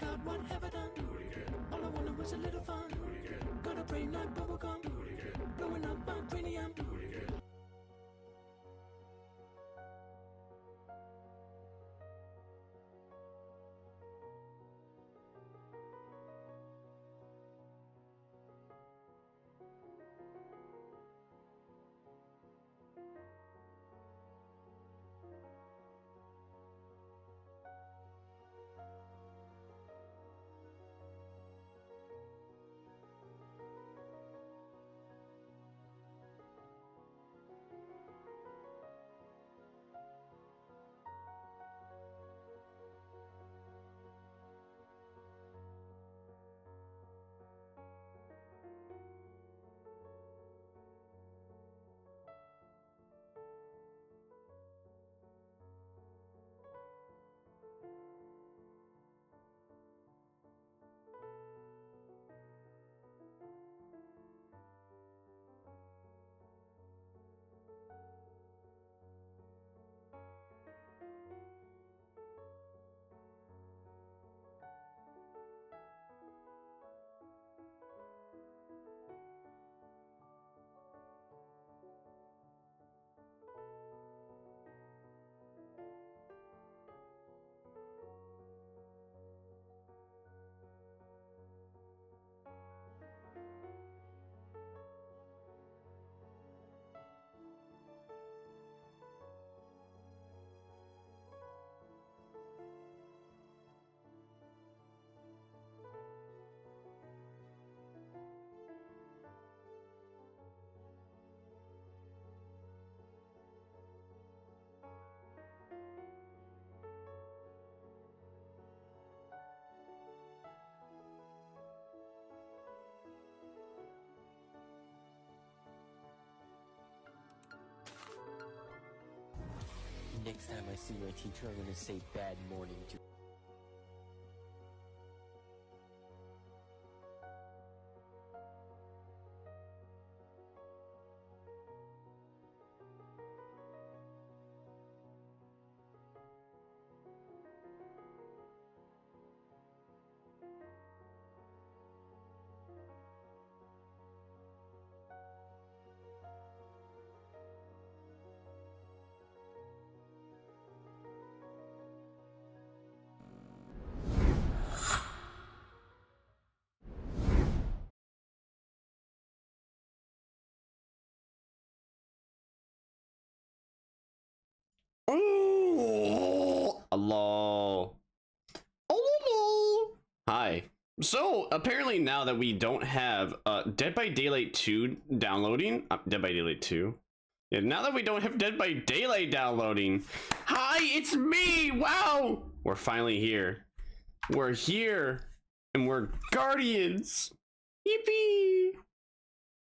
forgot what have I done? Do it again. All I wanted was a little fun. Do it again. Got a brain like bubblegum. Do it again. Blowing up my cranium. Do it again. Next time I see my teacher, I'm gonna say bad morning to. Oh, hello. Oh, hi. So apparently now that we don't have Dead by Daylight 2 downloading, Dead by Daylight 2. Yeah, now that we don't have Dead by Daylight downloading, hi, it's me. Wow, we're finally here. We're here, and we're Guardians. Yippee!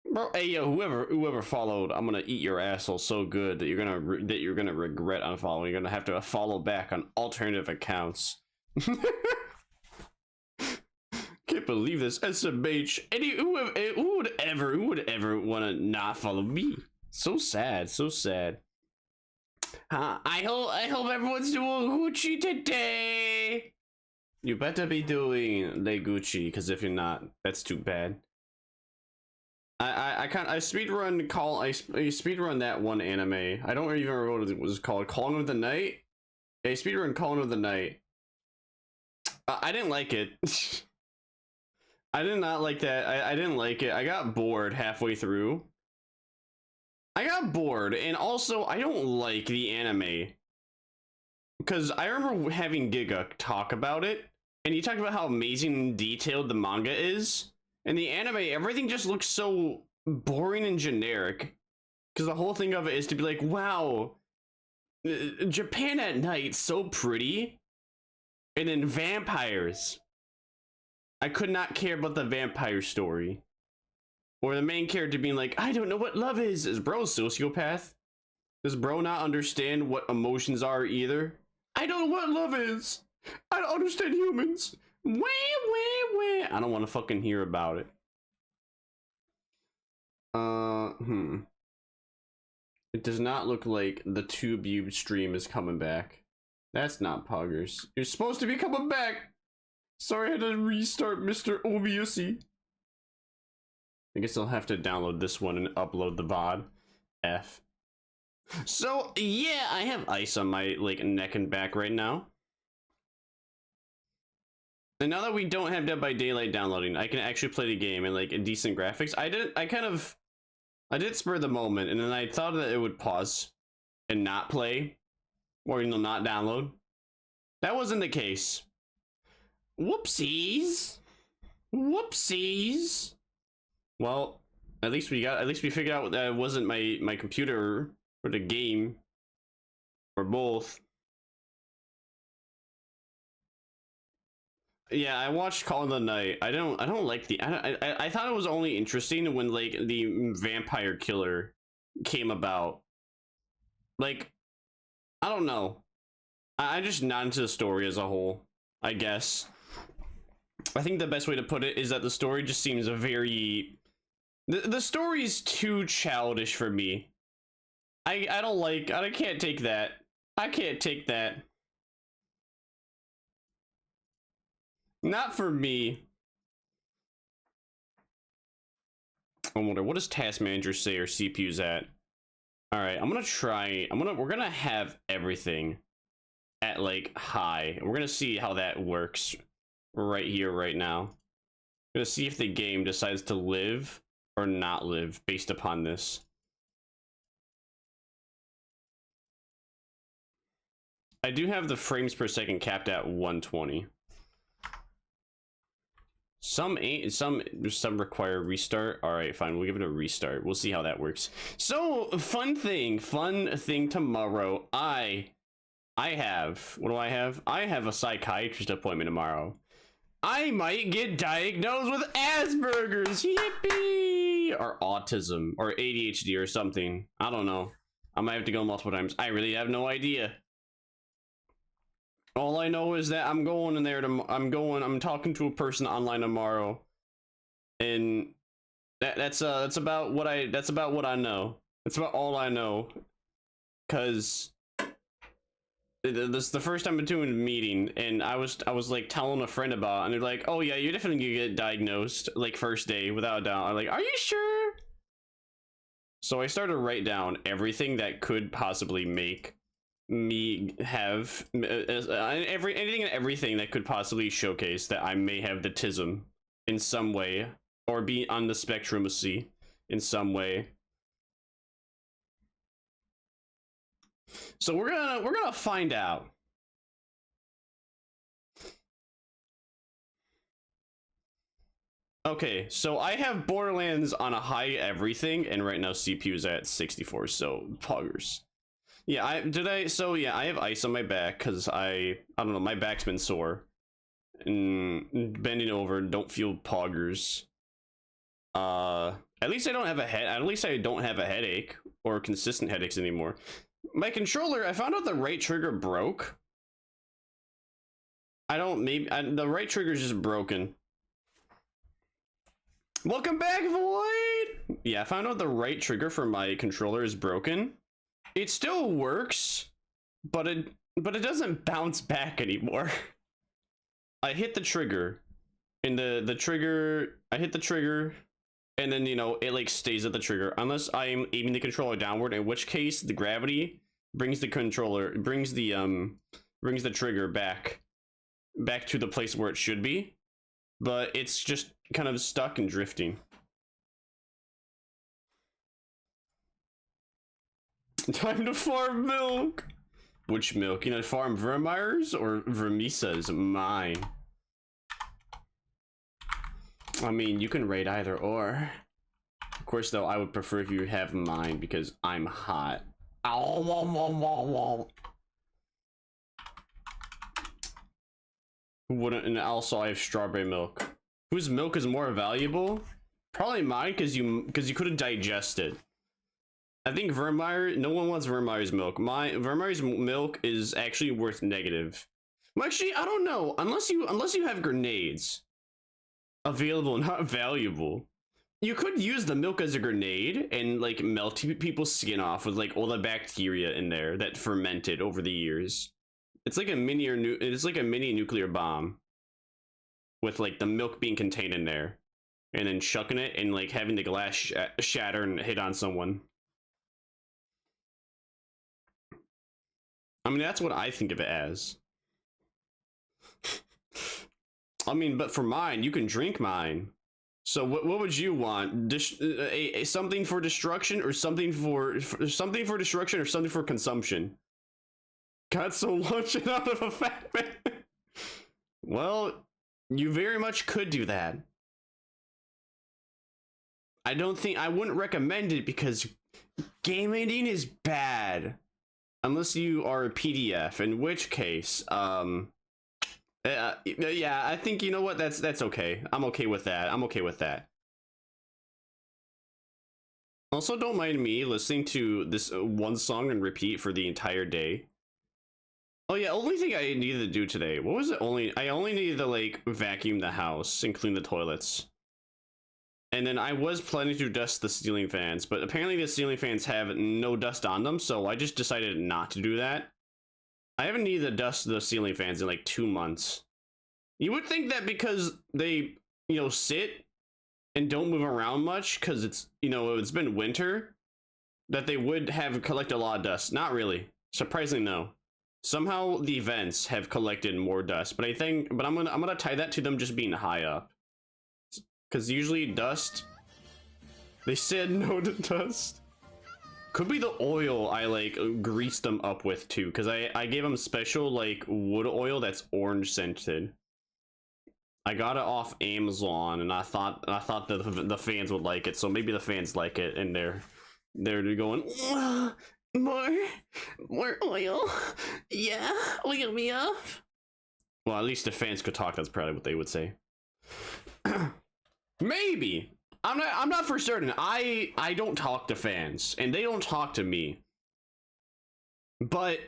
Bro, hey yo, whoever followed, I'm gonna eat your asshole so good that you're gonna regret unfollowing. You're gonna have to follow back on alternative accounts. Can't believe this SMH. Who would ever wanna not follow me? So sad, so sad. I hope everyone's doing Gucci today. You better be doing Le Gucci, because if you're not, that's too bad. I speedrun that one anime. I don't even remember what it was called. Calling of the Night. Yeah, speedrun Calling of the Night. I didn't like it. I did not like that. I didn't like it. I got bored halfway through. I got bored, and also I don't like the anime because I remember having Giga talk about it, and he talked about how amazing and detailed the manga is. And the anime, everything just looks so boring and generic. Because the whole thing of it is to be like, wow, Japan at night, so pretty. And then vampires. I could not care about the vampire story. Or the main character being like, I don't know what love is. Is bro a sociopath? Does bro not understand what emotions are either? I don't know what love is. I don't understand humans. Wah. I don't want to fucking hear about it. It does not look like the Tube stream is coming back. That's not Puggers. You're supposed to be coming back. Sorry, I had to restart Mr. Obviously. I guess I'll have to download this one and upload the VOD. F. So, yeah, I have ice on my, like, neck and back right now. And now that we don't have Dead by Daylight downloading, I can actually play the game in, like, decent graphics. I did spur the moment, and then I thought that it would pause and not play, or, you know, not download. That wasn't the case. Whoopsies. Whoopsies. Well, at least we figured out that it wasn't my computer or the game or both. Yeah, I watched Call of the Night. I don't like the I thought it was only interesting when like the vampire killer came about. Like, I don't know. I'm just not into the story as a whole, I guess. I think the best way to put it is that the story just seems very... The story's too childish for me. I can't take that. I can't take that. Not for me. I wonder, what does Task Manager say or CPU's at? Alright, we're gonna have everything at like high. We're gonna see how that works right here, right now. I'm gonna see if the game decides to live or not live based upon this. I do have the frames per second capped at 120. Some require restart. All right, fine. We'll give it a restart. We'll see how that works. So, fun thing tomorrow. I have, what do I have? I have a psychiatrist appointment tomorrow. I might get diagnosed with Asperger's, yippee, or autism, or ADHD, or something. I don't know. I might have to go multiple times. I really have no idea. All I know is that I'm going in there I'm talking to a person online tomorrow, and that's about what I know. That's about all I know, cause this is the first time I'm doing a meeting, and I was like telling a friend about it, and they're like, oh yeah, you're definitely gonna get diagnosed like first day without a doubt. I'm like, are you sure? So I started to write down everything that could possibly make me have anything and everything that could possibly showcase that I may have the tism in some way, or be on the spectrum of C in some way. So we're gonna find out. Okay, so I have Borderlands on a high everything, and right now CPU is at 64, so poggers. Yeah, I have ice on my back because I don't know, my back's been sore. And bending over, don't feel poggers. At least I don't have a headache or consistent headaches anymore. My controller, I found out the right trigger broke. The right trigger is just broken. Welcome back, Void! Yeah, I found out the right trigger for my controller is broken. It still works, but it doesn't bounce back anymore. I hit the trigger, and I hit the trigger, and then, you know, it like stays at the trigger unless I am aiming the controller downward, in which case the gravity brings the trigger back to the place where it should be, but it's just kind of stuck and drifting. Time to farm milk. Which milk? You know, farm Vermire's or Vermisa's? Mine. I mean, you can rate either or. Of course, though, I would prefer if you have mine because I'm hot. Ow, wah, wah, wah, wah. Who wouldn't? And also, I have strawberry milk. Whose milk is more valuable? Probably mine, because you couldn't digest it. I think Vermire, no one wants Vermire's milk. Vermire's milk is actually worth negative. Well, actually, I don't know. Unless you have grenades available, not valuable. You could use the milk as a grenade and like melt people's skin off with like all the bacteria in there that fermented over the years. It's like a mini nuclear bomb. with like the milk being contained in there, and then chucking it and like having the glass shatter and hit on someone. I mean, that's what I think of it as. I mean, but for mine, you can drink mine. So what would you want? Something for destruction, or something for destruction, or something for consumption? Got so launch it out of a fat man. Well, you very much could do that. I wouldn't recommend it because game ending is bad. Unless you are a PDF, in which case, yeah, I think, you know what, that's okay. I'm okay with that. I'm okay with that. Also, don't mind me listening to this one song and repeat for the entire day. Oh yeah, only thing I needed to do today. What was it? I only needed to like vacuum the house and clean the toilets. And then I was planning to dust the ceiling fans, but apparently the ceiling fans have no dust on them, so I just decided not to do that. I haven't needed to dust the ceiling fans in like 2 months. You would think that because they, you know, sit and don't move around much because it's, you know, it's been winter, that they would have collected a lot of dust. Not really. Surprisingly, no. Somehow the vents have collected more dust, but I'm gonna tie that to them just being high up. Because usually dust, they said no to dust. Could be the oil I like greased them up with too, because I gave them special like wood oil that's orange scented. I got it off Amazon, and I thought that the fans would like it, so maybe the fans like it, and they're going more oil, yeah, oil me up. Well, at least the fans could talk. That's probably what they would say. Maybe. I'm not for certain. I don't talk to fans, and they don't talk to me. But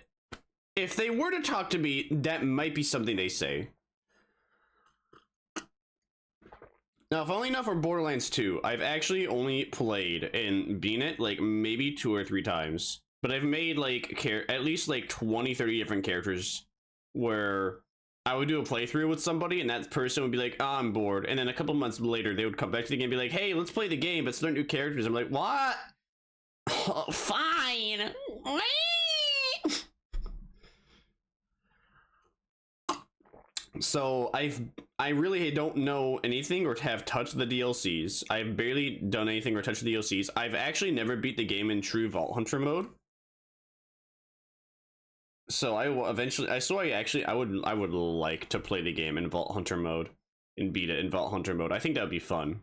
if they were to talk to me, that might be something they say. Now, if only enough for Borderlands 2, I've actually only played and beaten it like maybe 2 or 3 times. But I've made like at least like 20-30 different characters where I would do a playthrough with somebody, and that person would be like, oh, I'm bored. And then a couple months later, they would come back to the game and be like, hey, let's play the game, but start new characters. I'm like, what? Oh, fine. So I really don't know anything or have touched the DLCs. I've barely done anything or touched the DLCs. I've actually never beat the game in true Vault Hunter mode. So I will eventually. I would like to play the game in Vault Hunter mode and beat it in Vault Hunter mode. I think that would be fun.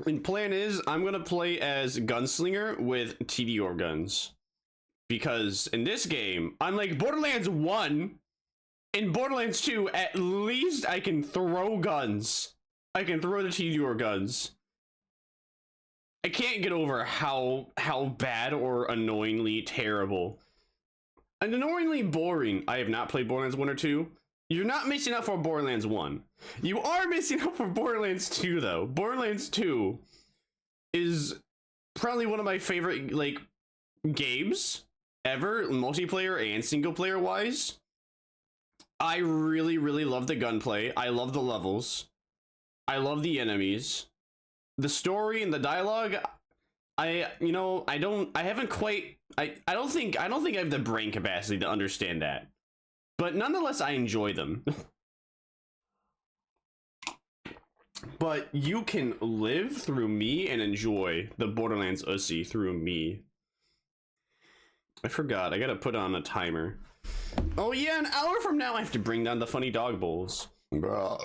And plan is I'm gonna play as Gunslinger with TDR guns, because in this game, unlike Borderlands 1, in Borderlands 2, at least I can throw guns. I can throw the TDR guns. I can't get over how bad or annoyingly terrible and annoyingly boring. I have not played Borderlands 1 or 2. You're not missing out for Borderlands 1. You are missing out for Borderlands 2 though. Borderlands 2 is probably one of my favorite like games ever, multiplayer and single player wise. I really love the gunplay. I love the levels. I love the enemies. The story and the dialogue, I don't think I have the brain capacity to understand that. But nonetheless, I enjoy them. But you can live through me and enjoy the Borderlands Ussy through me. I forgot, I gotta put on a timer. Oh yeah, an hour from now I have to bring down the funny dog bowls. Bruh.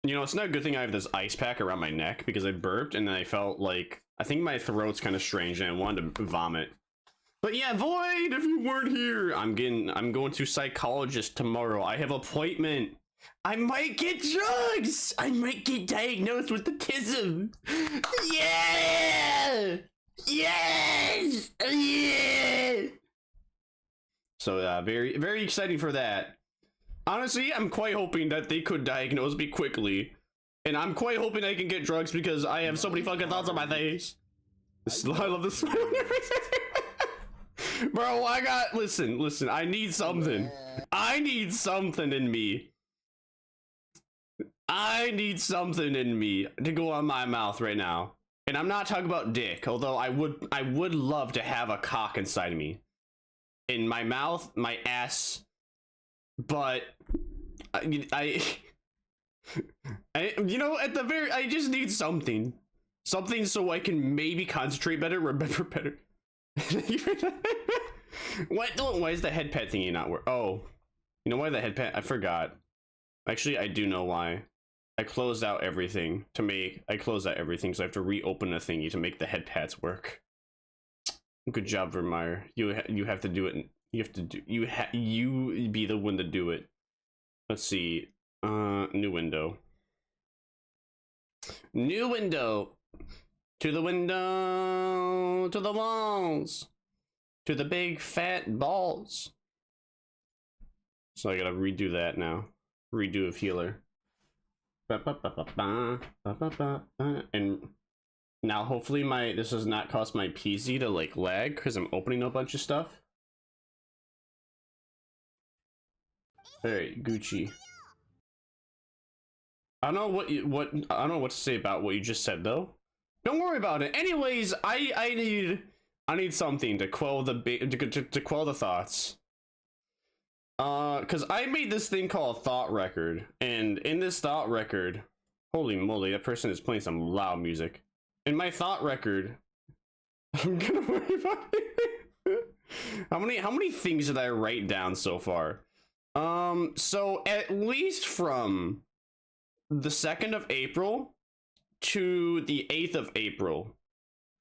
You know, it's not a good thing I have this ice pack around my neck because I burped and then I felt like, I think my throat's kind of strange and I wanted to vomit. But yeah, Void, if you weren't here, I'm going to psychologist tomorrow. I have appointment. I might get drugs. I might get diagnosed with autism. Yeah! Yes! Yeah! So very exciting for that. Honestly, I'm quite hoping that they could diagnose me quickly. And I'm quite hoping I can get drugs because I have so many fucking thoughts on my face. I love this. Bro, listen, I need something. I need something in me. I need something in me to go on my mouth right now. And I'm not talking about dick, although I would love to have a cock inside of me. In my mouth, my ass, but I you know, at the very, I just need something. Something so I can maybe concentrate better, remember better. What? Why is the head pet thingy not work? Oh, you know why the head pet? I forgot. Actually, I do know why. I closed out everything to make. I closed out everything, so I have to reopen a thingy to make the head pads work. Good job, Vermire. You have to do it. You have to do. You be the one to do it. Let's see. New window. New window. To the window. To the walls. To the big fat balls. So I gotta redo that now. Redo of healer. And now hopefully this does not cause my PC to like lag because I'm opening a bunch of stuff. Alright, Gucci. I don't know I don't know what to say about what you just said though. Don't worry about it. Anyways, I need something to quell to quell the thoughts. Cause I made this thing called Thought Record, and in this Thought Record, holy moly, that person is playing some loud music. In my Thought Record, I'm gonna worry about it. How many things did I write down so far? So at least from the 2nd of April to the 8th of April,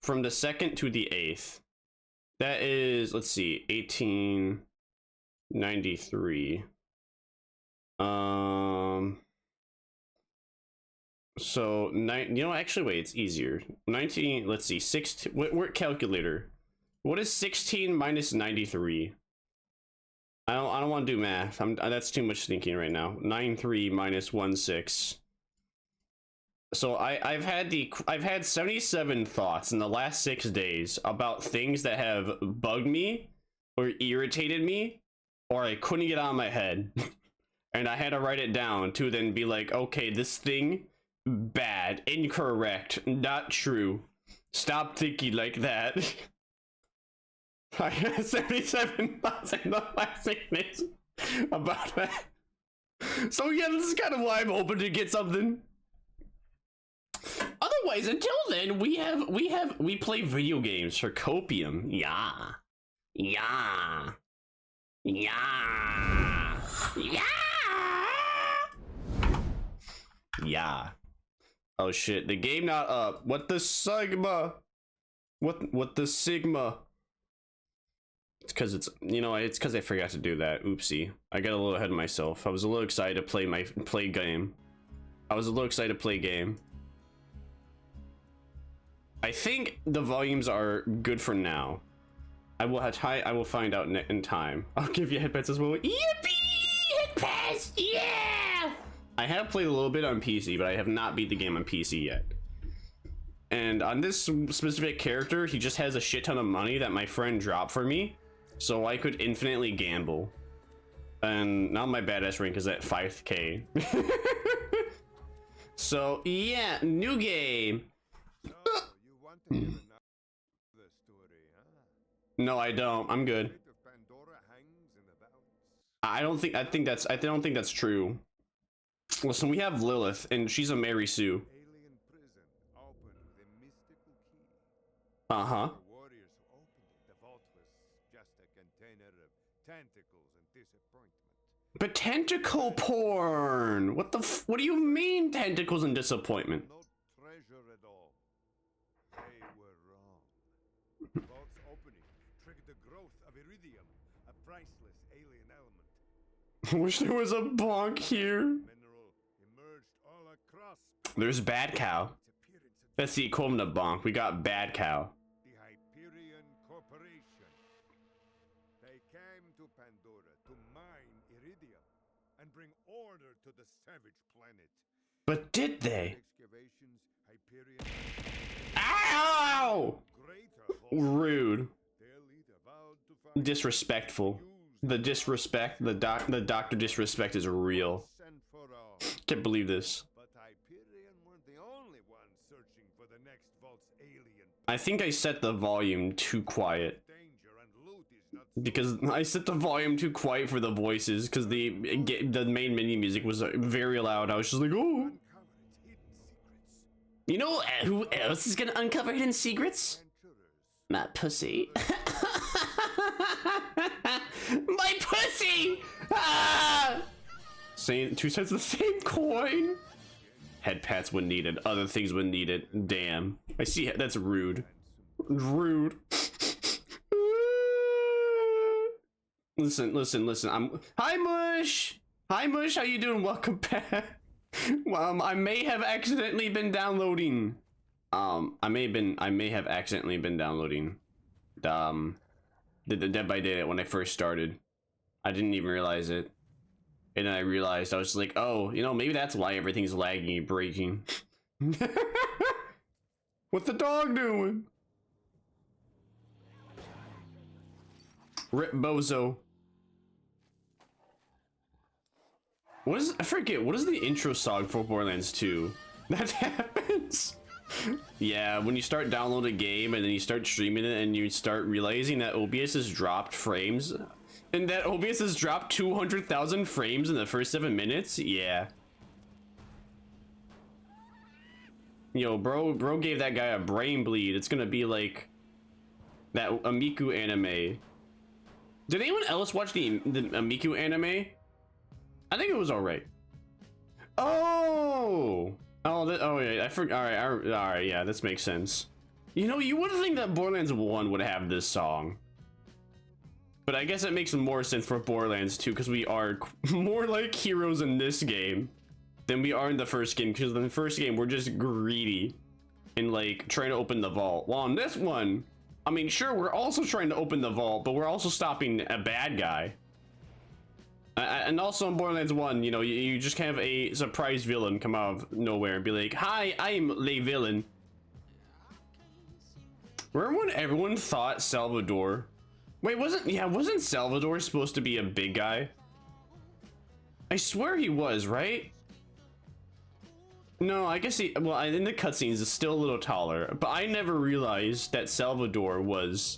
from the 2nd to the 8th, that is, let's see, 1893. So you know, actually wait, it's easier. 19, let's see, 16, what calculator? What is 16 minus 93? I don't want to do math. That's too much thinking right now. 93 minus 16. So I've had 77 thoughts in the last 6 days about things that have bugged me or irritated me, or I couldn't get out of my head. And I had to write it down to then be like, okay, this thing, bad, incorrect, not true. Stop thinking like that. I had 77 thoughts in the last 6 days about that. So yeah, this is kind of why I'm hoping to get something. Otherwise, until then, we play video games for copium. Yeah. Yeah. Yeah. Yeah. Yeah. Oh shit, the game not up. What the sigma? What the sigma? It's cause it's, you know, it's cause I forgot to do that. Oopsie. I got a little ahead of myself. I was a little excited to play game. I was a little excited to play game. I think the volumes are good for now. I will find out in time. I'll give you headpats as well. Yippee! Headpats! Yeah! I have played a little bit on PC, but I have not beat the game on PC yet. And on this specific character, he just has a shit ton of money that my friend dropped for me, so I could infinitely gamble. And now my badass rank is at 5k. So yeah, new game. No, I don't. I'm good. I don't think that's true. Listen, we have Lilith, and she's a Mary Sue. Uh-huh. But tentacle porn! What do you mean tentacles and disappointment? No treasure at all. They were wrong. The vault's opening triggered the growth of iridium, a priceless alien element. I wish there was a bonk here. Mineral emerged all across. There's Bad Cow. That's the equivalent of bonk. We got Bad Cow. The Hyperion Corporation. They came to Pandora to mine iridium and bring order to the savage planet. But did they? Excavations, Hyperion. Ow! Greater vault. Rude. Their leader vowed to disrespectful. The disrespect, the doctor disrespect is real. And for all. Can't believe this. But Hyperion weren't the only ones searching for the next vault's alien. I think I set the volume too quiet. Danger and loot is not Because I set the volume too quiet for the voices, because the main menu music was very loud. I was just like, oh. uncovered hidden secrets. You know who else is gonna uncover hidden secrets? Adventurers. My pussy. My pussy! Ah! Same, two sides of the same coin. Head pats when needed. Other things when needed. Damn. I see. That's rude. Rude. Listen. Hi, Mush. Hi, Mush. How you doing? Welcome back. I may have accidentally been downloading. I may have accidentally been downloading. The Dead by Daylight when I first started. I didn't even realize it. And then I realized, I was like, oh, you know, maybe that's why everything's lagging and breaking. What's the dog doing? Rip Bozo. What is, I forget, what is the intro song for Borderlands 2? That happens. Yeah, when you start downloading a game and then you start streaming it and you start realizing that OBS has dropped frames. And that OBS has dropped 200,000 frames in the first 7 minutes? Yeah. Yo, bro gave that guy a brain bleed. It's gonna be like that Amiku anime. Did anyone else watch the Amiku anime? I think it was alright. Oh! Oh yeah, I forgot. Alright, yeah, this makes sense. You know, you wouldn't think that Borderlands 1 would have this song. But I guess it makes more sense for Borderlands 2 because we are more like heroes in this game than we are in the first game, because in the first game we're just greedy and like trying to open the vault. Well, in this one, I mean, sure, we're also trying to open the vault, but we're also stopping a bad guy. And also in Borderlands 1, you know, you just have a surprise villain come out of nowhere and be like, hi, I'm the villain. Remember when everyone thought Salvador? Wait, wasn't Salvador supposed to be a big guy? I swear he was, right? No, I guess well, in the cutscenes, it's still a little taller, but I never realized that Salvador was...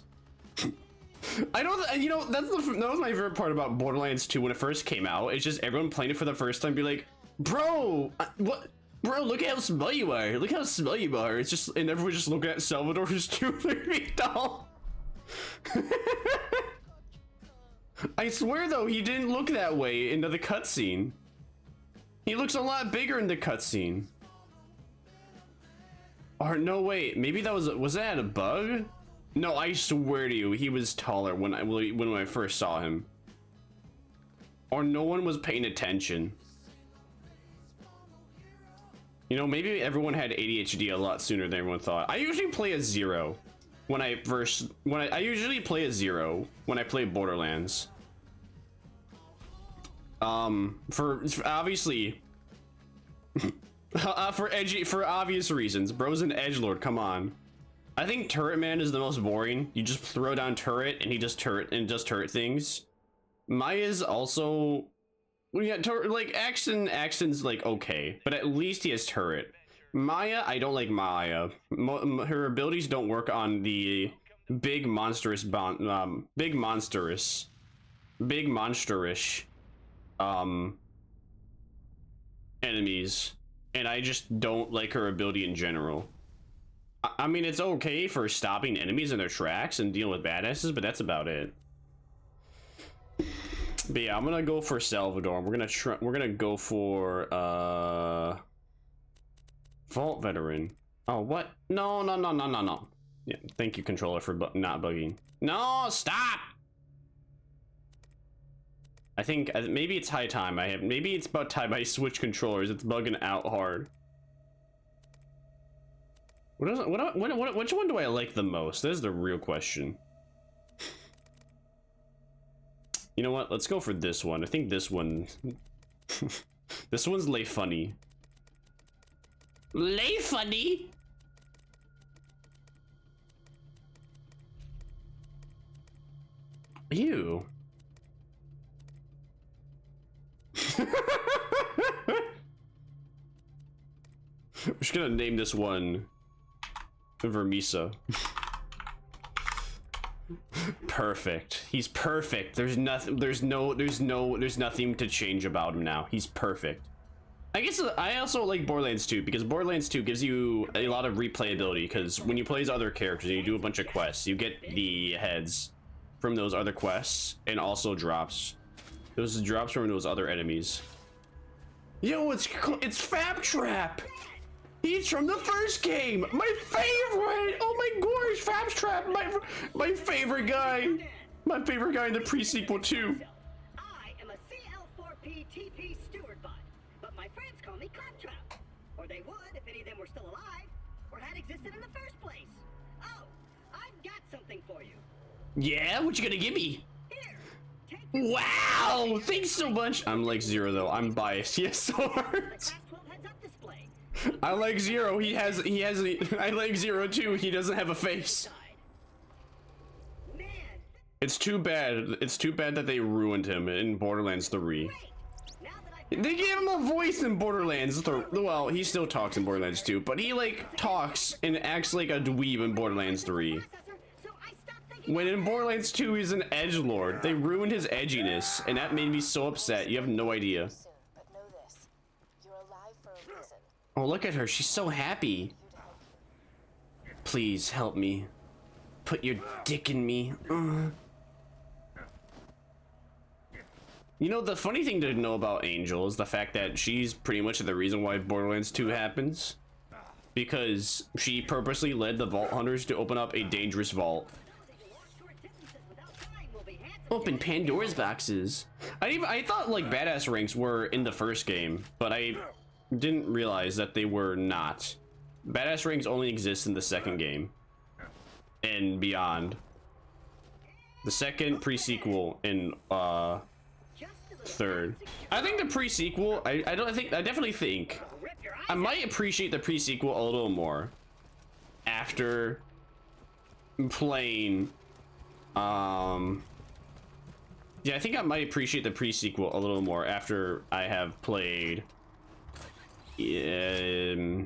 I don't, you know, that was my favorite part about Borderlands 2 when it first came out. It's just everyone playing it for the first time be like, bro, what? Bro, look at how small you are. Look how small you are. It's just, and everyone just looking at Salvador who's 2 feet tall. I swear though, he didn't look that way into the cutscene. He looks a lot bigger in the cutscene. Or no, wait, maybe that was that a bug? No, I swear to you, he was taller when I first saw him. Or no one was paying attention. You know, maybe everyone had ADHD a lot sooner than everyone thought. I usually play a 0 when I usually play a 0 when I play Borderlands. For obviously for obvious reasons. Bro's an edgelord, come on. I think Turret Man is the most boring. You just throw down turret and he just does turret things. Maya's also, well, yeah, like Axton's like okay, but at least he has turret. Maya, I don't like Maya. Her abilities don't work on the big monstrous enemies, and I just don't like her ability in general. I mean, it's okay for stopping enemies in their tracks and dealing with badasses, but that's about it. But yeah, I'm gonna go for Salvador. We're gonna go for Vault Veteran. Oh, what? No. Yeah, thank you, controller, for not bugging. No, stop. I think maybe it's high time. Maybe it's about time I switch controllers. It's bugging out hard. Which one do I like the most? That is the real question. You know what? Let's go for this one. I think this one... this one's Lay Funny. Lay Funny? Ew. I'm just gonna name this one Vermisa. Perfect. He's perfect. There's nothing. There's nothing to change about him now. He's perfect. I guess I also like Borderlands 2 because Borderlands 2 gives you a lot of replayability, because when you play as other characters and you do a bunch of quests, you get the heads from those other quests and also drops. Those drops from those other enemies. Yo, it's Fab Trap. He's from the first game. My favorite. Oh my gosh, Fab Trap. My favorite guy. My favorite guy in the pre-sequel too. I am a CL4P TP steward bot, but my friends call me Claptrap. Or they would if any of them were still alive, or had existed in the first place. Oh, I've got something for you. Yeah, what you gonna give me? Here, take this. Wow, thanks so much. I'm like Zero though. I'm biased. Yes, so The hard. Class 12 heads-up display. I like Zero. He has. I like Zero too. He doesn't have a face. Man, It's too bad. It's too bad that they ruined him in Borderlands 3. great. Now that I've They gave him a voice in Borderlands 3. Well, he still talks in Borderlands 2, but he like talks and acts like a dweeb in Borderlands 3. processor, so I stopped thinking. When in Borderlands 2, he's an edgelord. They ruined his edginess, and that made me so upset. You have no idea. Soon, but know this. You're alive for a reason. Oh, look at her. She's so happy. Here to help you. Please help me. Put your dick in me. You know, the funny thing to know about Angel is the fact that she's pretty much the reason why Borderlands 2 happens. Because she purposely led the Vault Hunters to open up a dangerous vault. Open Pandora's boxes. I thought like badass ranks were in the first game, but I didn't realize that they were not. Badass ranks only exist in the second game and beyond. The second, pre-sequel, and third. I think the pre-sequel, I definitely think I might appreciate the pre-sequel a little more after playing yeah, I think I might appreciate the pre-sequel a little more after I have played the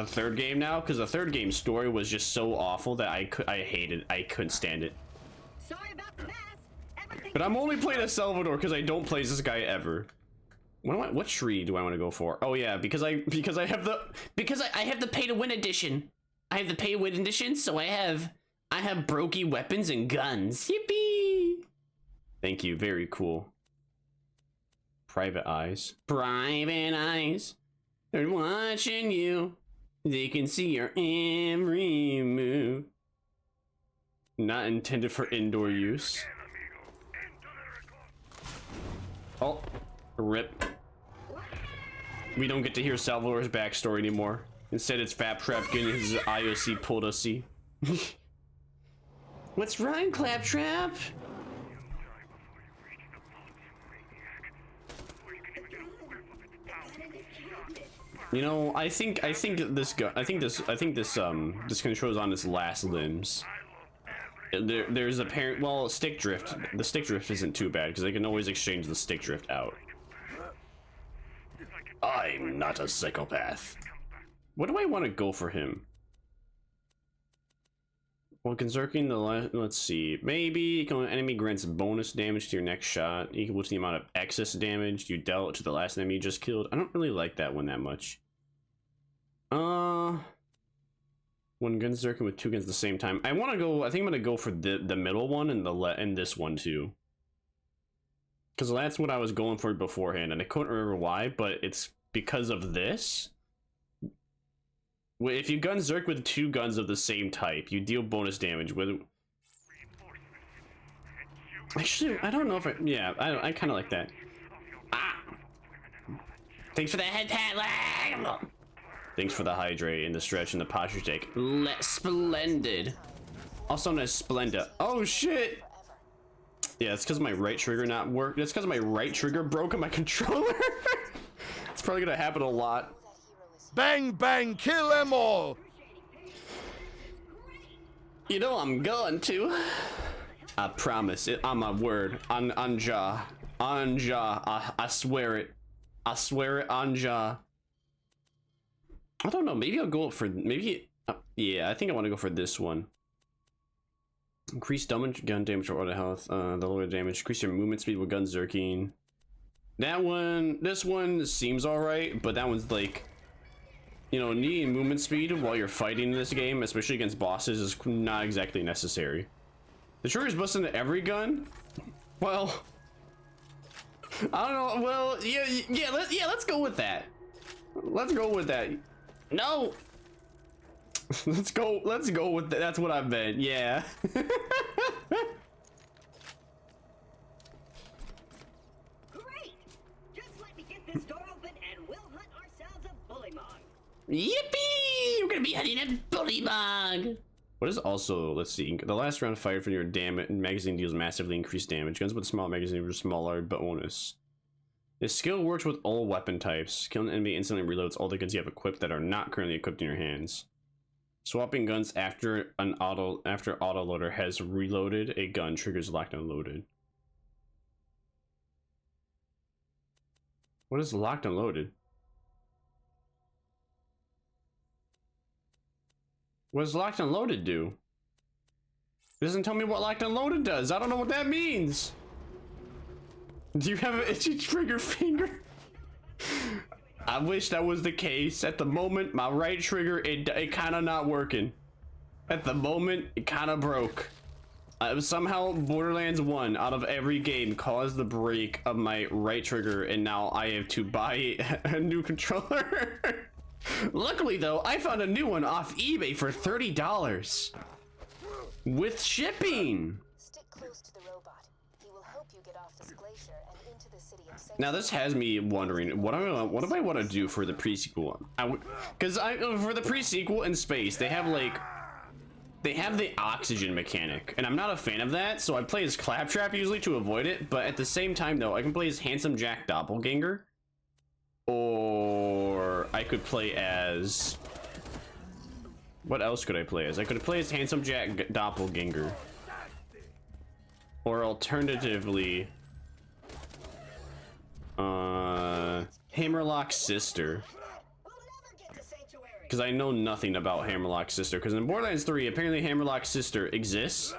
third game now, because the third game story was just so awful that I couldn't stand it. Sorry about the mess. Everything. But I'm only playing as Salvador because I don't play as this guy ever. What tree do I want to go for? Oh yeah, because I have the pay to win edition. I have the pay to win edition, so I have brokey weapons and guns. Yippee! Thank you, very cool. Private eyes. Private eyes. They're watching you. They can see your every move. Not intended for indoor use. Oh, rip. We don't get to hear Salvador's backstory anymore. Instead, it's Fab Trap getting his IOC pulled us see. What's wrong, Claptrap? You know, I think this controls on its last limbs. There's apparent, well, stick drift. The stick drift isn't too bad because they can always exchange the stick drift out. I'm not a psychopath. What do I want to go for him? Well, conserving the last, let's see, maybe enemy grants bonus damage to your next shot equal to the amount of excess damage you dealt to the last enemy you just killed. I don't really like that one that much. One gun circuit with two guns at the same time. I want to go. I think I'm gonna go for the middle one and this one too, because that's what I was going for beforehand, and I couldn't remember why, but it's because of this. If you gun Zerk with two guns of the same type, you deal bonus damage with. Actually, I don't know if yeah, I kind of like that. Ah! Thanks for the head pat. Thanks for the hydrate and the stretch and the posture take. Splendid. Also known as Splenda. Oh shit! Yeah, it's because my right trigger not work. That's because my right trigger broke on my controller. It's probably gonna happen a lot. Bang, bang, kill them all! You know I'm going to. I promise it on my word. On Jah. On Jah. I swear it. I swear it on Jah. I don't know. Maybe I'll go for maybe. Yeah, I think I want to go for this one. Increase damage, gun damage, or auto health. The lower damage. Increase your movement speed with gun zerking. That one. This one seems alright, but that one's like, you know, needing movement speed while you're fighting in this game, especially against bosses, is not exactly necessary. The trigger's busting into every gun. Well, I don't know. Well, yeah. Let's go with that. Let's go with that. No. Let's go with that. That's what I meant. Yeah. Great! Just let me get this door open and we'll hunt ourselves a bullymong. Yippee! We're gonna be hunting a bullymong. What is also, let's see, the last round fired from your magazine deals massively increased damage. Guns with a small magazine are smaller bonus. This skill works with all weapon types. Killing an enemy instantly reloads all the guns you have equipped that are not currently equipped in your hands. Swapping guns after autoloader has reloaded a gun triggers locked and loaded. What is locked and loaded? What does locked and loaded do? It doesn't tell me what locked and loaded does. I don't know what that means. Do you have an itchy trigger finger? I wish that was the case. At the moment, my right trigger, it kind of not working. At the moment, it kind of broke. Somehow, Borderlands 1 out of every game caused the break of my right trigger, and now I have to buy a new controller. Luckily, though, I found a new one off eBay for $30 with shipping. Stick close to the robot. He will help you get off this glacier and into the city of Now this has me wondering what do I want to do for the pre-sequel? Because for the pre-sequel in space, they have the oxygen mechanic, and I'm not a fan of that, so I play as Claptrap usually to avoid it. But at the same time, though, I can play as Handsome Jack Doppelganger, or I could play as, what else could I play as? I could play as Handsome Jack Doppelganger, or alternatively, Hammerlock's sister. Because I know nothing about Hammerlock's sister. Because in Borderlands 3, apparently Hammerlock's sister exists,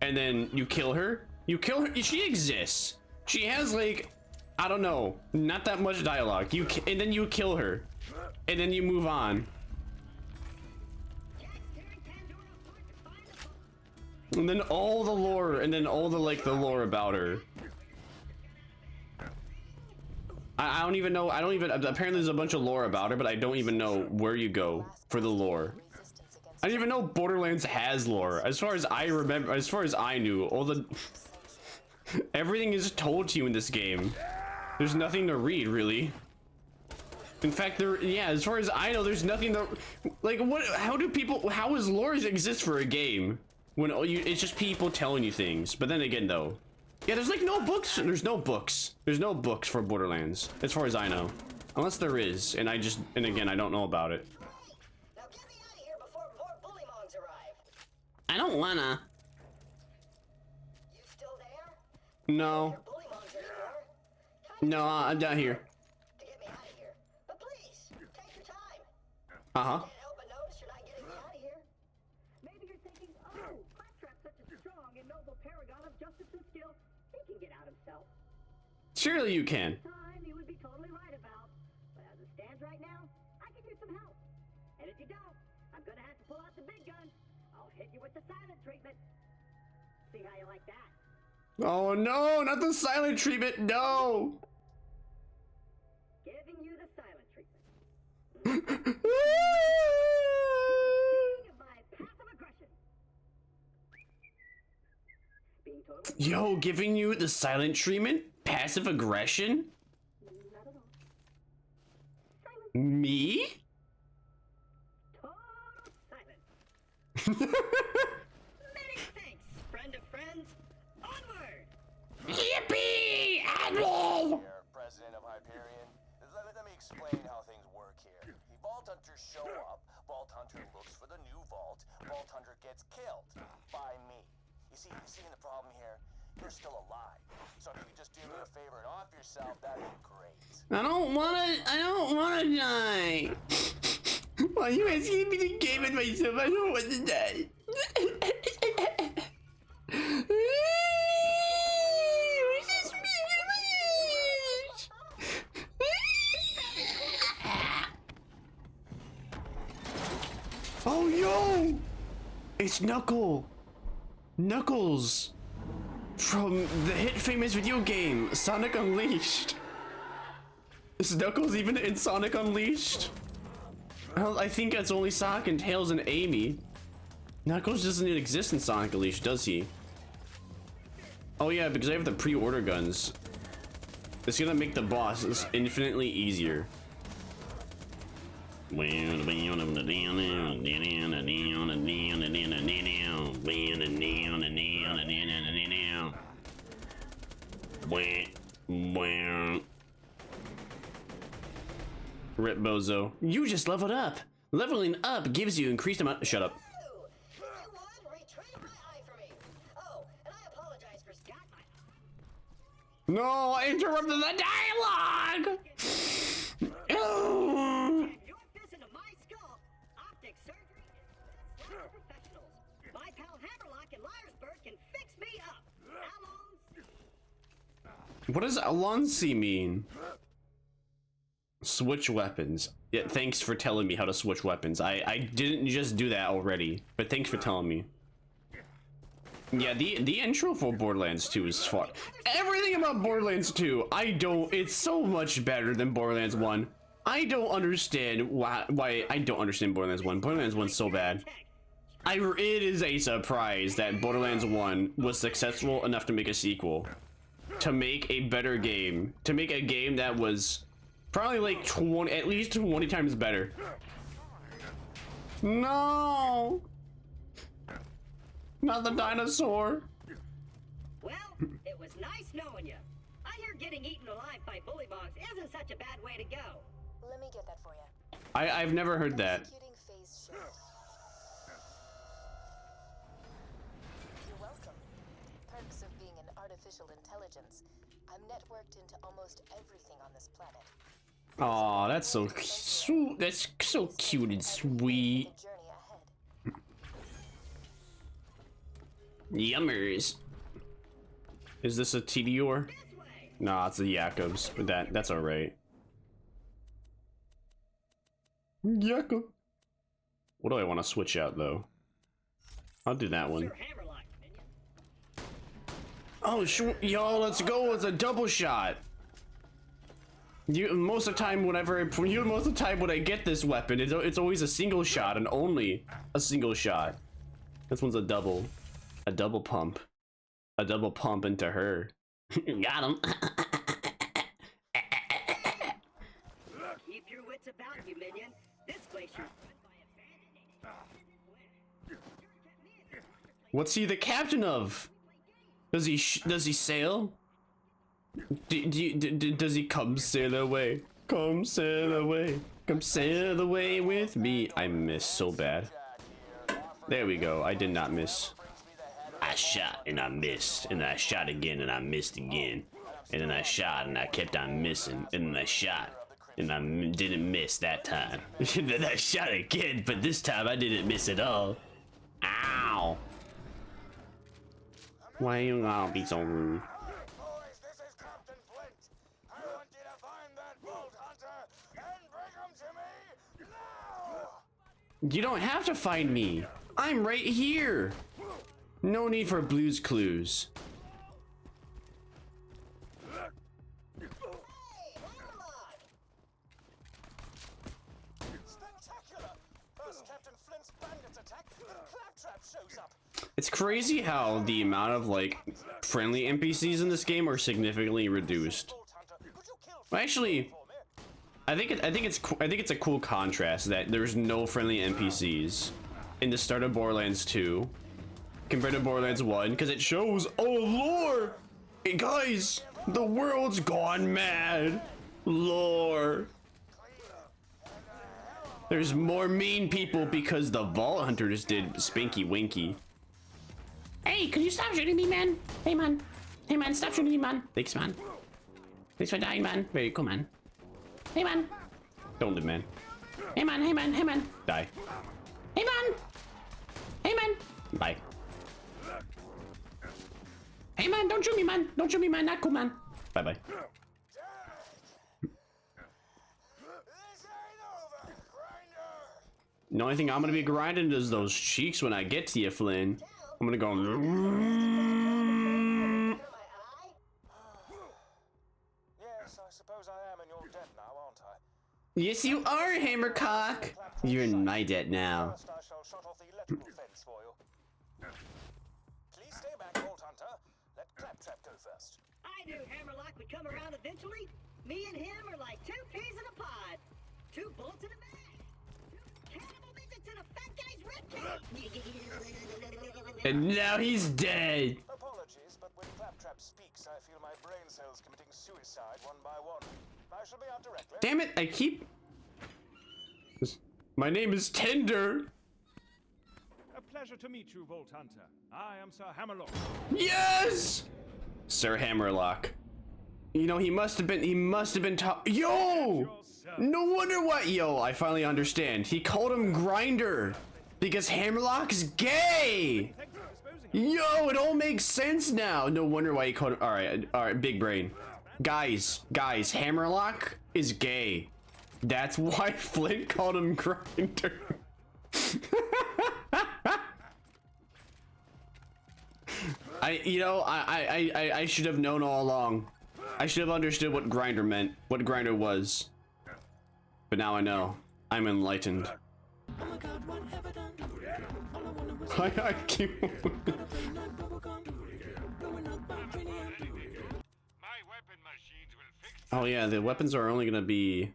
and then you kill her. You kill her. She exists. She has like, I don't know, not that much dialogue. And then you kill her, and then you move on. And then all the lore, and then all the the lore about her. I don't even know. Apparently there's a bunch of lore about her, but I don't even know where you go for the lore. I didn't even know Borderlands has lore. As far as I remember, as far as I knew, everything is told to you in this game. There's nothing to read, really. In fact, as far as I know, there's nothing to, how does lore exist for a game when it's just people telling you things? But then again, though, yeah, there's no books. There's no books. There's no books for Borderlands, as far as I know. Unless there is, and again, I don't know about it. Now get me out of here before more bullymongs arrive. I don't wanna. You still there? No. Your bullymongs anymore? No, I'm not here. To get me out of here. But please, take your time. Uh-huh. Can't help but notice you're not getting me out of here. Maybe you're thinking, oh, Claptrap's such a strong and noble paragon of justice and skill. He can get out himself. Surely you can. Time you would be totally right about. But as it stands right now, I could use some help. And if you don't, I'm gonna have to pull out the big gun. I'll hit you with the silent treatment. See how you like that? Oh no, not the silent treatment, no! Giving you the silent treatment. Sting of my passive aggression. Being totally Yo, giving you the silent treatment? Passive aggression? not at all. Silent. Me? Total silence. Many thanks, friend of friends. Onward! Yippee! Admiral! Here, President of Hyperion. Let me explain how things work here. The Vault Hunters show up, Vault Hunter looks for the new vault. Vault Hunter gets killed by me. You see the problem here? You're still alive. So if you could just do me a favor and off yourself, that'd be great. I don't wanna die. Why you asking me to game with myself? I don't want to die. Oh yo! It's Knuckles from the hit famous video game Sonic Unleashed. Is Knuckles even in Sonic Unleashed? I think it's only Sonic and Tails and Amy. Knuckles doesn't even exist in Sonic Unleashed, does he? Oh yeah, because I have the pre-order guns. It's gonna make the boss infinitely easier. Rip Bozo. You just leveled up. Leveling up gives you increased amount. Shut up. You won, retrieve my eye for me. Oh, and I apologize for got my eye. No, I interrupted the dialogue. Oh. Your fist into my skull. Optic surgery is for professionals. My pal Hammerlock in Liarsburg can fix me up. Alon's. What does Alonsi mean? Switch weapons. Yeah, thanks for telling me how to switch weapons. I didn't just do that already, but thanks for telling me. Yeah, the intro for Borderlands 2 is fun. Everything about Borderlands 2, it's so much better than Borderlands 1. I don't understand why I don't understand Borderlands 1. Borderlands 1's so bad. It is a surprise that Borderlands 1 was successful enough to make a sequel. To make a better game. To make a game that was probably like at least 20 times better. No! Not the dinosaur. Well, it was nice knowing you. I hear getting eaten alive by P.O.Box isn't such a bad way to go. Let me get that for you. I've never heard that. Executing phase shift. You're welcome. Perks of being an artificial intelligence. I'm networked into almost everything on this planet. Aw, that's so cute. That's so cute and sweet. The journey ahead. Yummers. Is this a Tedior? Nah, it's a Jakobs, but that's alright. Jakob. What do I want to switch out though? I'll do that one. Oh, yo, let's go. It's a double shot. Most of the time, when I get this weapon, it's always a single shot and only a single shot. This one's a double pump into her. Got him. Keep your wits about you, minion. This glacier is run by What's he the captain of? Does he sail? Does he come sail away? Come sail away. Come sail away with me. I missed so bad. There we go. I did not miss. I shot and I missed, and I shot again and I missed again, and then I shot and I kept on missing, and then I shot and I didn't miss that time. And then I shot again, but this time I didn't miss at all. Ow! Why you gonna be so rude? Boys, this is Captain Flint. I want you to find that Vault Hunter and bring him to me now. You don't have to find me. I'm right here. No need for Blue's Clues. Spectacular! First Captain Flint's bandits attack, and Claptrap shows up. It's crazy how the amount of like friendly NPCs in this game are significantly reduced. Actually, I think it's a cool contrast that there's no friendly NPCs in the start of Borderlands 2 compared to Borderlands 1, because it shows, oh lore! Hey guys, the world's gone mad. Lore. There's more mean people because the Vault Hunter just did Spinky Winky. Hey, can you stop shooting me, man? Hey, man. Hey, man, stop shooting me, man. Thanks, man. Thanks for dying, man. Very cool, man. Hey, man. Don't live, man. Hey, man. Hey, man. Hey, man. Die. Hey, man. Hey, man. Bye. Hey, man, don't shoot me, man. Don't shoot me, man. Not cool, man. Bye-bye. The only thing I'm gonna be grinding is those cheeks when I get to you, Flynn. I'm gonna go. Yes, I suppose I am in your debt now, aren't I? Yes, you are, Hammercock. You're in my debt now. First, I shall shut off the electrical fence for you. Please stay back, Vault Hunter. Let Claptrap go first. I knew Hammerlock would come around eventually. Me and him are like 2 peas in a pod. 2 bullets in a bag. 2 cannibal midgets in a fat guy's ribcage. And now he's dead. Apologies, but when Claptrap speaks, I feel my brain cells committing suicide one by one. I shall be out directly. Damn it, I keep... My name is Tender. A pleasure to meet you, Vault Hunter. I am Sir Hammerlock. Yes! Sir Hammerlock. You know, he must have been Yo! No wonder what, yo, I finally understand. He called him Grinder because Hammerlock's gay. Yo, it all makes sense now. No wonder why he called him. All right, big brain. Guys, Hammerlock is gay. That's why Flint called him Grinder. I should have known all along. I should have understood what Grinder meant, what Grinder was. But now I know. I'm enlightened. Oh my God, what have I done? All I wanted was I IQ. gotta play like bubblegum. Blowing up my cranium. Oh yeah, the weapons are only gonna be...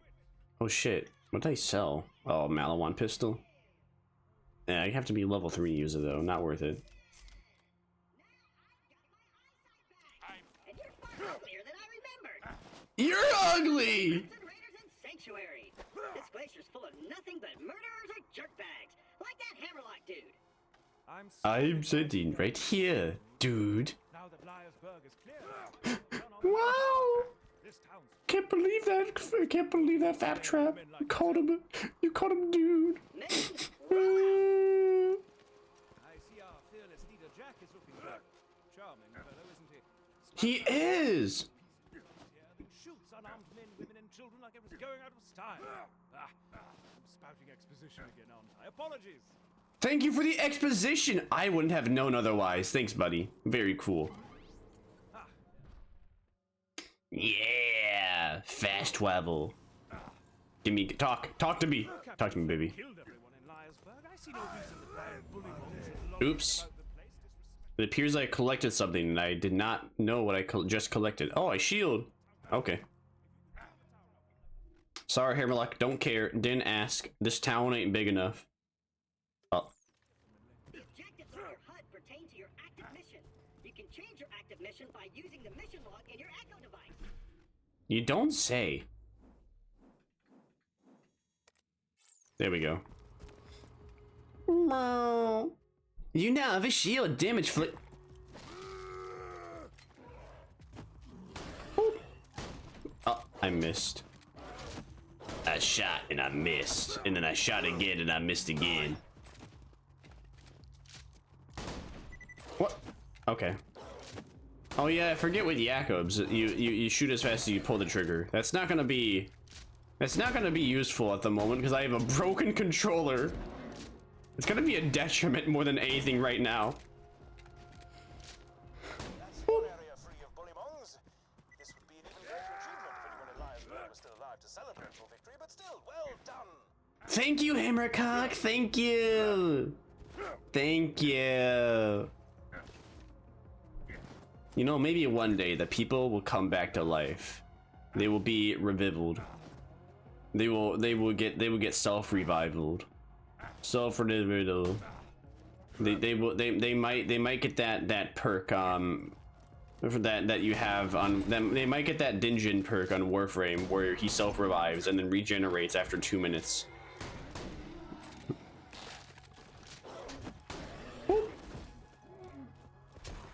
Oh shit, what did I sell? Oh, Malawan pistol. Yeah, I have to be level 3 user though, not worth it. And you're far uglier than I remembered. You're ugly! Raiders and Sanctuary. This glacier's full of nothing but murderers or jerkbags, like that Hammerlock dude. I'm sitting right here, dude. Now that Liarsburg is clear. Wow! This town's Can't believe that. I can't believe that Fap Trap. You called him dude. Men, Uh, I see our fearless leader Jack is looking good. Charming fellow, isn't he? he is. Here, then shoots unarmed men, women, and children like it was going out of style. I'm spouting exposition again, aren't I? Apologies. Thank you for the exposition. I wouldn't have known otherwise. Thanks, buddy. Very cool. Yeah, fast travel. Give me talk to me. Talk to me, baby. Killed everyone in Liarsburg. I see no reason that bad bullymongs should loiter Oops. about the place It appears I collected something and I did not know what I just collected. Oh, I shield. Okay. Sorry, Hammerlock. Don't care. Didn't ask. This town ain't big enough. Oh. the objectives on your HUD pertain to your active mission. You can change your active mission by using the mission log in your Echo device. You don't say. There we go. You now have a shield damage flick. Oh, I missed. I shot and I missed. And then I shot again and I missed again. What? Okay. Oh yeah, I forget with Jacobs, you shoot as fast as you pull the trigger. That's not gonna be useful at the moment because I have a broken controller. It's gonna be a detriment more than anything right now. That's one area free of bullymongs. This would be an even greater achievement if anyone in Liarsburg was still alive to celebrate your victory, but still, well done. Thank you, Hammercock. Thank you. Thank you. You know, maybe one day the people will come back to life. They will be revived. They will get self-revived. Self-revived. They might get that perk for that you have on them. They might get that Dingeon perk on Warframe where he self-revives and then regenerates after 2 minutes.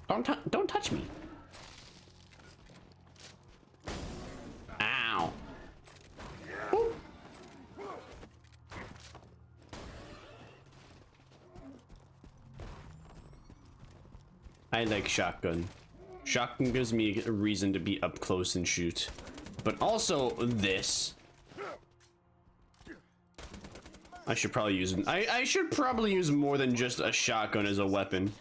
Don't touch me. Ow. Ooh. I like shotgun. Shotgun gives me a reason to be up close and shoot. But also this. I should probably use I should probably use more than just a shotgun as a weapon.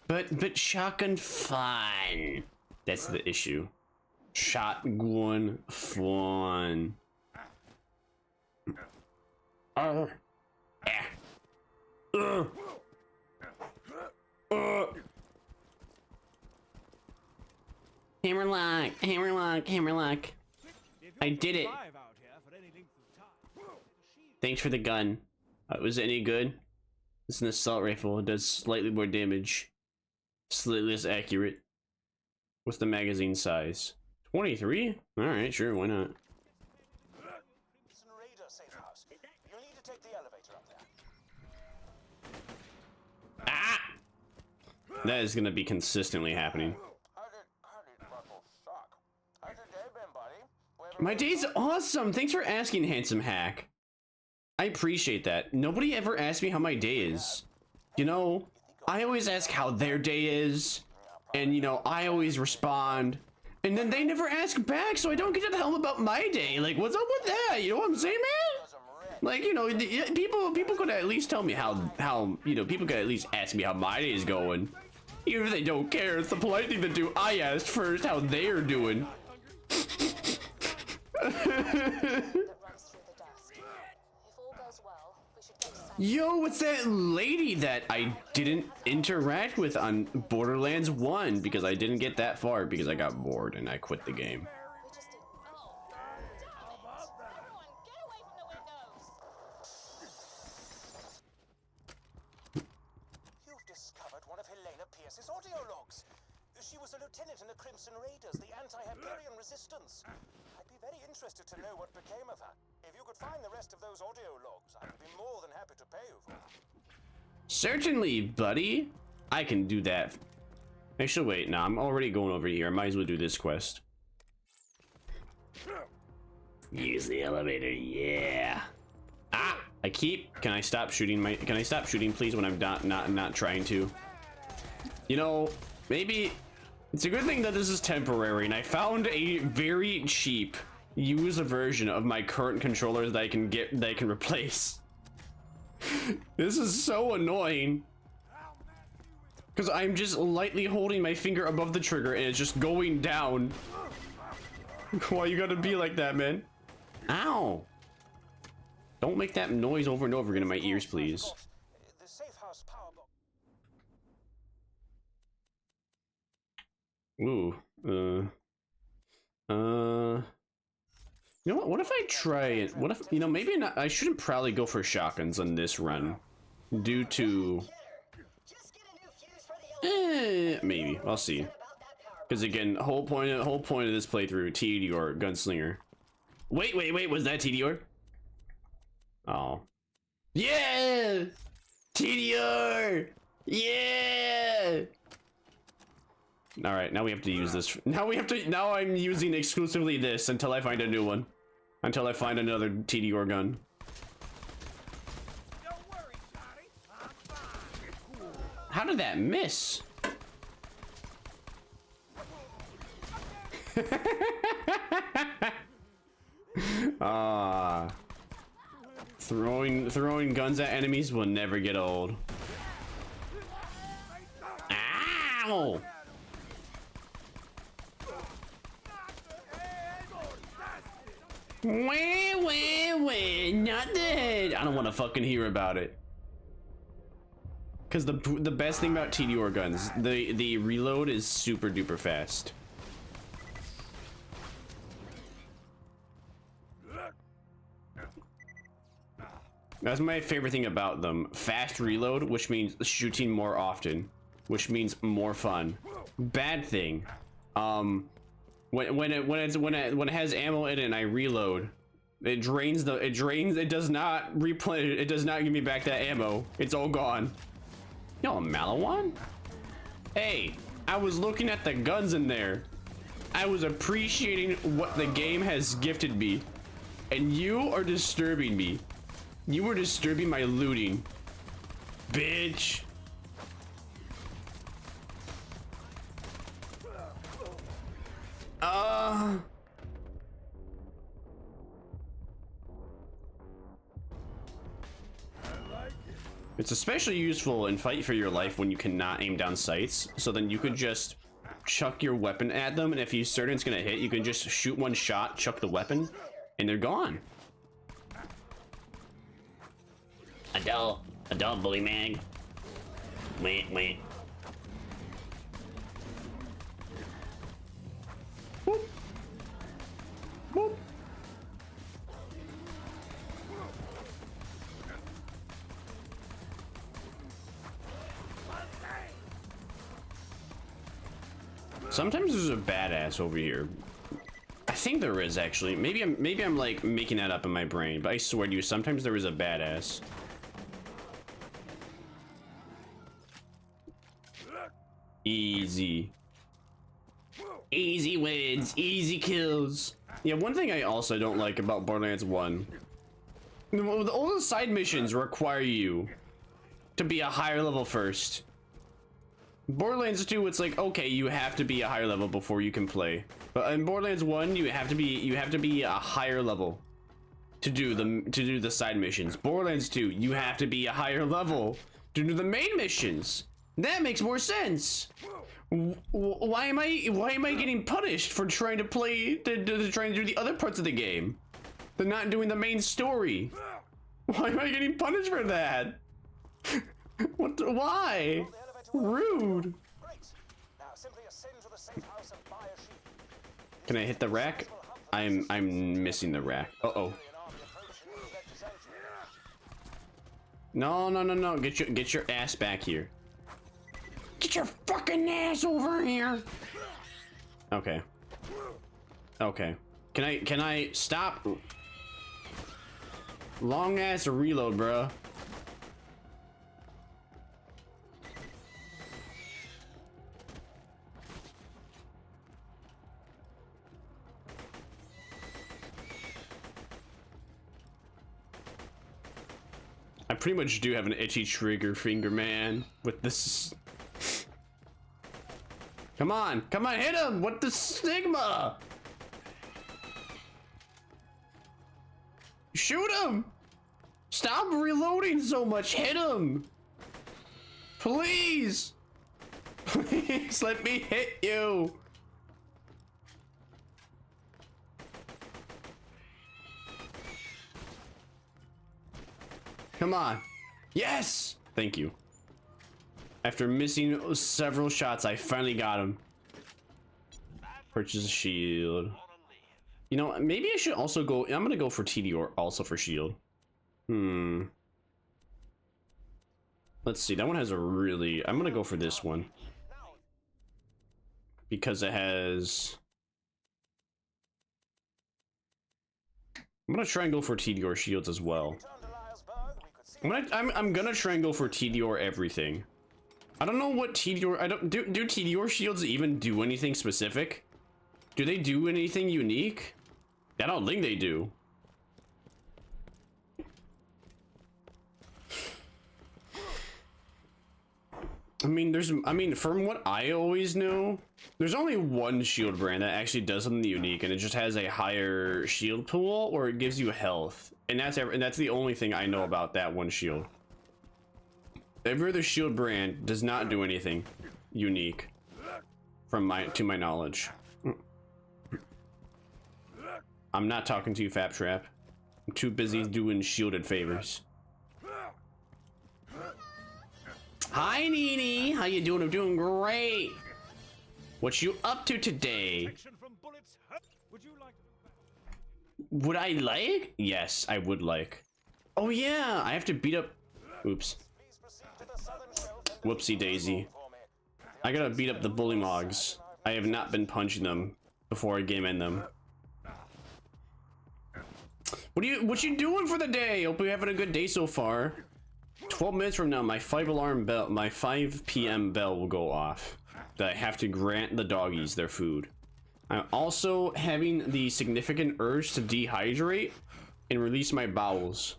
But shotgun fun. That's the issue. Shotgun fun. Hammerlock, hammerlock, hammerlock. I did it. Thanks for the gun. Was it any good? It's an assault rifle. It does slightly more damage. Slightly less accurate. What's the magazine size? 23? Alright, sure, why not? Ah! That is gonna be consistently happening. My day's awesome! Thanks for asking, handsome hack. I appreciate that. Nobody ever asks me how my day is. You know, I always ask how their day is, and you know, I always respond, and then they never ask back, so I don't get to tell them about my day. Like, what's up with that? You know what I'm saying, man? Like, you know, people could at least tell me how you know, people could at least ask me how my day is going. Even if they don't care, it's the polite thing to do. I asked first how they're doing. Yo, it's that lady that I didn't interact with on Borderlands 1 because I didn't get that far because I got bored and I quit the game. You've discovered one of Helena Pierce's audio logs. She was a lieutenant in the Crimson Raiders, the anti-Hyperion resistance. I'd be very interested to know what became of her. If you could find the rest of those audio logs, I would be more than happy to pay you for them. Certainly, buddy. I can do that. Actually, wait, no, I'm already going over here. I might as well do this quest. Use the elevator, yeah. Ah! Can I stop shooting can I stop shooting, please, when I'm not trying to? You know, maybe it's a good thing that this is temporary, and I found a very cheap user version of my current controller that I can replace. This is so annoying because I'm just lightly holding my finger above the trigger and it's just going down. Why you gotta be like that, man? Ow! Don't make that noise over and over again in my ears, please. Ooh, you know what? What if I try it? What if, you know, maybe not? I shouldn't probably go for shotguns on this run, due to. Maybe I'll see. Because again, whole point of this playthrough, TDR gunslinger. Wait, was that TDR? Oh, yeah, TDR, yeah. All right, now we have to use this. Now I'm using exclusively this until I find a new one. Until I find another TDR gun. Don't worry, Johnny. I'm fine. How did that miss? Ah. Throwing guns at enemies will never get old. Ow! Wait, not the head. I don't want to fucking hear about it. Cause the best thing about TDR guns, the reload is super duper fast. That's my favorite thing about them. Fast reload, which means shooting more often, which means more fun. Bad thing, when it has ammo in it and I reload, it does not replenish. It does not give me back that ammo. It's all gone. Yo, Malawan? Hey, I was looking at the guns in there. I was appreciating what the game has gifted me. And you are disturbing me. You were disturbing my looting. Bitch. It's especially useful in Fight for Your Life when you cannot aim down sights. So then you could just chuck your weapon at them, and if you're certain it's gonna hit, you can just shoot one shot, chuck the weapon, and they're gone. Adult bully mag. Wait. Boop. Boop. Sometimes there's a badass over here. I think there is actually. Maybe I'm like making that up in my brain, but I swear to you, sometimes there is a badass. Easy wins, easy kills. Yeah, one thing I also don't like about Borderlands 1, all the side missions require you to be a higher level first. Borderlands 2, it's like, okay, you have to be a higher level before you can play. But in Borderlands 1, you have to be a higher level to do the side missions. Borderlands 2, you have to be a higher level to do the main missions. That makes more sense. Why am I getting punished for trying to play trying to do the other parts of the game? They're not doing the main story. Why am I getting punished for that? Why? Rude. Can I hit the rack? I'm missing the rack. Uh-oh. No. Get your ass back here. Get your fucking ass over here. Okay. Can I stop? Long ass reload, bro. I pretty much do have an itchy trigger finger, man, with this. Come on, hit him! What the stigma? Shoot him! Stop reloading so much, hit him! Please! Please let me hit you! Come on. Yes! Thank you. After missing several shots, I finally got him. Purchase a shield. You know, maybe I should also go... I'm gonna go for TDR also for shield. Let's see. That one has a really... I'm gonna go for this one. Because it has... I'm gonna try and go for TDR shields as well. I'm gonna try and go for TDR everything. I don't know what TDR... Do TDR shields even do anything specific? Do they do anything unique? I don't think they do. I mean, from what I always know, there's only one shield brand that actually does something unique, and it just has a higher shield pool, or it gives you health. And that's the only thing I know about that one shield. Every other shield brand does not do anything unique, to my knowledge. I'm not talking to you, Fap Trap. I'm too busy doing shielded favors. Hi, Nene. How you doing? I'm doing great. What you up to today? Would I like? Yes, I would like. Oh yeah, I have to beat up... Oops. Whoopsie daisy. I gotta beat up the bully mogs. I have not been punching them before I game end them. What you doing for the day? Hope you're having a good day so far. 12 minutes from now, my 5 p.m. bell will go off. that I have to grant the doggies their food. I'm also having the significant urge to dehydrate and release my bowels.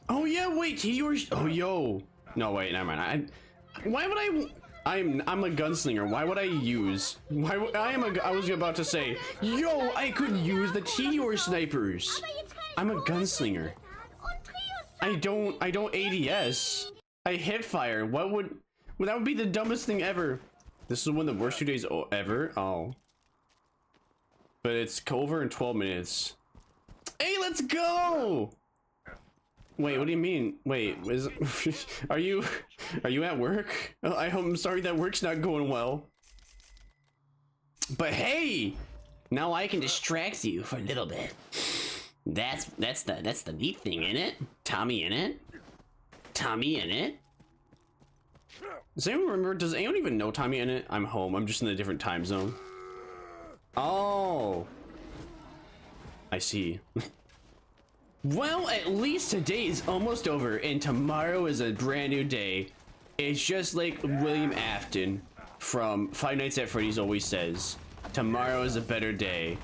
Oh yeah, wait, yours. Oh yo. No, wait, never mind. Why would I'm a gunslinger. Why would I use? I was about to say, yo, I could use the T-Or snipers. I'm a gunslinger. I don't ADS. I hip fire. That would be the dumbest thing ever. This is one of the worst 2 days ever. Oh. But it's over in 12 minutes. Hey, let's go! Wait, what do you mean? Wait, are you at work? I'm sorry that work's not going well. But hey, now I can distract you for a little bit. That's the neat thing, in it. Tommy in it. Tommy in it. Does anyone remember? Does anyone even know Tommy in it? I'm home. I'm just in a different time zone. Oh, I see. Well, at least today is almost over, and tomorrow is a brand new day. It's just like William Afton from Five Nights at Freddy's always says, tomorrow is a better day.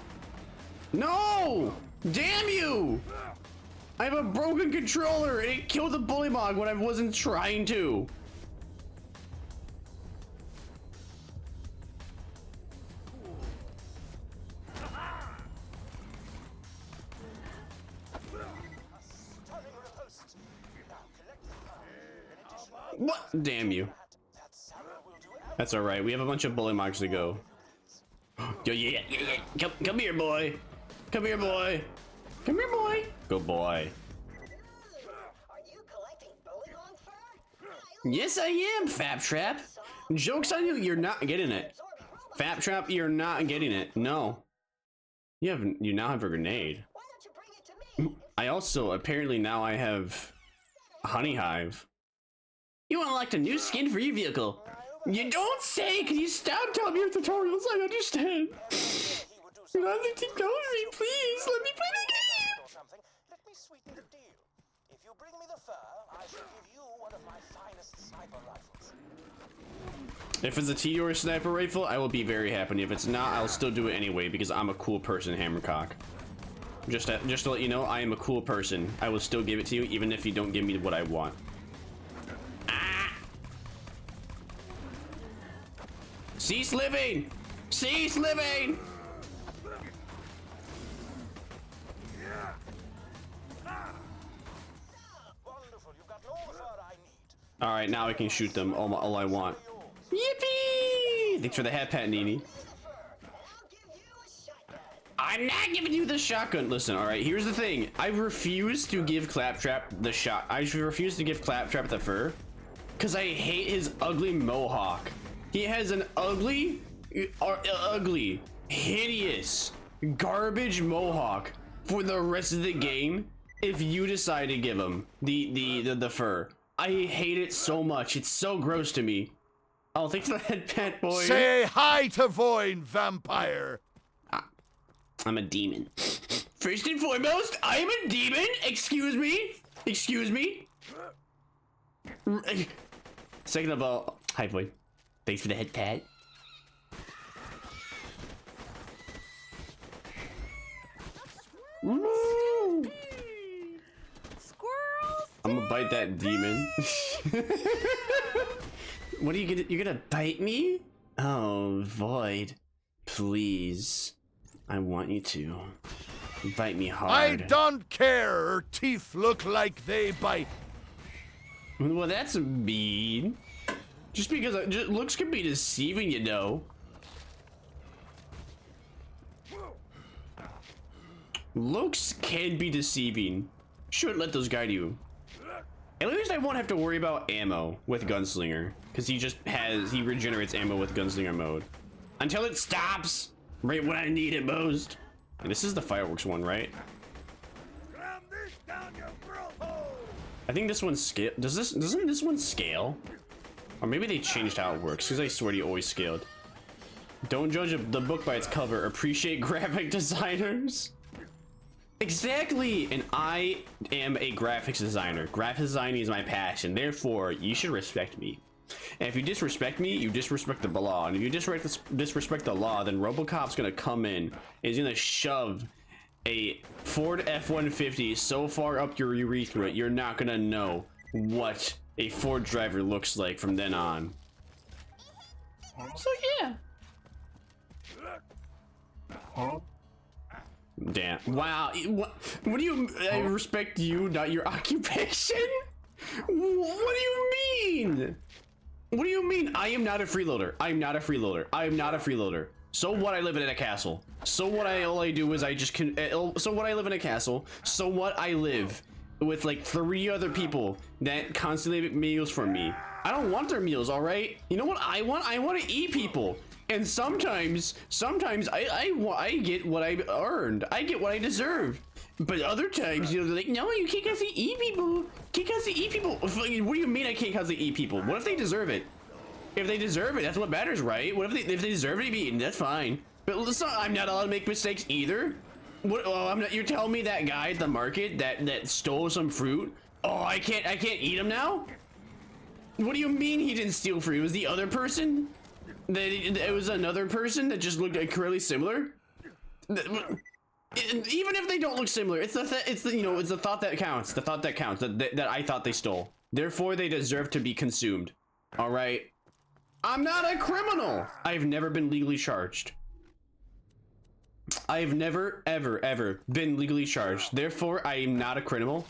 No! Damn you! I have a broken controller, and it killed the bullymog when I wasn't trying to. What? Damn you. That's alright, we have a bunch of bullymogs to go. Yo, yeah. Come here, boy. Come here, boy. Come here, boy. Go, boy. Are you collecting bullymog fur? Yes, I am, Fap Trap. Joke's on you, you're not getting it. Fap Trap, you're not getting it. No. You now have a grenade. Why don't you bring it to me? I also, apparently now I have a honey hive. You unlocked a new skin for your vehicle. You don't say! Can you stop telling me your tutorials? I understand. You have to keep going me, please. Let me play the game. Let me sweeten the deal. If you bring me the fur, I shall give you one of my finest sniper rifles. If it's a T-Or sniper rifle, I will be very happy. If it's not, I'll still do it anyway because I'm a cool person, Hammercock. Just to let you know, I am a cool person. I will still give it to you even if you don't give me what I want. Cease living! Cease living! Wonderful, you've got all the fur I need. Alright, now I can shoot them all I want. Yippee! Thanks for the hat pat, Nini. I'm not giving you the shotgun. Listen, alright, here's the thing. I refuse to give Claptrap the shot. I refuse to give Claptrap the fur. Because I hate his ugly mohawk. He has an ugly, hideous, garbage mohawk for the rest of the game if you decide to give him the fur. I hate it so much. It's so gross to me. Oh, thanks for that, pet boy. Say hi to Void, vampire. I'm a demon. First and foremost, I am a demon. Excuse me. Excuse me. Second of all, hi, Void. Thanks for the head pat. Woo! Squirrels! I'm gonna bite that demon. What are you gonna? You're gonna bite me? Oh, Void. Please. I want you to. Bite me hard. I don't care. Her teeth look like they bite. Well, that's mean. Just because looks can be deceiving, you know. Looks can be deceiving. Shouldn't let those guide you. At least I won't have to worry about ammo with Gunslinger, because he regenerates ammo with Gunslinger mode. Until it stops, right when I need it most. And this is the fireworks one, right? Ram this down your throat hole. I think this one's scale. Doesn't this one scale? Or maybe they changed how it works, because I swear he always scaled. Don't judge the book by its cover. Appreciate graphic designers. Exactly, and I am a graphics designer. Graphics design is my passion. Therefore, you should respect me. And if you disrespect me, you disrespect the law. And if you disrespect the law, then RoboCop's gonna come in and he's gonna shove a Ford F-150 so far up your urethra, you're not gonna know what a Ford driver looks like from then on. So yeah. Damn. Wow. What do you... I respect you, not your occupation? What do you mean? What do you mean? I am not a freeloader. I am not a freeloader. I am not a freeloader. So what? I live in a castle. So what? All I do is I just can... So what? I live in a castle. So what? I live with like 3 other people that constantly make meals for me. I don't want their meals, all right? You know what I want? I want to eat people. And sometimes I get what I earned. I get what I deserve. But other times, you know, they're like, no, you can't constantly eat people. Can't constantly eat people. What do you mean I can't constantly eat people? What if they deserve it? If they deserve it, that's what matters, right? What if they deserve to be eaten? That's fine. But listen, I'm not allowed to make mistakes either. What? Oh, I'm not. You're telling me that guy at the market that stole some fruit? Oh, I can't eat him now. What do you mean he didn't steal fruit? It was the other person. It was another person that just looked like really similar. Even if they don't look similar, it's the thought that counts. The thought that counts. That I thought they stole. Therefore, they deserve to be consumed. All right. I'm not a criminal. I've never been legally charged. I've never, ever been legally charged. Therefore, I am not a criminal.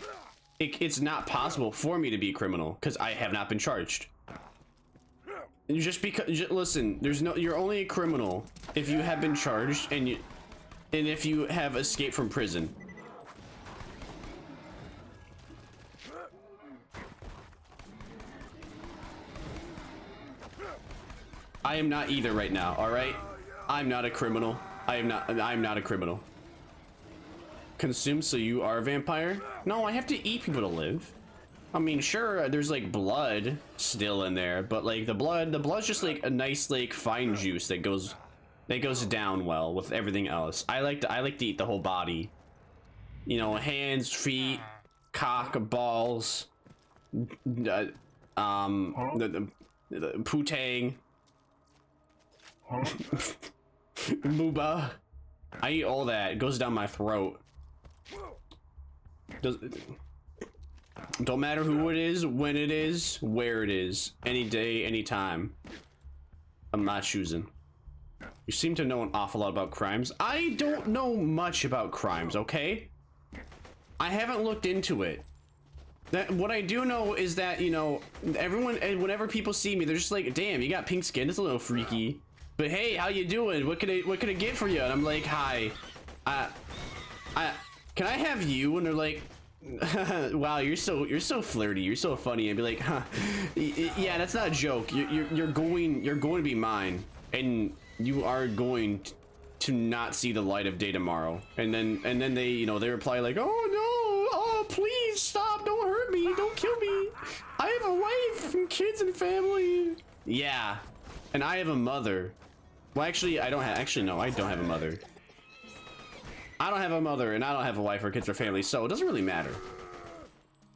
It's not possible for me to be a criminal because I have not been charged. Just because, listen, you're only a criminal if you have been charged and if you have escaped from prison. I am not either right now, all right? I'm not a criminal. I'm not a criminal. Consume so you are a vampire? No, I have to eat people to live. I mean, sure, there's like blood still in there, but like the blood's just like a nice like fine juice that goes down well with everything else. I like to eat the whole body. You know, hands, feet, cock, balls, the putang, mooba. I eat all that. It goes down my throat. Don't matter who it is, when it is, where it is, any day, any time. I'm not choosing. You seem to know an awful lot about crimes. I don't know much about crimes, okay? I haven't looked into it. What I do know is that, you know, everyone, whenever people see me, they're just like, damn, you got pink skin, it's a little freaky. But hey, how you doing? What can I get for you? And I'm like, hi. Can I have you? And they're like, wow, you're so flirty, you're so funny. And be like, huh, yeah, that's not a joke. You're going to be mine, and you are going to not see the light of day tomorrow. And then they, you know, they reply like, oh no, oh please stop, don't hurt me, don't kill me. I have a wife and kids and family. Yeah, and I have a mother. Well, actually, I don't have. Actually, no, I don't have a mother. I don't have a mother, and I don't have a wife or kids or family, so it doesn't really matter.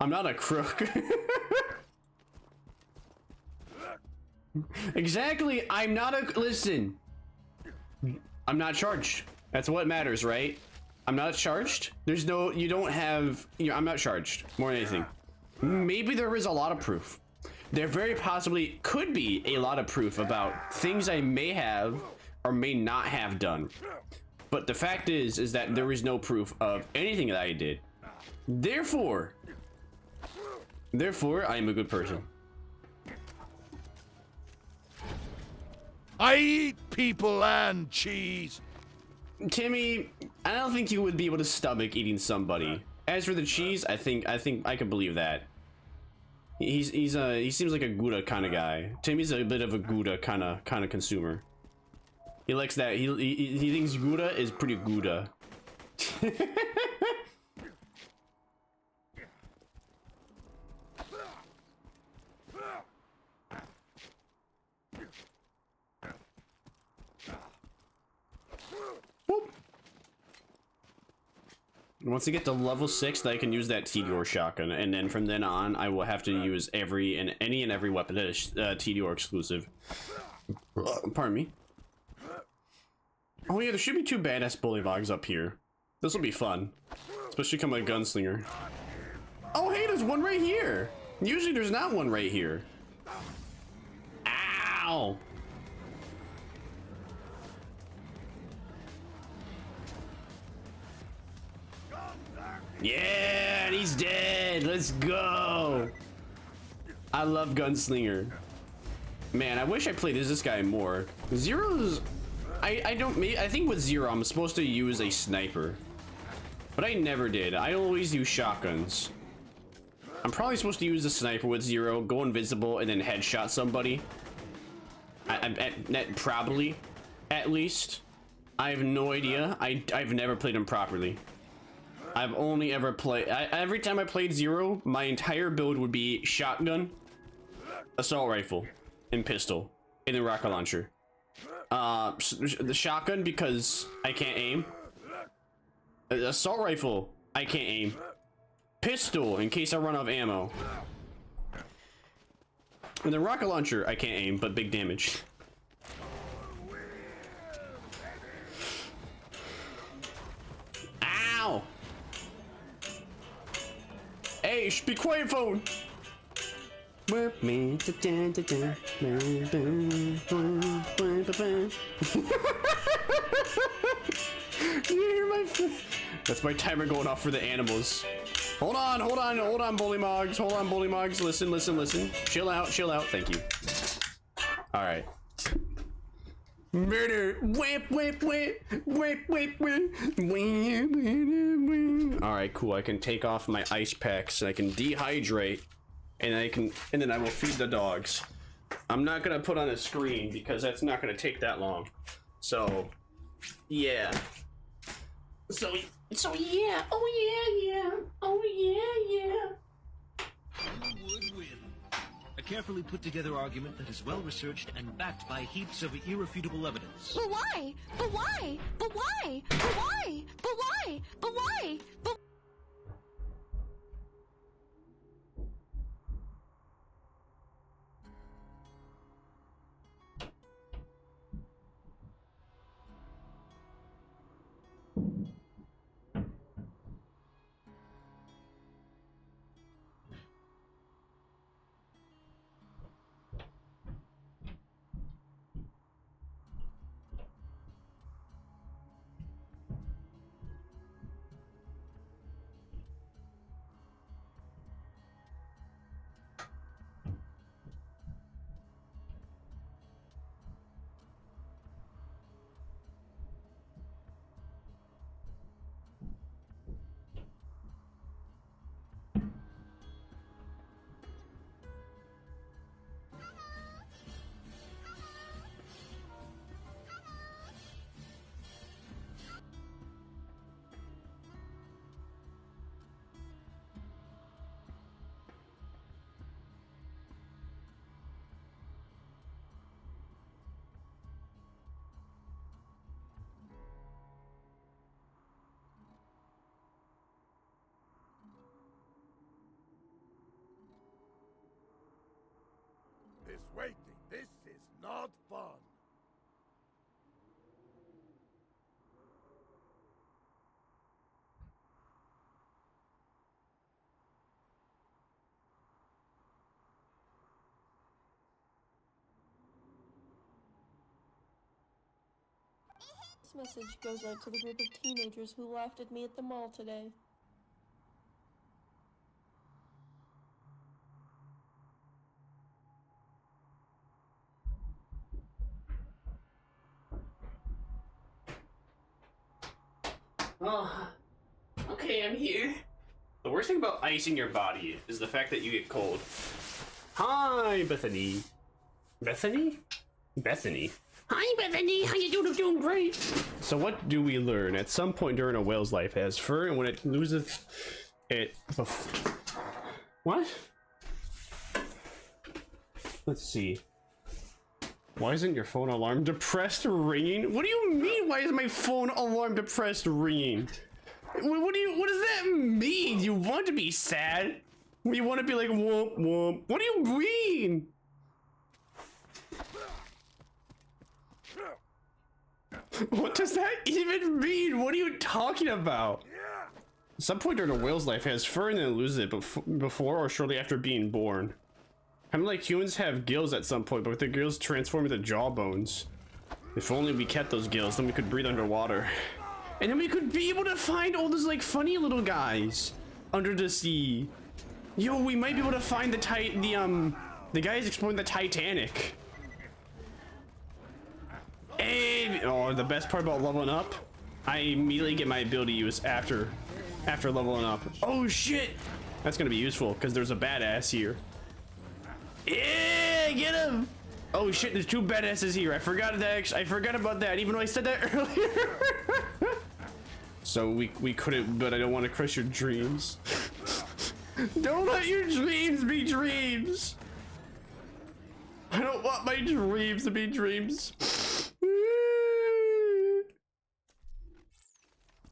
I'm not a crook. Exactly, I'm not a... Listen. I'm not charged. That's what matters, right? I'm not charged. There's no... You don't have... You know, I'm not charged, more than anything. Maybe there is a lot of proof. There very possibly could be a lot of proof about things I may have or may not have done. But the fact is that there is no proof of anything that I did. Therefore, I am a good person. I eat people and cheese. Timmy, I don't think you would be able to stomach eating somebody. As for the cheese, I think I could believe that. He seems like a Gouda kind of guy. Timmy's a bit of a Gouda kind of consumer. He likes that. He thinks Gouda is pretty Gouda. Once I get to level 6, then I can use that T-Door shotgun, and then from then on, I will have to use any and every weapon that is T-Door exclusive. Pardon me. Oh yeah, there should be 2 badass bullywugs up here. This will be fun, especially come a gunslinger. Oh hey, there's one right here. Usually there's not one right here. Ow! Yeah, and he's dead. Let's go. I love Gunslinger. Man, I wish I played as this guy more. Zero's... I think with Zero, I'm supposed to use a sniper. But I never did. I always use shotguns. I'm probably supposed to use a sniper with Zero, go invisible, and then headshot somebody. Probably. At least. I have no idea. I've never played him properly. I've only ever played... every time I played Zero, my entire build would be shotgun, assault rifle, and pistol, and then rocket launcher. The shotgun because I can't aim. Assault rifle, I can't aim. Pistol in case I run out of ammo. And the rocket launcher, I can't aim, but big damage. Ow! Hey, be quiet, phone. Whip me. You hear my? That's my timer going off for the animals. Hold on, bullymogs. Hold on, bullymogs. Listen. Chill out. Thank you. All right. Murder. Whip. All right, cool. I can take off my ice packs and I can dehydrate, and then I will feed the dogs. I'm not gonna put on a screen because that's not gonna take that long. So, yeah. So yeah. Oh yeah. Who would win? A carefully put together argument that is well researched and backed by heaps of irrefutable evidence. But why? This waiting, this is not fun. This message goes out to the group of teenagers who laughed at me at the mall today. Oh, okay, I'm here. The worst thing about icing your body is the fact that you get cold. Hi, Bethany. Bethany? Hi, Bethany. How you doing? I'm doing great. So what do we learn? At some point during a whale's life, it has fur, and when it loses it... What? Let's see. Why isn't your phone alarm depressed ringing? What do you mean, why is my phone alarm depressed ringing? What does that mean? You want to be sad? You want to be like whoop whoop? What do you mean? What does that even mean? What are you talking about? At some point during a whale's life, it has fur and then loses it before or shortly after being born. Kind of like humans have gills at some point, but the gills transform into jawbones. If only we kept those gills, then we could breathe underwater. And then we could be able to find all those like funny little guys under the sea. Yo, we might be able to find the guys exploring the Titanic. Hey, oh, the best part about leveling up, I immediately get my ability use after leveling up. Oh shit, that's gonna be useful because there's a badass here. Yeah, get him. Oh shit, there's two badasses here. I forgot about that, even though I said that earlier. So we couldn't, but I don't want to crush your dreams. Don't let your dreams be dreams. I don't want my dreams to be dreams.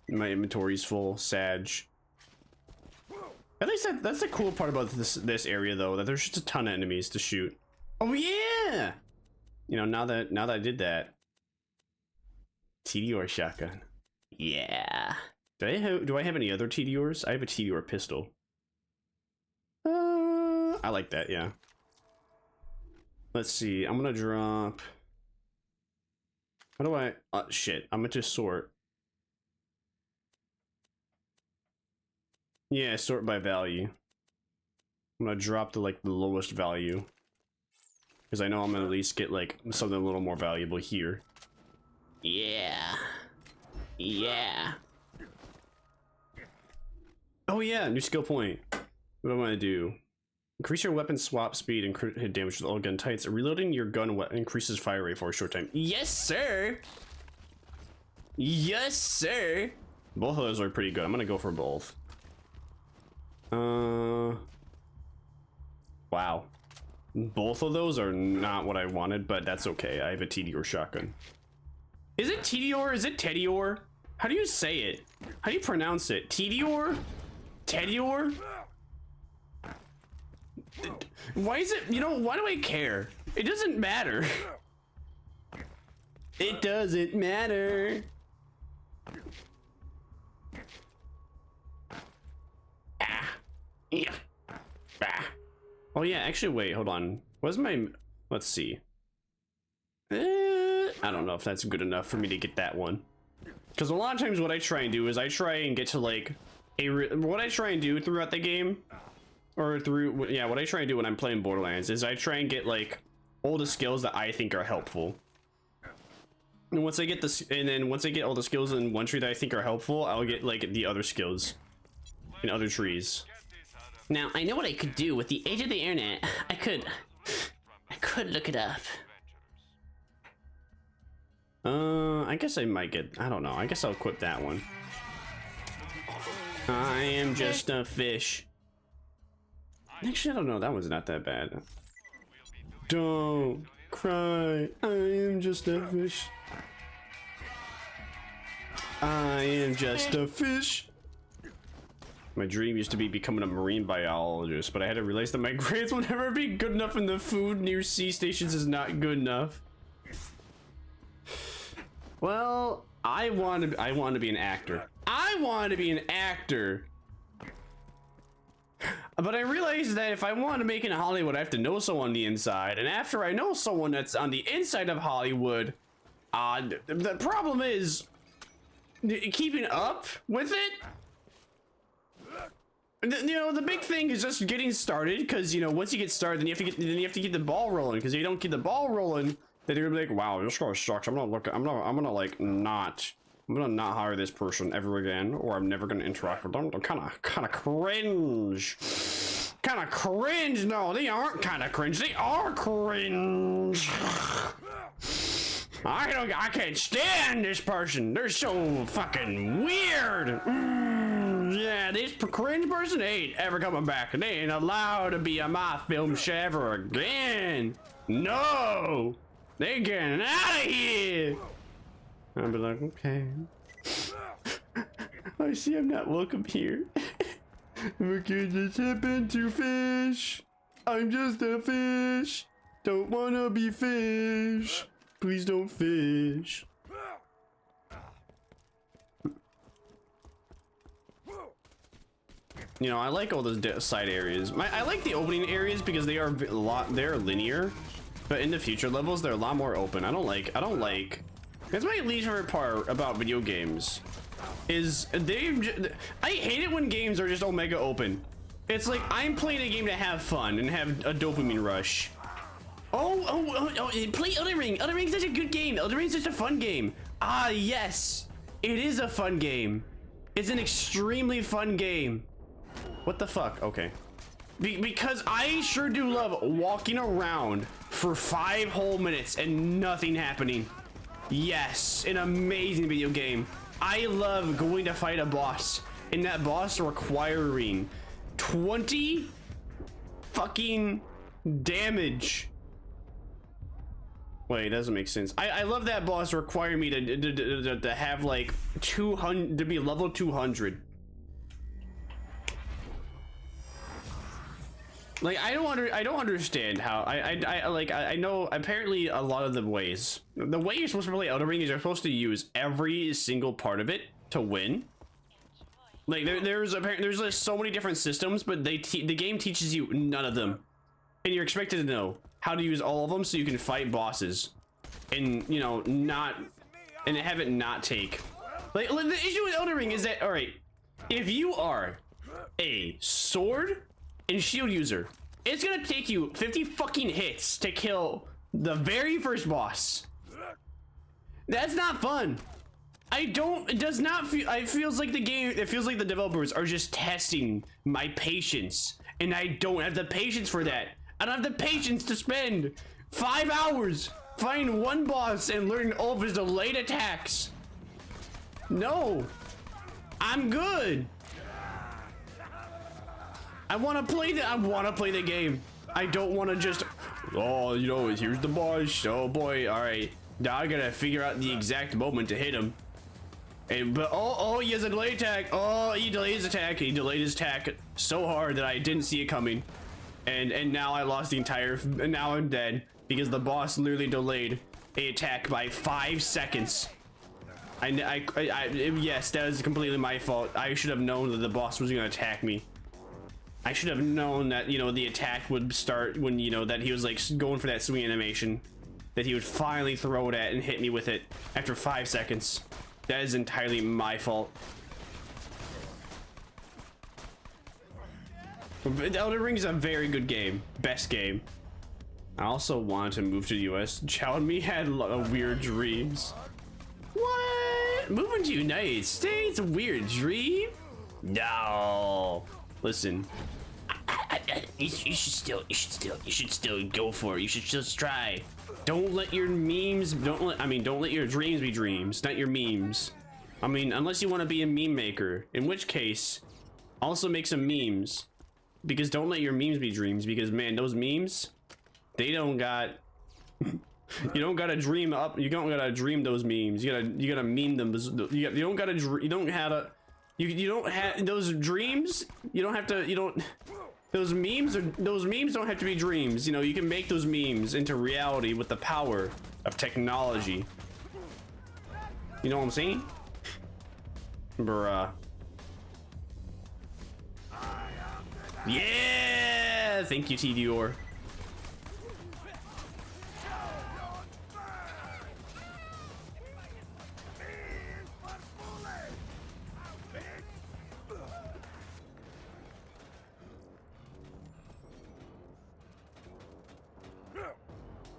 My inventory's full. Sag. At least that's the cool part about this area, though, that there's just a ton of enemies to shoot. Oh yeah! You know, now that I did that, TDR shotgun. Yeah. Do I have any other TDRs? I have a TDR pistol. I like that. Yeah. Let's see. I'm gonna drop. How do I? Shit. I'm gonna just sort. Yeah, sort by value. I'm gonna drop to like the lowest value because I know I'm gonna at least get like something a little more valuable here. Yeah. Yeah. Oh yeah, new skill point. What am I gonna do? Increase your weapon swap speed and hit damage with all gun types. Reloading your gun increases fire rate for a short time. Yes, sir. Yes, sir. Both of those are pretty good. I'm gonna go for both. Wow. Both of those are not what I wanted, but that's okay. I have a TDR shotgun. Is it TDR? Is it Tedior? How do you say it? How do you pronounce it? TDR? Tedior? Why is it, you know, why do I care? It doesn't matter. It doesn't matter. Ah. Yeah. Ah. Oh yeah, actually wait, hold on. What's my, let's see. I don't know if that's good enough for me to get that one. Because a lot of times what I try and do is I try and get to like what I try and do throughout the game, or through, yeah, what I try and do when I'm playing Borderlands is I try and get like all the skills that I think are helpful. And once I get this, and then once I get all the skills in one tree that I think are helpful, I'll get like the other skills in other trees. Now I know what I could do with the age of the internet. I could look it up. I guess I might get, I don't know. I guess I'll equip that one. I am just a fish. Actually, I don't know. That one's not that bad. Don't cry. I am just a fish. I am just a fish. My dream used to be becoming a marine biologist, but I had to realize that my grades will never be good enough and the food near sea stations is not good enough. Well, I want to be an actor. I want to be an actor. But I realized that if I want to make it in Hollywood, I have to know someone on the inside. And after I know someone that's on the inside of Hollywood, the problem is keeping up with it. You know, the big thing is just getting started, because you know, once you get started, then you have to get the ball rolling. Because if you don't get the ball rolling, then you're gonna be like, wow, this guy sucks. I'm gonna not hire this person ever again, or I'm never gonna interact with them. They're kind of cringe. Kind of cringe. No, they aren't kind of cringe. They are cringe. I can't stand this person. They're so fucking weird. Yeah, this cringe person ain't ever coming back. They ain't allowed to be on my film show ever again. No, they getting out of here. I'll be like, okay. I see I'm not welcome here. What could just happen to fish? I'm just a fish. Don't wanna be fish. Please don't fish. You know, I like all those side areas. I like the opening areas because they are they're linear, but in the future levels they're a lot more open. I don't like. That's my least favorite part about video games. Is I hate it when games are just omega open. It's like I'm playing a game to have fun and have a dopamine rush. Oh, play Elden Ring. Elden Ring's such a good game. Elden Ring's such a fun game. Ah, yes, it is a fun game. It's an extremely fun game. What the fuck? Okay. Because I sure do love walking around for 5 whole minutes and nothing happening. Yes, an amazing video game. I love going to fight a boss and that boss requiring 20 fucking damage. Wait, it doesn't make sense. I love that boss requiring me to have like 200, to be level 200. Like I don't understand how I know apparently a lot of the way you're supposed to play Elden Ring is you're supposed to use every single part of it to win. Like there's like so many different systems, but the game teaches you none of them, and you're expected to know how to use all of them so you can fight bosses, and you know and have it not take. Like the issue with Elden Ring is that, all right, if you are a sword and shield user, it's gonna take you 50 fucking hits to kill the very first boss. That's not fun. It does not feel, it feels like the developers are just testing my patience, and I don't have the patience for that. I don't have the patience to spend 5 hours fighting one boss and learning all of his delayed attacks. No, I'm good. I want to play the game. I don't want to just, oh, you know, here's the boss. Oh boy, all right. Now I gotta figure out the exact moment to hit him. But he has a delayed attack. Oh, he delayed his attack. He delayed his attack so hard that I didn't see it coming. And now I lost the entire. And now I'm dead because the boss literally delayed a attack by 5 seconds. Yes, that is completely my fault. I should have known that the boss was gonna attack me. I should have known that, you know, the attack would start when, you know, that he was like going for that swing animation, that he would finally throw it at and hit me with it after 5 seconds. That is entirely my fault. Elden Ring is a very good game. Best game. I also wanted to move to the US. Child me had a lot of weird dreams. What? Moving to the United States? A weird dream? No. Listen. You should still go for it. You should just try. Don't let your memes, don't let your dreams be dreams, not your memes. I mean, unless you want to be a meme maker, in which case, also make some memes. Because don't let your memes be dreams, because man, those memes, they don't got, you don't gotta dream up, you don't gotta dream those memes. You gotta meme them. You don't gotta, you don't have those dreams. You don't have to, those memes don't have to be dreams. You know, you can make those memes into reality with the power of technology. You know what I'm saying? Bruh. Yeah! Thank you, TDor.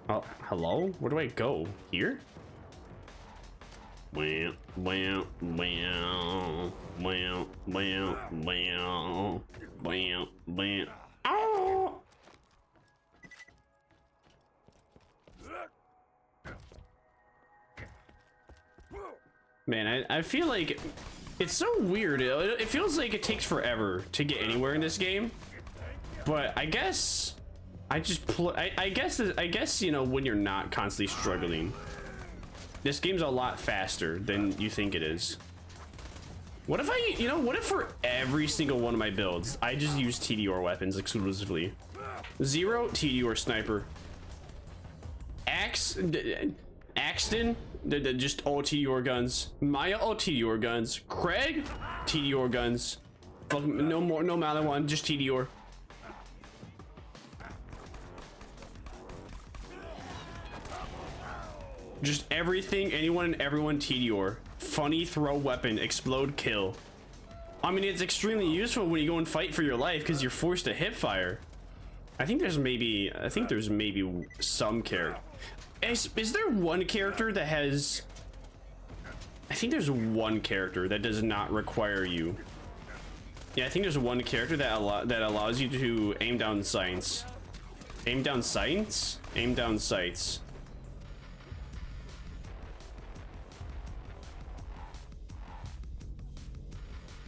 Oh, hello? Where do I go? Here? Wow, wow, wow, wow, wow, wow, wow, wow. Oh! Man, I feel like it's so weird. It feels like it takes forever to get anywhere in this game. But I guess I guess you know, when you're not constantly struggling, this game's a lot faster than you think it is. What if I, you know, what if for every single one of my builds, I just use TDR weapons exclusively? 0 TDR sniper. Axton, just all TDR guns. Maya, all TDR guns. Craig, TDR guns. Fuck, no more, no matter one, just TDR. Just everything, anyone and everyone TDR. Funny, throw weapon, explode, kill. I mean, it's extremely useful when you go and fight for your life because you're forced to hip fire. I think there's maybe some character. Is there one character that has... I think there's one character that does not require you. Yeah, I think there's one character that allows you to aim down sights. Aim down sights? Aim down sights.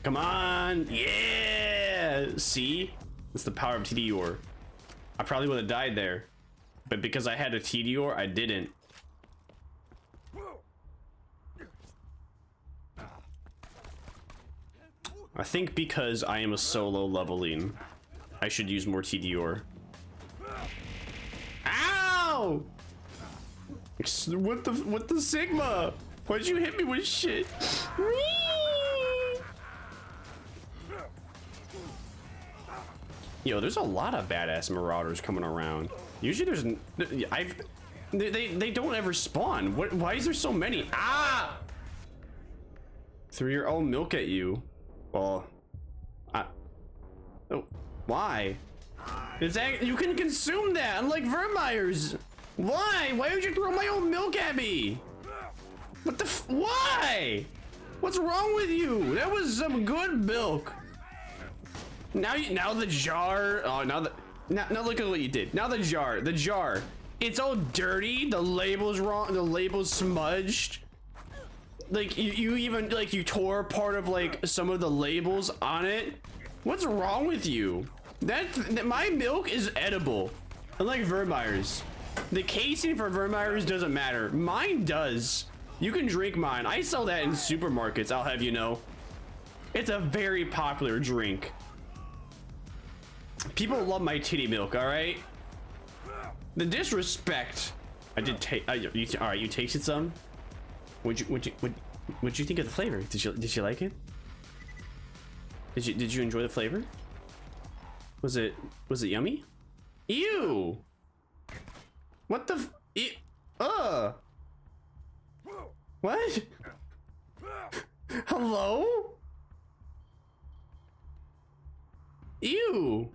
Come on! Yeah! See? It's the power of TDR. I probably would have died there. But because I had a TDR, I didn't. I think because I am a solo leveling, I should use more TDR. Ow! What the Sigma? Why'd you hit me with shit? Yo, there's a lot of badass marauders coming around. Usually there's they don't ever spawn. Why is there so many? Ah! Threw your own milk at you. Well, oh, why? You can consume that, unlike Vermire's. Why? Why would you throw my own milk at me? What the why? What's wrong with you? That was some good milk. Now the jar. Oh, now look at what you did. Now the jar. It's all dirty. The label's wrong. The label's smudged. Like you even like you tore part of like some of the labels on it. What's wrong with you? That my milk is edible, unlike Vermire's. The casing for Vermire's doesn't matter. Mine does. You can drink mine. I sell that in supermarkets. I'll have you know. It's a very popular drink. People love my titty milk. All right. The disrespect. I did take. All right, you tasted some. What'd you think of the flavor? Did you like it? Did you enjoy the flavor? Was it yummy? Ew! What the what? Hello? Ew!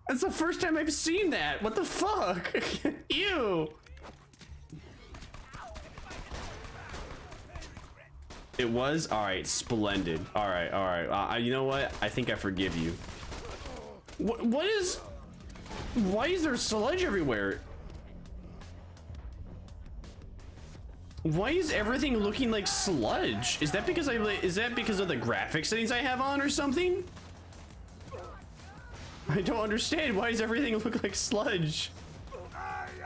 That's the first time I've seen that. What the fuck? Ew. It was? All right, splendid. All right. You know what? I think I forgive you. Why is there sludge everywhere? Why is everything looking like sludge? Is that because of the graphic settings I have on or something? I don't understand. Why does everything look like sludge?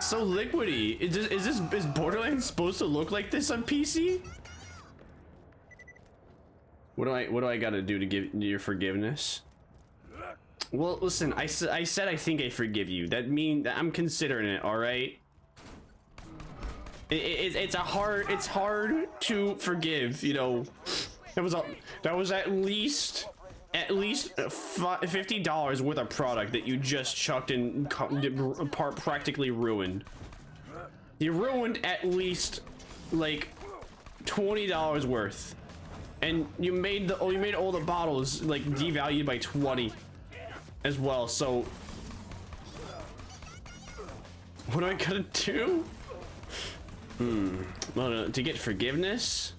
So liquidy. Is Borderlands supposed to look like this on PC? What do I gotta do to give your forgiveness? Well, listen. I said I think I forgive you. That means that I'm considering it. All right. It's hard to forgive. You know, that was at least $50 worth of product that you just chucked and practically ruined. You ruined at least like $20 worth, and you made all the bottles like devalued by 20 as well. So what am I gonna do? Well, to get forgiveness.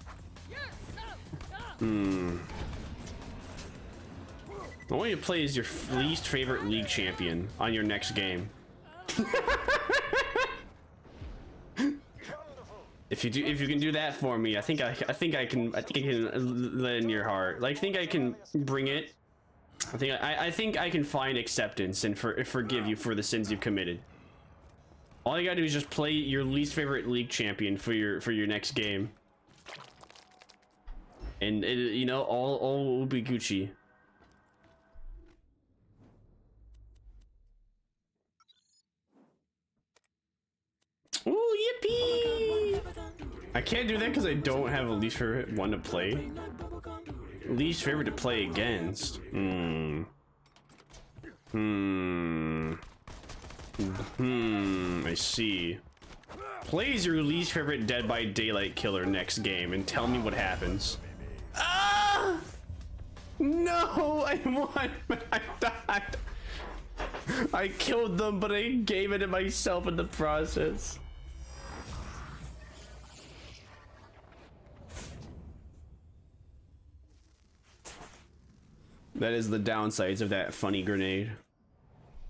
I want you to play as your least favorite league champion on your next game. If you can do that for me, I think I can let in your heart. Like, I think I can bring it. I think I can find acceptance and forgive you for the sins you've committed. All you gotta do is just play your least favorite league champion for your next game, and you know, all will be Gucci. Ooh, yippee! I can't do that because I don't have a least favorite one to play. Least favorite to play against. I see. Plays your least favorite Dead by Daylight killer next game and tell me what happens. Ah! No, I won. I died. I killed them, but I gave it to myself in the process. That is the downsides of that funny grenade.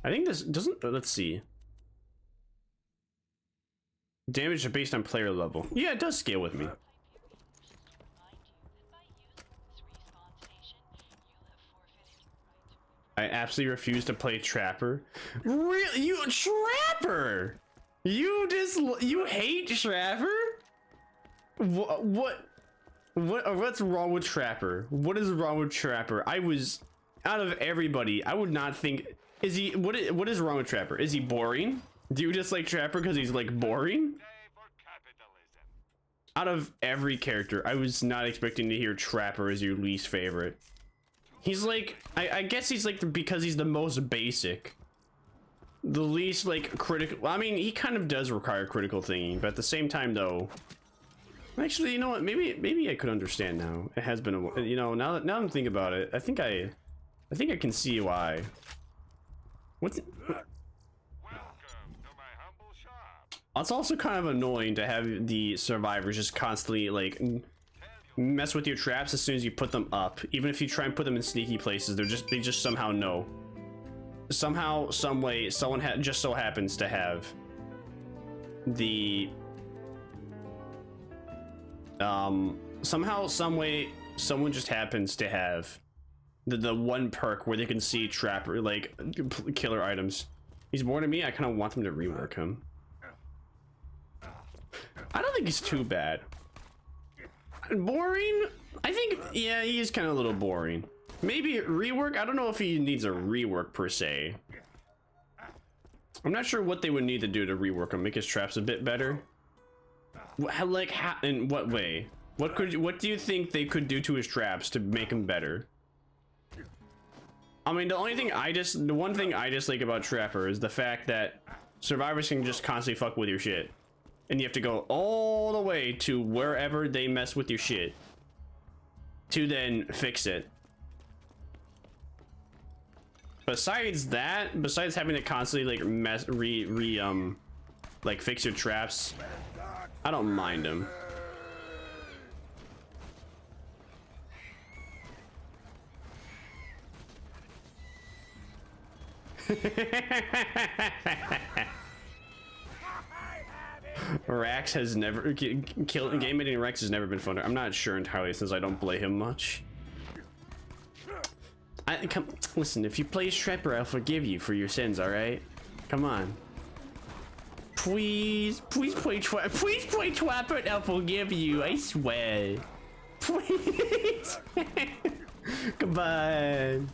I think this doesn't, let's see. Damage based on player level. Yeah, it does scale with me. I absolutely refuse to play Trapper. Really? You Trapper? You hate Trapper? What's wrong with Trapper? What is wrong with Trapper? I was, out of everybody, I would not think, is he, what is wrong with Trapper? Is he boring? Do you just like Trapper because he's like boring? Out of every character, I was not expecting to hear Trapper as your least favorite. He's like, I guess he's like, because he's the most basic. The least like critical, I mean, he kind of does require critical thinking, but at the same time though, actually, you know what, maybe I could understand now. It has been a, you know, now I'm thinking about it, I think I can see why. What's it? It's also kind of annoying to have the survivors just constantly like mess with your traps as soon as you put them up. Even if you try and put them in sneaky places, they just somehow know. Somehow, some way, someone just so happens to have the somehow, some way, someone just happens to have the one perk where they can see Trapper like killer items. He's more than me. I kind of want them to rework him. I don't think he's too bad. Boring? I think, yeah, he is kind of a little boring. Maybe rework? I don't know if he needs a rework per se. I'm not sure what they would need to do to rework him, make his traps a bit better. Like, in what way? What do you think they could do to his traps to make him better? I mean, the one thing I dislike about Trapper is the fact that survivors can just constantly fuck with your shit. And you have to go all the way to wherever they mess with your shit to then fix it. Besides that, besides having to constantly like like fix your traps, I don't mind them. Rax has never game editing. Rex has never been fun. I'm not sure entirely since I don't play him much. Listen, if you play Trapper, I'll forgive you for your sins. All right, come on. Please play Trapper, and I'll forgive you. I swear. Please. Come on.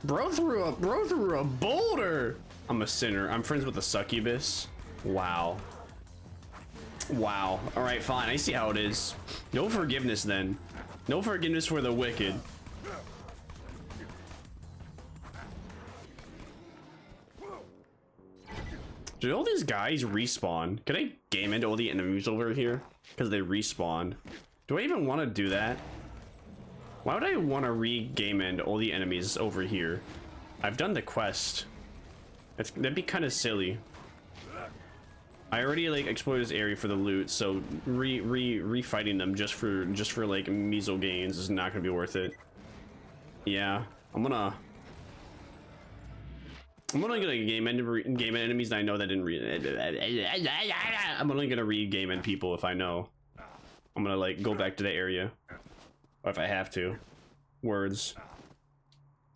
Bro threw a boulder. I'm a sinner. I'm friends with a succubus. Wow. Wow. All right, fine. I see how it is. No forgiveness then. No forgiveness for the wicked. Did all these guys respawn? Can I game into all the enemies over here? Because they respawned. Do I even want to do that? Why would I want to re-game end all the enemies over here? I've done the quest. That'd be kind of silly. I already like explored this area for the loot, so re-fighting them just for like measle gains is not gonna be worth it. Yeah, I'm gonna game end enemies that I know that didn't I'm only gonna re-game end people if I know. I'm gonna like go back to the area. Or if I have to. Words.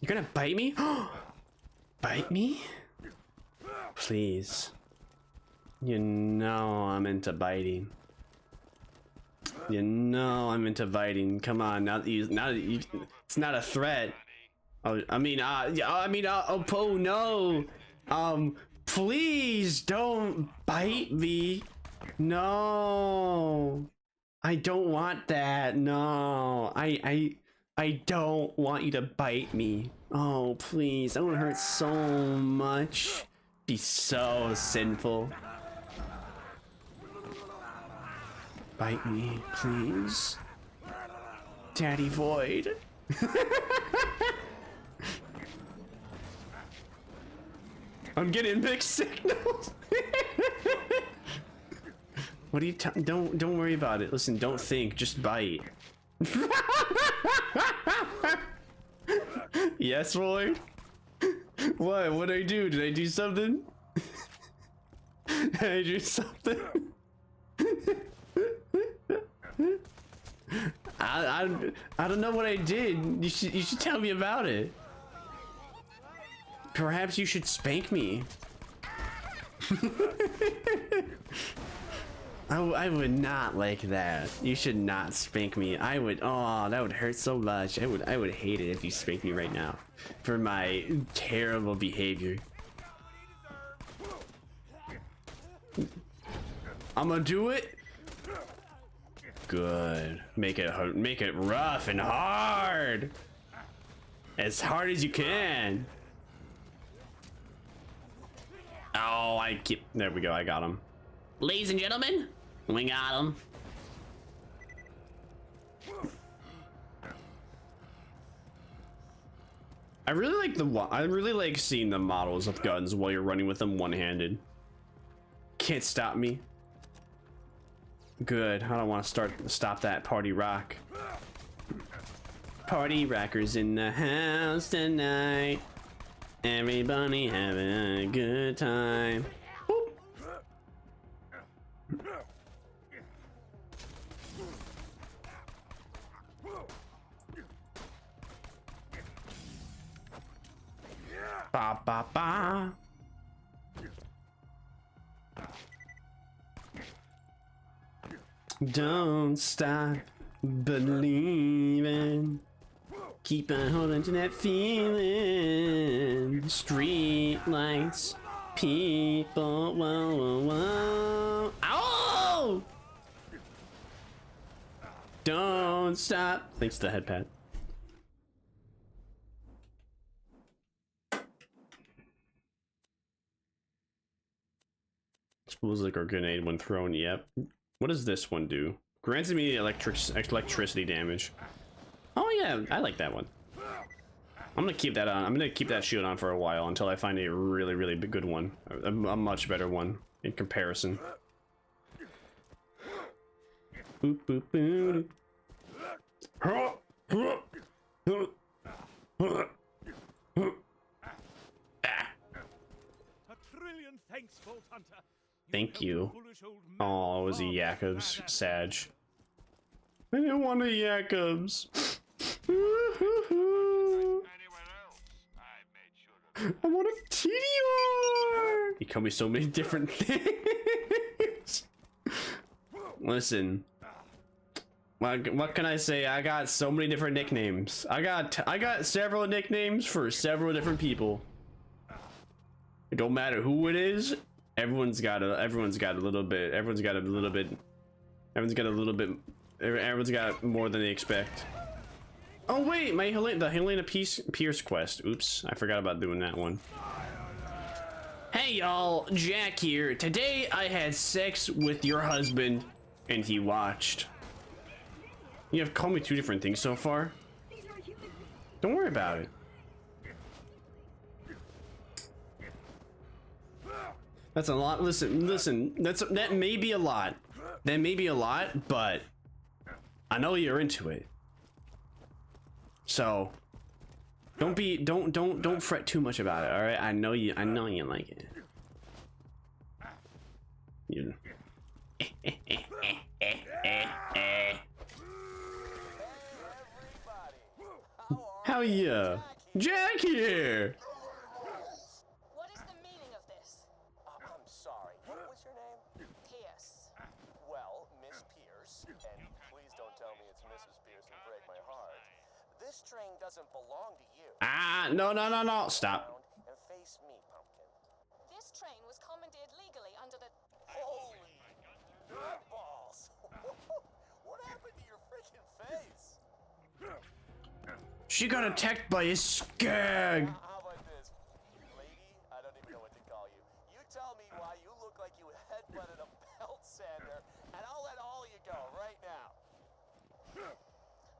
You're gonna bite me? Bite me? Please. You know I'm into biting. You know I'm into biting. Come on, now that you, it's not a threat. Oh, I mean, oh no. Please don't bite me. No. I don't want that. No. I don't want you to bite me. Oh, please. That would hurt so much. Be so sinful. Bite me, please. Daddy Void. I'm getting mixed signals. What are you don't worry about it. Listen, don't think, just bite. Yes, Void. What did I do? Did I do something? Did I do something? I don't know what I did. You should tell me about it. Perhaps you should spank me. I would not like that. You should not spank me. I would. Oh, that would hurt so much. I would hate it if you spanked me right now for my terrible behavior. I'm gonna do it. Good. Make it rough and hard. As hard as you can. Oh, there we go. I got him. Ladies and gentlemen, we got him. I really like seeing the models of guns while you're running with them one-handed. Can't stop me. Good. I don't want to stop that party rock. Party rockers in the house tonight. Everybody having a good time. Boop. Ba ba ba. Don't stop believing. Keep on holding to that feeling. Street lights, people, whoa, whoa, whoa. Ow! Don't stop. Thanks to the head pat. Explodes like a grenade when thrown. Yep. What does this one do? Grants immediate electricity damage. Oh yeah, I like that one. I'm gonna keep that on. I'm gonna keep that shield on for a while until I find a really, really good one. A much better one in comparison. Boop, boop, boop. Thank you. Oh, it was a Yakub's Sag. I didn't want a Yakub's. I want a TDR! You call me so many different things. Listen. What can I say? I got so many different nicknames. I got several nicknames for several different people. It don't matter who it is. Everyone's got a little bit. Everyone's got more than they expect. Oh wait, the Helena Pierce quest. Oops, I forgot about doing that one. Hey y'all, Jack here. Today I had sex with your husband and he watched. You have called me two different things so far. Don't worry about it. That's a lot. Listen, that may be a lot. That may be a lot, but I know you're into it. So don't fret too much about it, all right? I know you like it. You. Hell yeah. Jack here. What is the meaning of this? I'm sorry. What was your name? Pierce. Well, Miss Pierce, and please don't tell me it's Mrs. Pierce and break my heart. This train doesn't belong to you. Ah, no, no, no, no. Stop. And face me, Pumpkin. This train was commandeered legally under the... Holy balls! What happened to your freaking face? She got attacked by a skag. How about this? Lady, I don't even know what to call you. You tell me why you look like you headbutted a belt sander, and I'll let all of you go right now.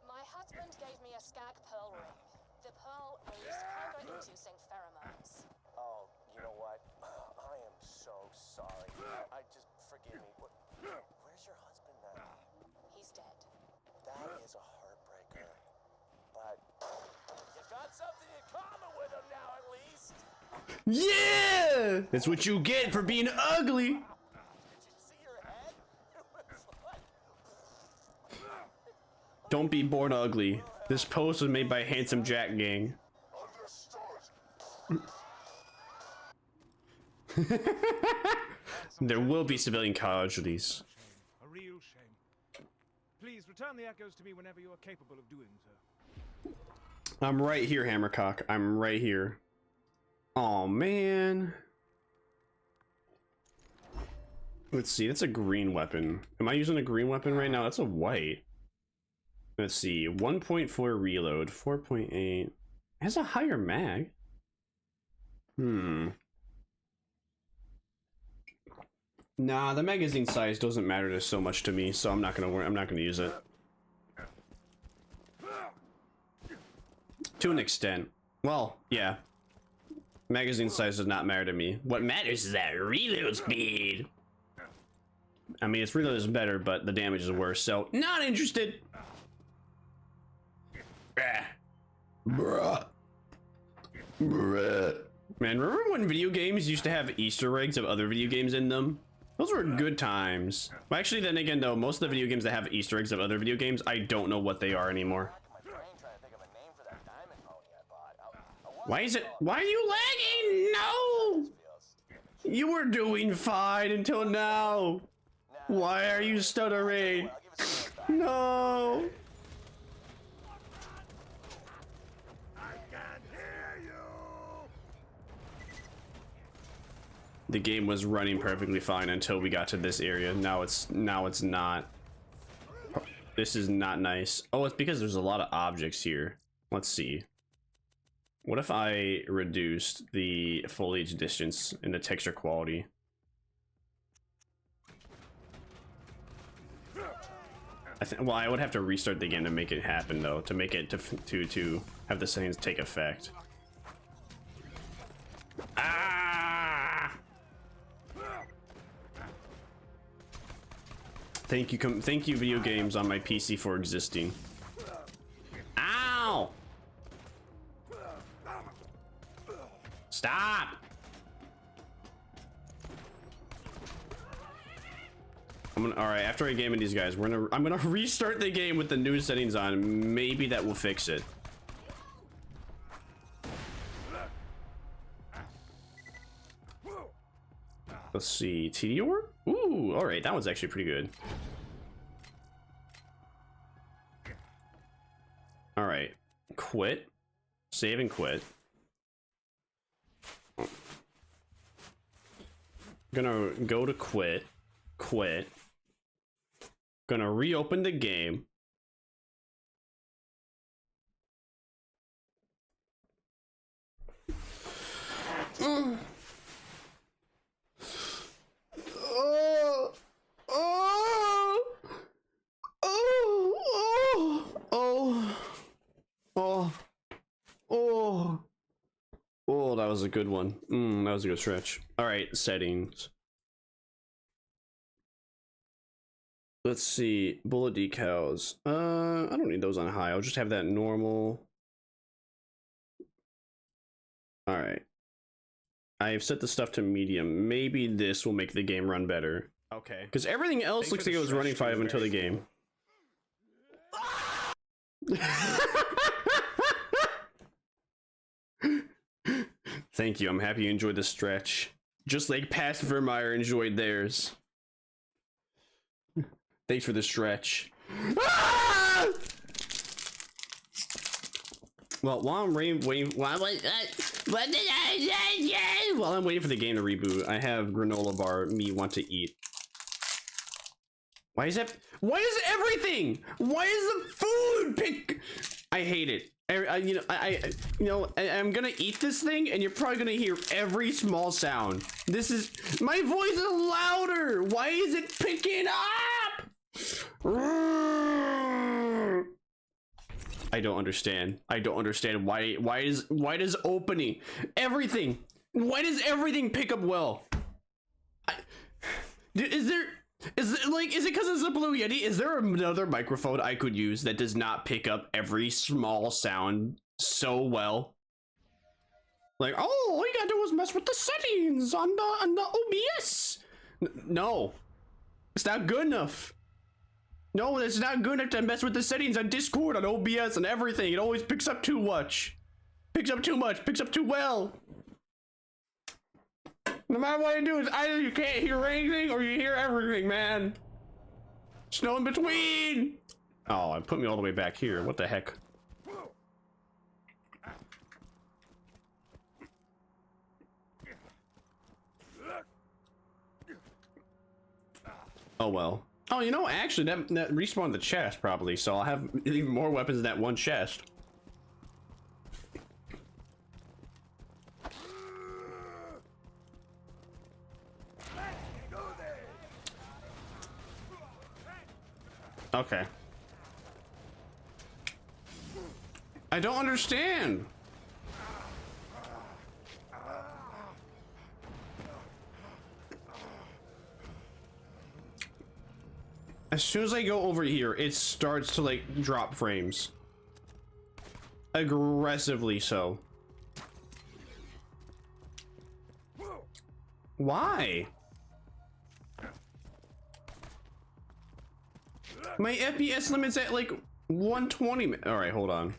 My husband gave me a skag pearl ring. The pearl is power-inducing pheromones. Oh, you know what? I am so sorry. Forgive me. Where's your husband now? He's dead. That is a heartbreaker. But you got something in common with him now, at least. Yeah! That's what you get for being ugly. Did you see your head? It was like... Don't be born ugly. This post was made by Handsome Jack Gang. There will be civilian casualties. A real shame. Please return the echoes to me whenever you are capable of doing so. I'm right here, Hammercock. I'm right here. Oh man. Let's see. That's a green weapon. Am I using a green weapon right now? That's a white. Let's see. 1.4 reload. 4.8. Has a higher mag. Nah, the magazine size doesn't matter so much to me, so I'm not gonna worry. I'm not gonna use it. To an extent. Well, yeah. Magazine size does not matter to me. What matters is that reload speed. I mean, its reload is better, but the damage is worse, so not interested. Bruh. Bruh. Man, remember when video games used to have Easter eggs of other video games in them? Those were good times. Well, actually, then again, though, most of the video games that have Easter eggs of other video games, I don't know what they are anymore. Why is it? Why are you lagging? No! You were doing fine until now. Why are you stuttering? No! The game was running perfectly fine until we got to this area. Now it's not. This is not nice. Oh, it's because there's a lot of objects here. Let's see. What if I reduced the foliage distance and the texture quality? Well, I would have to restart the game to make it happen, though, to make it to have the settings take effect. Ah! Thank you, video games on my PC for existing. Ow! Stop! All right, after I game with these guys, I'm gonna restart the game with the new settings on. Maybe that will fix it. Let's see, Tedior? Ooh, all right, that one's actually pretty good. All right, quit, save and quit. Gonna go to quit. Gonna reopen the game. Oh, that was a good one. That was a good stretch. All right, settings. Let's see, bullet decals. I don't need those on high. I'll just have that normal. All right. I have set the stuff to medium. Maybe this will make the game run better. Okay. Because everything else looks like it was running fine until the game. Thank you. I'm happy you enjoyed the stretch. Just like past Vermire enjoyed theirs. Thanks for the stretch. Ah! Well, while I'm waiting, while I'm waiting for the game to reboot, I have granola bar me want to eat. Why is it? Why is everything? Why is the food pick? I hate it. I'm gonna eat this thing, and you're probably gonna hear every small sound. This is my voice is louder. Why is it picking up? I don't understand. I don't understand why does opening everything? Why does everything pick up well? Is it because it's a Blue Yeti? Is there another microphone I could use that does not pick up every small sound so well? Like, oh, all you gotta do is mess with the settings on the OBS. No, it's not good enough. No, it's not good enough to mess with the settings on Discord, on OBS, and everything. It always picks up too much. Picks up too much. Picks up too well. No matter what you do, it's either you can't hear anything or you hear everything, man. There's no in between. Oh, it put me all the way back here. What the heck? Oh well. Oh, you know, actually, that respawned the chest probably, so I'll have even more weapons in that one chest. Okay. I don't understand. As soon as I go over here, it starts to like drop frames. Aggressively so. Why? My FPS limit's at like 120. All right, hold on.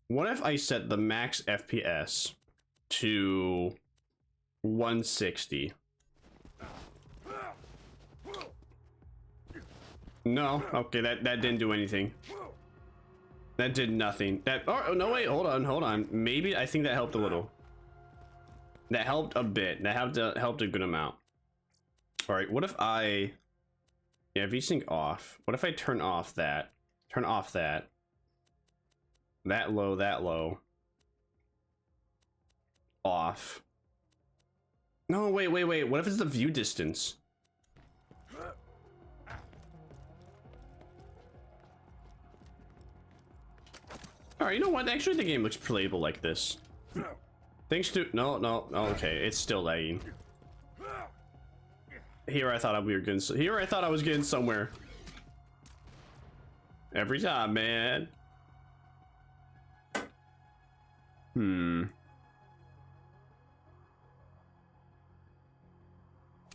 What if I set the max FPS to 160? No, okay, that didn't do anything. That did nothing. Oh no, wait, hold on. Maybe I think that helped a little. That helped a bit. That helped a good amount. All right, what if I? Yeah, VSync off. What if I turn off that? Turn off that. That low. Off. No, wait. What if it's the view distance? All right, you know what? Actually, the game looks playable like this. Thanks to no. Okay, it's still lagging. Here I thought we were getting. Here I thought I was getting somewhere. Every time, man.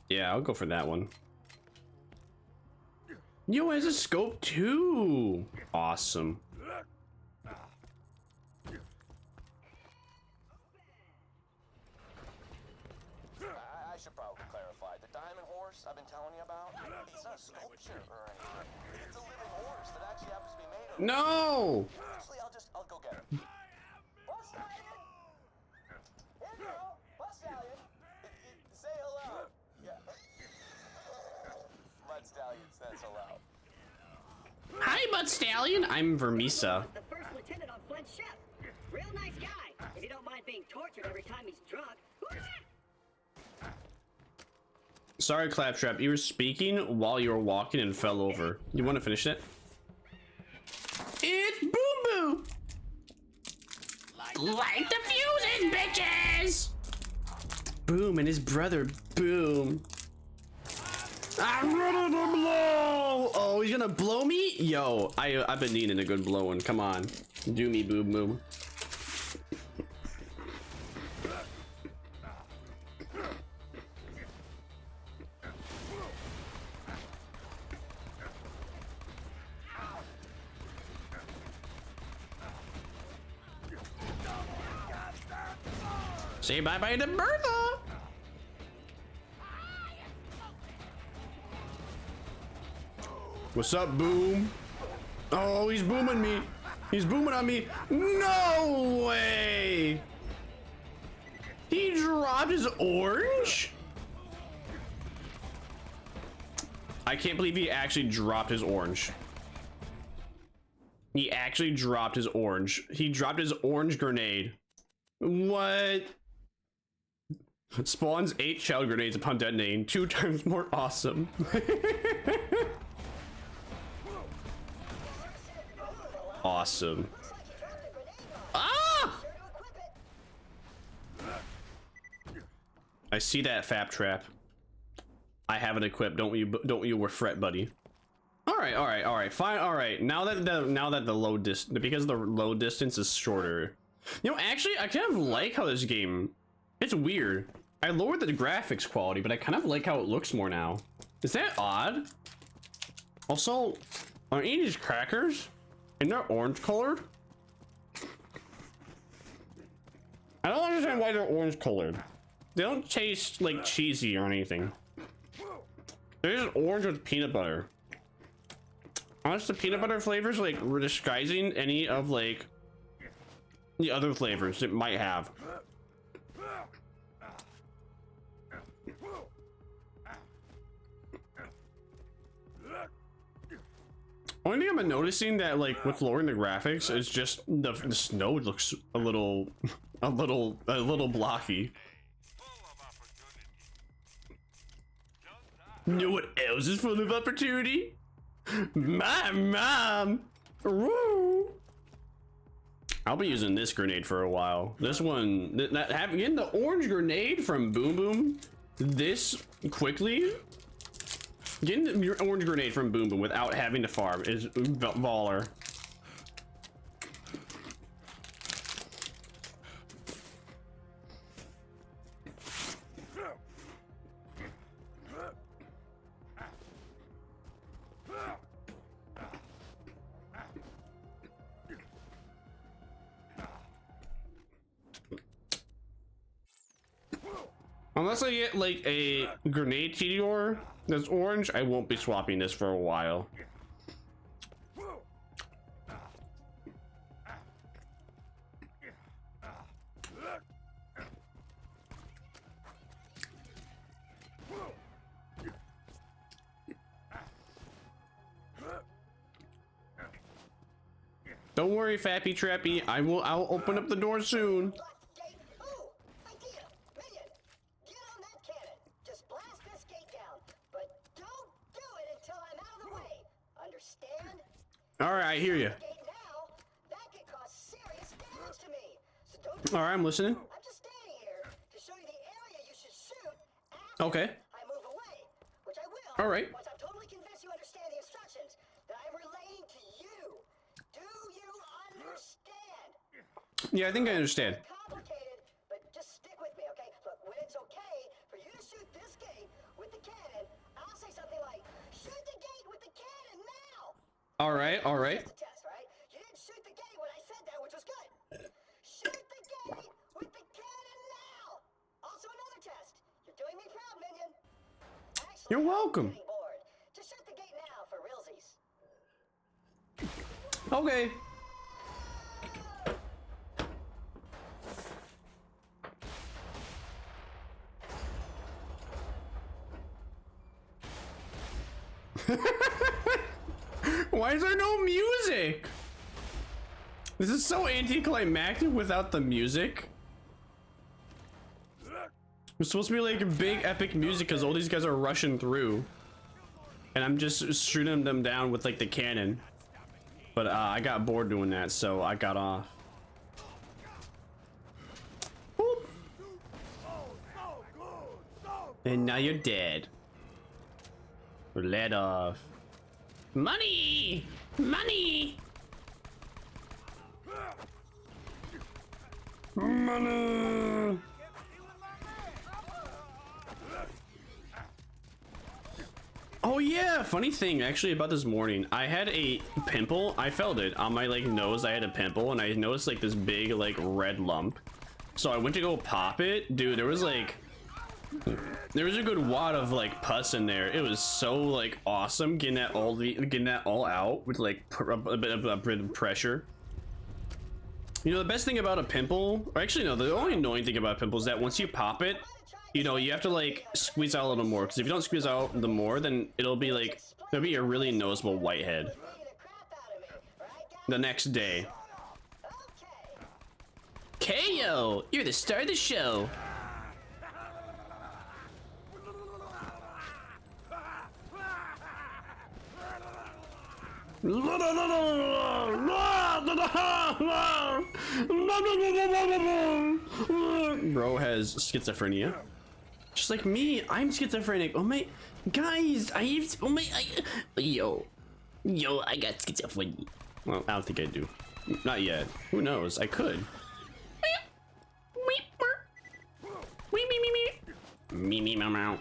Yeah, I'll go for that one. Yo, it has a scope too. Awesome. I should probably clarify. The diamond horse I've been telling you about, it's not a sculpture or anything. It's a living horse that actually happens to be made of. No! Actually, I'll go get it. Bus Stallion! Here you go! Bus Stallion! Say hello! Yeah. Mud Stallion says hello. Hi, Mud Stallion! I'm Vermisa. The first lieutenant on Flint's ship. Real nice guy, if you don't mind being tortured every time he's drunk. Sorry, Claptrap. You were speaking while you were walking and fell over. You want to finish it? It's Boom Boo! Light the fuses, bitches! Boom and his brother, Boom. I'm ready to blow! Oh, he's gonna blow me? Yo, I've been needing a good blowing. Come on. Do me, Boom Boom. Say bye-bye to Bertha. What's up, Boom? Oh, he's booming me. He's booming on me. No way. He dropped his orange? I can't believe he actually dropped his orange. He actually dropped his orange. He dropped his orange grenade. What? Spawns 8 shell grenades upon detonating, 2 times more awesome. Awesome. Ah! I see that fap trap. I have it equipped. Don't you fret, buddy. All right, fine. All right. Now that the load distance, because the load distance is shorter. You know, actually, I kind of like how this game. It's weird. I lowered the graphics quality, but I kind of like how it looks more now. Is that odd? Also, are any of these crackers? And they're orange colored? I don't understand why they're orange colored. They don't taste like cheesy or anything. They're just orange with peanut butter. Unless the peanut butter flavors like were disguising any of like the other flavors it might have. Only thing I'm noticing that like with lowering the graphics is just the snow looks a little blocky. You know what else is full of opportunity? My mom. Woo. I'll be using this grenade for a while. This one, getting the orange grenade from Boom Boom this quickly. Getting your orange grenade from Boom Boom without having to farm is baller. Unless I get like a grenade TDR that's orange, I won't be swapping this for a while. Don't worry, Fappy Trappy. I'll open up the door soon. All right, I hear you. All right, I'm listening. I'm just standing here to show you the area you should shoot after Okay. I move away, which I will. All right. Once I'm totally convinced you understand the instructions that I'm relaying to you. Do you understand? Yeah, I think I understand. Complicated, but just stick with me, okay? Look, when it's okay for you to shoot this gate with the cannon, I'll say something like, "Shoot the gate with the cannon now." All right, all right. That's the test, right? You didn't shoot the gate when I said that, which was good. Shoot the gate with the cannon now. Also another test. You're doing me proud, minion. Actually, You're welcome. I'm getting bored. Just shoot the gate now for realsies. Okay. Why is there no music? This is so anticlimactic without the music. It's supposed to be like a big epic music because all these guys are rushing through. And I'm just shooting them down with like the cannon. But I got bored doing that, so I got off. Boop. And now you're dead. Let off. Money! Money! Money! Oh yeah, funny thing actually about this morning. I had a pimple. I felt it on my like nose. I had a pimple and I noticed like this big like red lump. So I went to go pop it, dude. There was a good wad of like pus in there. It was so like awesome getting that all out with like a bit of pressure. You know, the best thing about a pimple, or actually no, the only annoying thing about a pimple is that once you pop it, you know, you have to like squeeze out a little more, because if you don't squeeze out the more, then it'll be a really noticeable whitehead the next day. KO, you're the star of the show. Bro has schizophrenia. Just like me, I'm schizophrenic. Oh my, guys, yo, I got schizophrenia. Well, I don't think I do. Not yet. Who knows? I could. Me meow meow.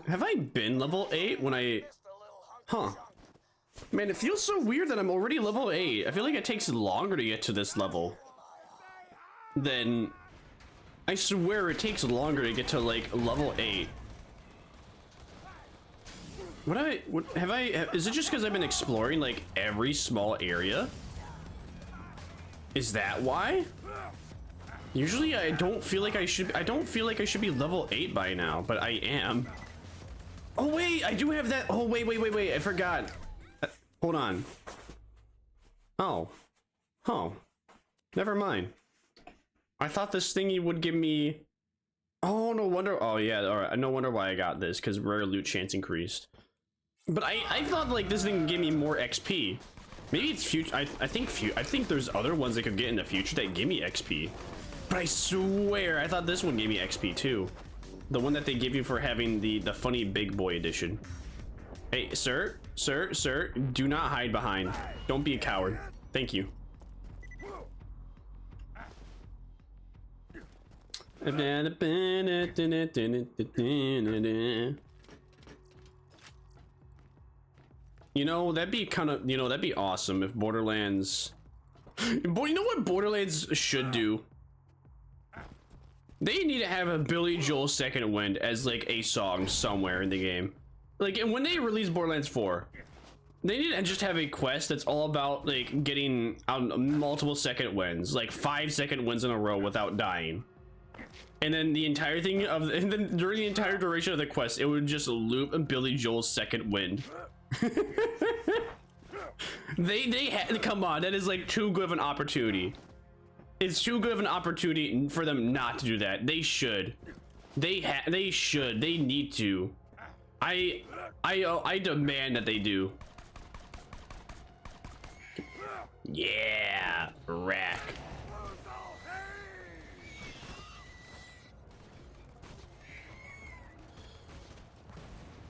Have I been level 8 when I, huh? Man, it feels so weird that I'm already level 8. I feel like it takes longer to get to this level than, I swear it takes longer to get to like level 8. Is it just because I've been exploring like every small area? Is that why? Usually I don't feel like I should be level 8 by now, but I am. Oh wait, I do have that. Oh wait, I forgot. Hold on. Oh. Never mind. I thought this thingy would give me, oh, no wonder. Oh yeah, all right. No wonder why I got this, because rare loot chance increased. But I thought like this thing gave me more XP. Maybe it's future. I think there's other ones I could get in the future that give me XP. But I swear I thought this one gave me XP too. The one that they give you for having the funny big boy edition. Hey, sir, do not hide behind. Don't be a coward. Thank you. You know, that'd be awesome if Borderlands... Boy, you know what Borderlands should do? They need to have a Billy Joel Second Wind as like a song somewhere in the game. Like, and when they release Borderlands 4, they need to just have a quest that's all about like getting out multiple second wins, like 5 second wins in a row without dying. And then the entire thing and then during the entire duration of the quest, it would just loop Billy Joel's Second Wind. Come on, that is like too good of an opportunity. It's too good of an opportunity for them not to do that. They should. They should. They need to. I demand that they do. Yeah, rack.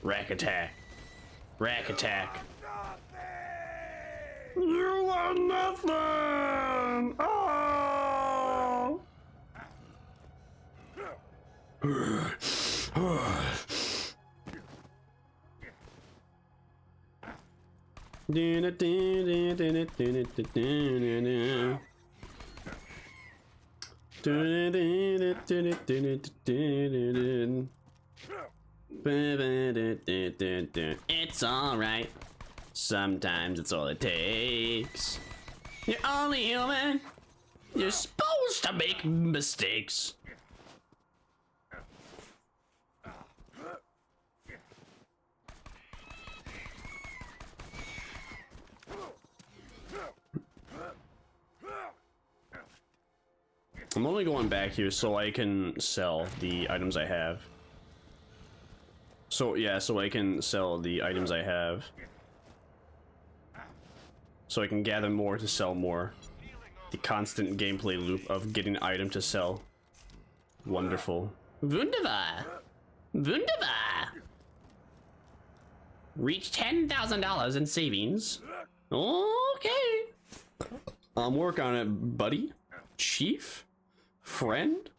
Rack attack. Rack attack. You are nothing! Oh! It's alright. Sometimes it's all it takes. You're only human. You're supposed to make mistakes. I'm only going back here so I can sell the items I have. So yeah, so I can sell the items I have. So I can gather more to sell more. The constant gameplay loop of getting an item to sell. Wonderful. Wunderbar. Wunderbar. Reach $10,000 in savings. Okay. Work on it, buddy. Chief? Friend?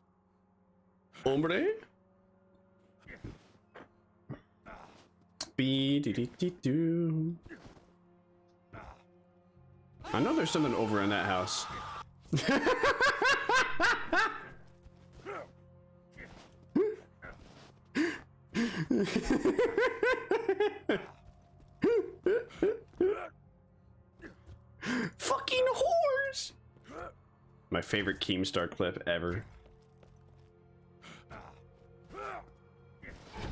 Hombre? Be-dee-dee-dee-doo. I know there's something over in that house. Fucking whores! My favorite Keemstar clip ever.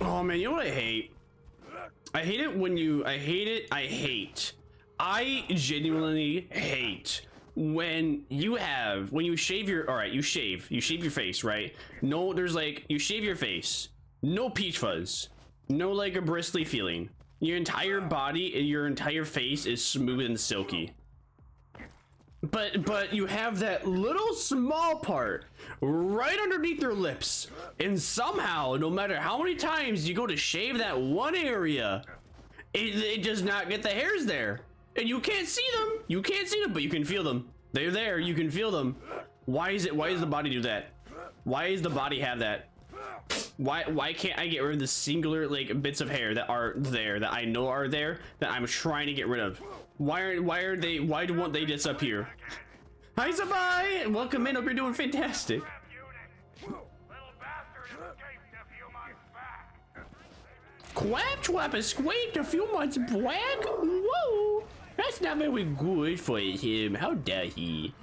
Oh man, you know what I hate? I hate it when you, I genuinely hate when you shave your, all right, you shave your face, right? No, there's like, you shave your face, no peach fuzz, no like a bristly feeling. Your entire body, your entire face is smooth and silky. But you have that little small part right underneath your lips, and somehow, no matter how many times you go to shave that one area, it does not get the hairs there, and you can't see them. You can't see them, but you can feel them. They're there. You can feel them. Why does the body do that? Why does the body have that? Why can't I get rid of the singular like bits of hair that are there, that I know are there, that I'm trying to get rid of? Why won't they disappear? Hi Sabai! Welcome in, hope you're doing fantastic. Quapchwap escaped a few months back? Whoa! That's not very good for him. How dare he?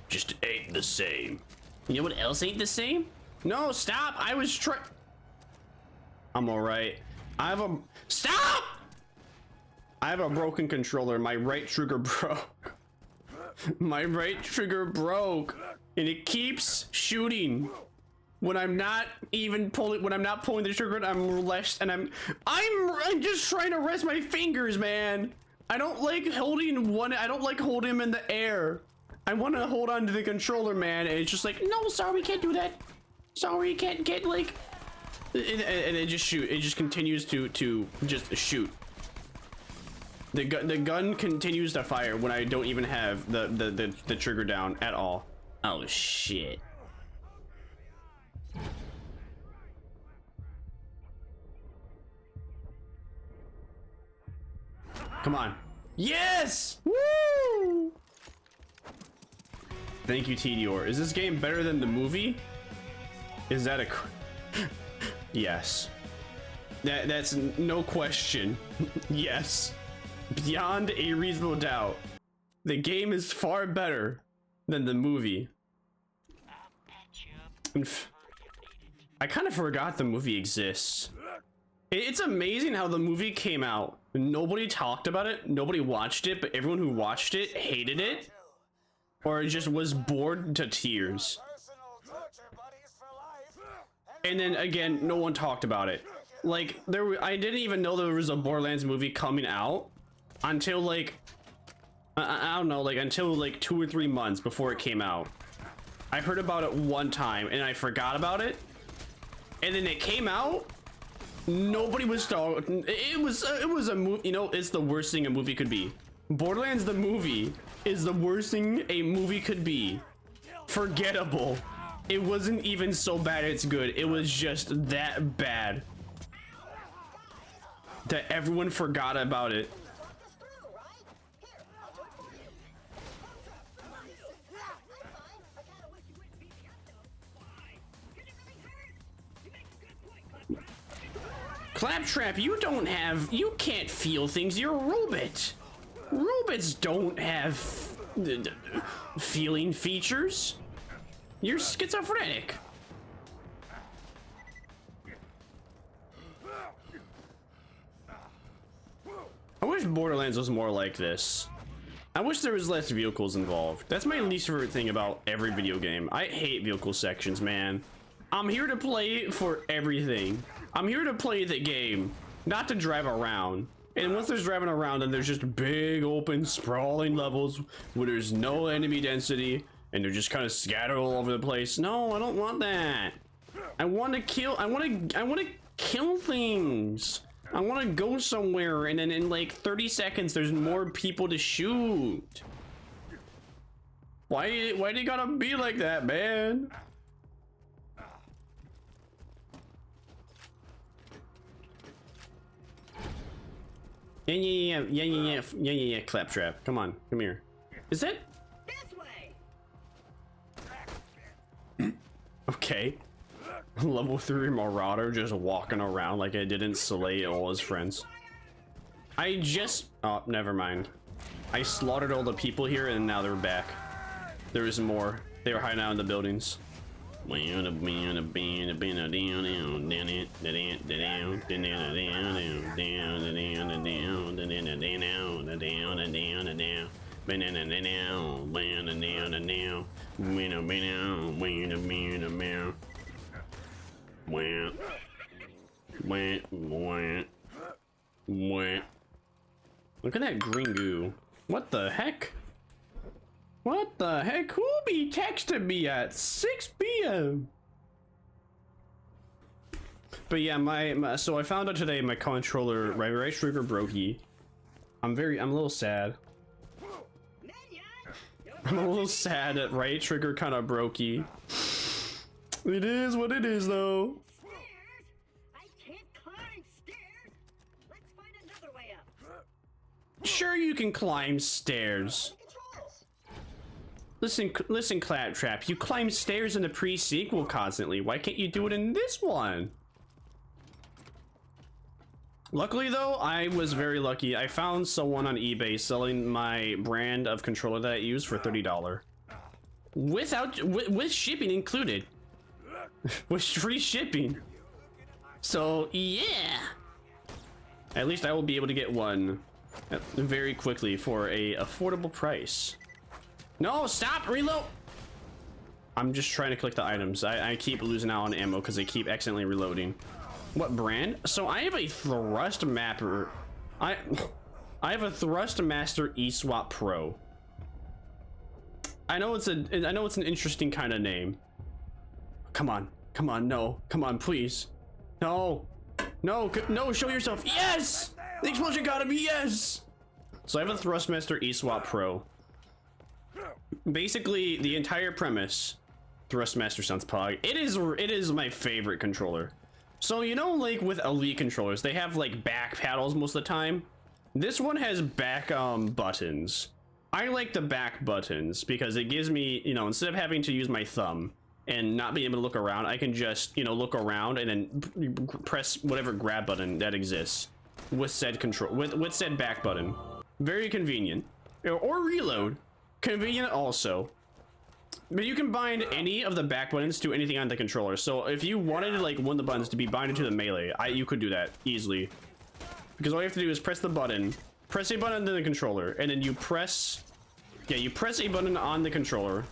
Just ain't the same. You know what else ain't the same? No, stop! I was trying. I'm alright. Stop! I have a broken controller. My right trigger broke. My right trigger broke, and it keeps shooting when I'm not even pulling. When I'm not pulling the trigger, I'm less, and I'm just trying to rest my fingers, man. I don't like holding one. I don't like holding him in the air. I want to hold on to the controller, man, and it's just like, no, sorry, we can't do that. Sorry, you can't get like. And it just shoot. It just continues to just shoot. The gun continues to fire when I don't even have the trigger down at all. Oh shit. Come on. Yes! Woo! Thank you, TDor. Is this game better than the movie? Is that a... Yes. That's no question. Yes. Beyond a reasonable doubt. The game is far better than the movie. I kind of forgot the movie exists. It's amazing how the movie came out. Nobody talked about it. Nobody watched it, but everyone who watched it hated it. Or just was bored to tears. And then again, no one talked about it. Like I didn't even know there was a Borderlands movie coming out until like I don't know, like until like 2 or 3 months before it came out. I heard about it one time and I forgot about it. And then it came out. Nobody was talking. It was a movie. You know, it's the worst thing a movie could be. Borderlands the movie is the worst thing a movie could be. Forgettable. It wasn't even so bad it's good. It was just that bad that everyone forgot about it. Claptrap, you can't feel things. You're a robot. Robots don't have feeling features. You're schizophrenic. I wish Borderlands was more like this. I wish there was less vehicles involved. That's my least favorite thing about every video game. I hate vehicle sections, man. I'm here to play for everything. I'm here to play the game, not to drive around. And once there's driving around, then there's just big, open, sprawling levels where there's no enemy density, and they're just kind of scattered all over the place. No, I don't want that. I want to kill. I want to kill things. I want to go somewhere, and then in like 30 seconds, there's more people to shoot. Why do you gotta be like that, man? Yeah, Claptrap. Come on, come here. Is that? This way. Okay. Level 3 Marauder just walking around like I didn't slay all his friends. I just... Oh, never mind. I slaughtered all the people here and now they're back. There is more. They were hiding out in the buildings. Look at that green goo. What the heck? What the heck? Who be texting me at 6 p.m? But yeah, so I found out today my controller, my right trigger brokey. I'm a little sad. I'm a little sad that right trigger kind of brokey. It is what it is, though. I can't climb stairs. Let's find another way up. Sure, you can climb stairs. Listen, Claptrap. You climb stairs in the pre-sequel constantly. Why can't you do it in this one? Luckily, though, I was very lucky. I found someone on eBay selling my brand of controller that I use for $30, with shipping included, with free shipping. So yeah, at least I will be able to get one very quickly for a affordable price. No, stop, reload. I'm just trying to collect the items. I keep losing out on ammo because they keep accidentally reloading. What brand? So I have a Thrust Mapper. I have a Thrust Master eSwap Pro. I know it's an interesting kind of name. Come on, no, come on, please. No, show yourself. Yes! The explosion gotta be yes! So I have a Thrustmaster eSwap Pro. Basically, the entire premise, Thrustmaster sounds pog. It is my favorite controller. So you know, like with Elite controllers, they have like back paddles most of the time. This one has back buttons. I like the back buttons because it gives me, you know, instead of having to use my thumb and not being able to look around, I can just, you know, look around and then press whatever grab button that exists with said control, with said back button. Very convenient. Or reload. Convenient also. But you can bind any of the back buttons to anything on the controller. So if you wanted like one of the buttons to be binded to the melee, you could do that easily. Because all you have to do is press the button, press a button on the controller, and then you press a button on the controller,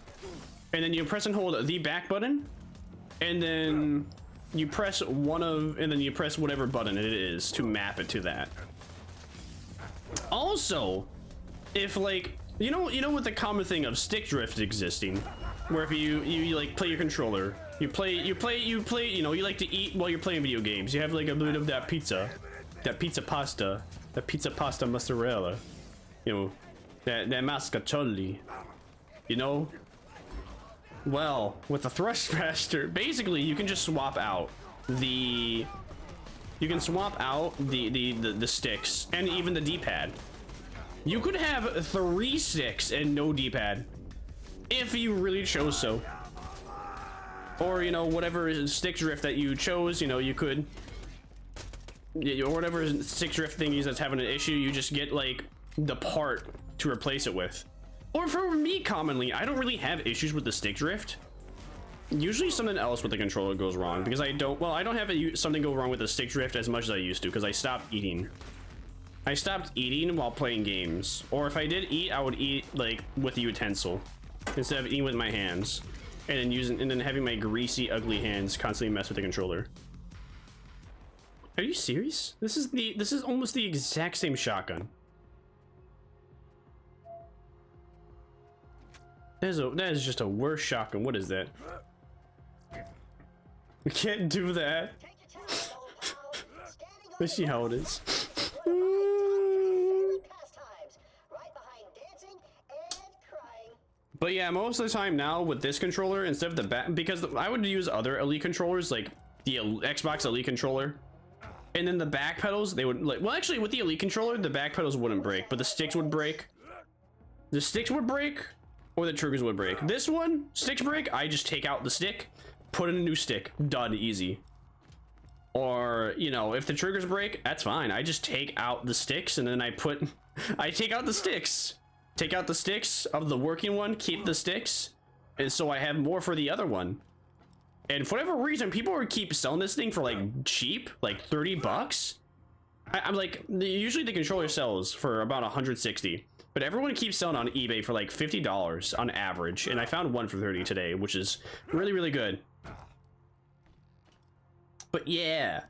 and then you press and hold the back button, and then you press you press whatever button it is to map it to that. Also, if like you know with the common thing of stick drift existing, where if you like play your controller, you play, you know, you like to eat while you're playing video games. You have like a bit of that pizza pasta mozzarella, you know, that mascaccioli, you know. Well, with the Thrustmaster, basically you can just swap out the sticks and even the D-pad. You could have 3 sticks and no D-pad if you really chose so. Or, you know, whatever stick drift that you chose, you know, you could, or whatever stick drift thingies that's having an issue, you just get like the part to replace it with. Or for me, commonly, I don't really have issues with the stick drift. Usually something else with the controller goes wrong because I don't have something go wrong with the stick drift as much as I used to because I stopped eating. I stopped eating while playing games, or if I did eat, I would eat like with a utensil instead of eating with my hands, and then having my greasy, ugly hands constantly mess with the controller. Are you serious? This is almost the exact same shotgun. That is just a worse shotgun. What is that? We can't do that. Let's see how it is. Pastimes, right behind dancing and crying. But yeah, most of the time now with this controller, instead of the back, because I would use other Elite controllers, like the Xbox Elite controller, and then the back pedals, they would like, well, actually with the Elite controller, the back pedals wouldn't break, but the sticks would break. The sticks would break, or the triggers would break. This one, sticks break, I just take out the stick, put in a new stick, done, easy. Or, you know, if the triggers break, that's fine. I just take out the sticks and then I take out the sticks. Take out the sticks of the working one, keep the sticks. And so I have more for the other one. And for whatever reason, people keep selling this thing for like cheap, like 30 bucks. I'm like, usually the controller sells for about 160. But everyone keeps selling on eBay for like $50 on average. And I found one for 30 today, which is really, really good. But yeah.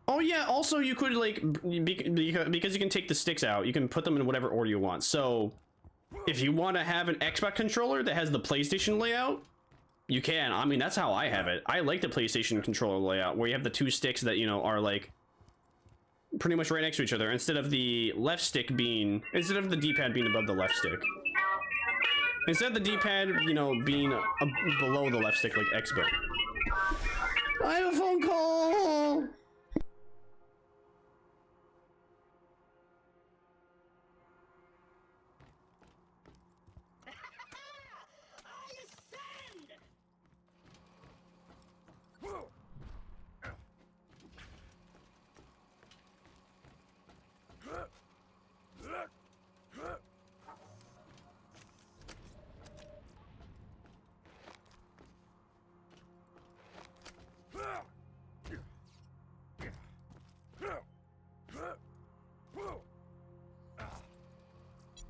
Oh yeah, also you could like, because you can take the sticks out, you can put them in whatever order you want. So if you want to have an Xbox controller that has the PlayStation layout, you can. I mean, that's how I have it. I like the PlayStation controller layout where you have the two sticks that, you know, are like pretty much right next to each other, instead of the left stick being, instead of the D-pad being above the left stick. Instead of the D-pad, you know, being below the left stick like Xbox. I have a phone call!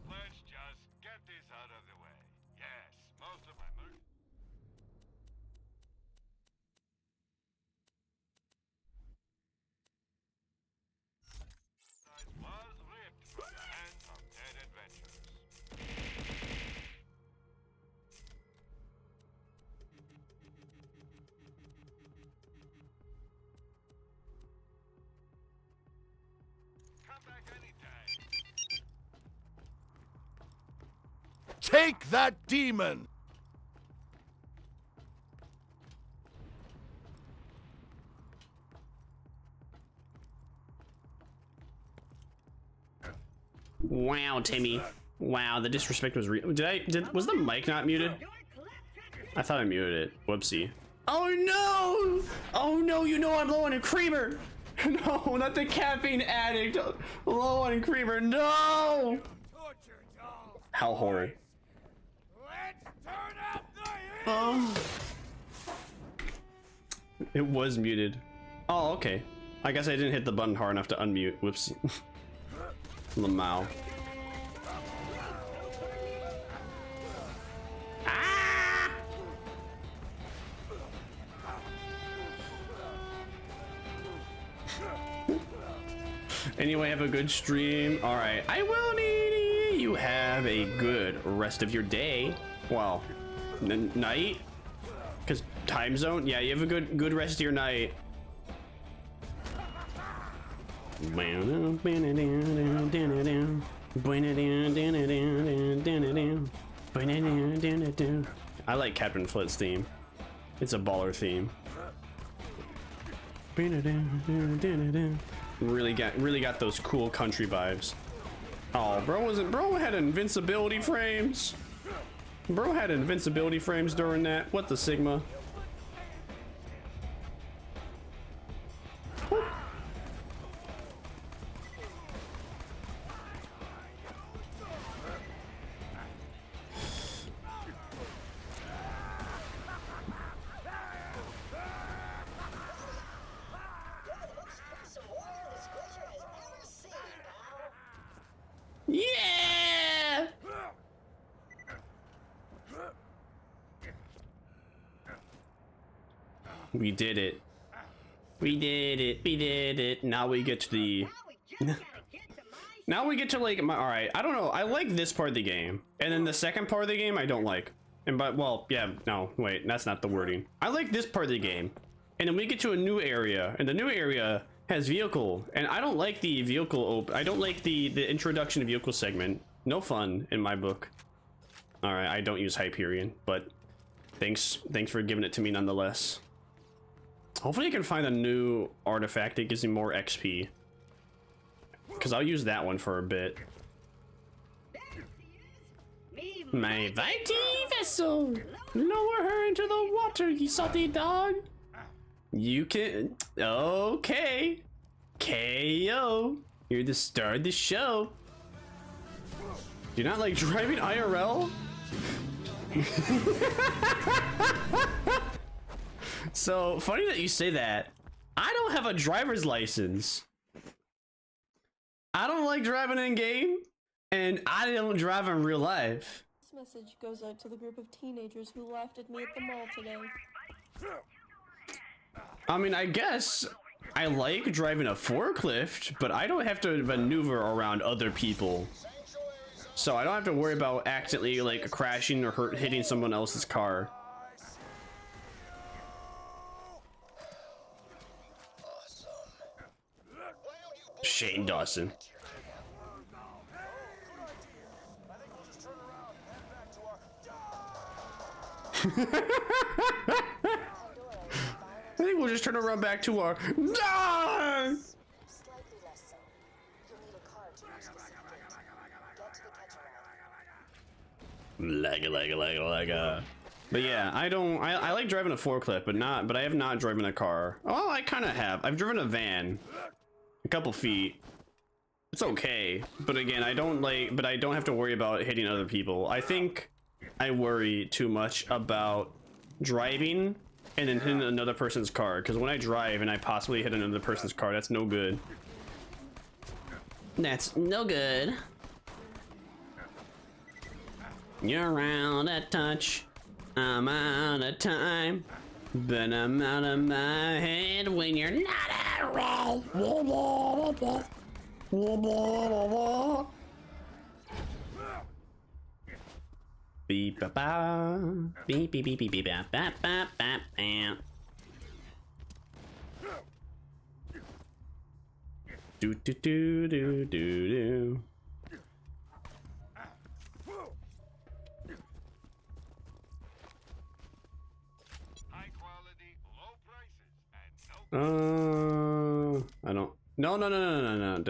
Let's just get this out of the way. Yes, most of my merch. Was ripped from the hands of dead adventurers. Come back anytime. Take that demon! Wow, Timmy. Wow, the disrespect was real. Was the mic not muted? I thought I muted it. Whoopsie. Oh no! Oh no, you know I'm low on a creamer! No, not the caffeine addict! Low on a creamer, no! How horrid. Oh. It was muted. Oh, okay. I guess I didn't hit the button hard enough to unmute. Whoopsie. Lamau. Ah! Anyway, have a good stream. All right, I will need you have a good rest of your day. Well, night, because time zone. Yeah, you have a good rest of your night. I like Captain Flint's theme. It's a baller theme. Really got those cool country vibes. Oh, bro had invincibility frames. Bro had invincibility frames during that. What the Sigma? Yeah! We did it. We did it. We did it. Now we get to the... Now we get to like my... Alright, I don't know. I like this part of the game. And then the second part of the game I don't like. And but, well, yeah, no, wait, that's not the wording. I like this part of the game. And then we get to a new area. And the new area has vehicle, and I don't like the vehicle I don't like the introduction to vehicle segment. No fun in my book. All right, I don't use Hyperion, but thanks for giving it to me nonetheless. Hopefully I can find a new artifact that gives me more XP, because I'll use that one for a bit. My mighty vessel, lower her into the water, you salty dog. You can, okay, KO, you're the star of the show. Do you not like driving IRL? So funny that you say that. I don't have a driver's license. I don't like driving in game, and I don't drive in real life. This message goes out to the group of teenagers who laughed at me at the mall today. I mean, I guess I like driving a forklift, but I don't have to maneuver around other people. So I don't have to worry about accidentally like crashing or hitting someone else's car. Shane Dawson. I think we'll just turn around back to our. Ah! Slightly less so. You'll need a car to reach the city gate. Get to the catching line. Lega. But yeah, I like driving a forklift, but I have not driven a car. Oh, I kind of have. I've driven a van, a couple feet. It's okay, but again, I don't have to worry about hitting other people. I think I worry too much about driving and then hitting another person's car, because when I drive and I possibly hit another person's car, that's no good. That's no good. You're out of touch. I'm out of time, but I'm out of my head when you're not around. Beep ba ba, beep beep beep beep beep ba ba ba ba ba. Do do do do do do. I don't. No.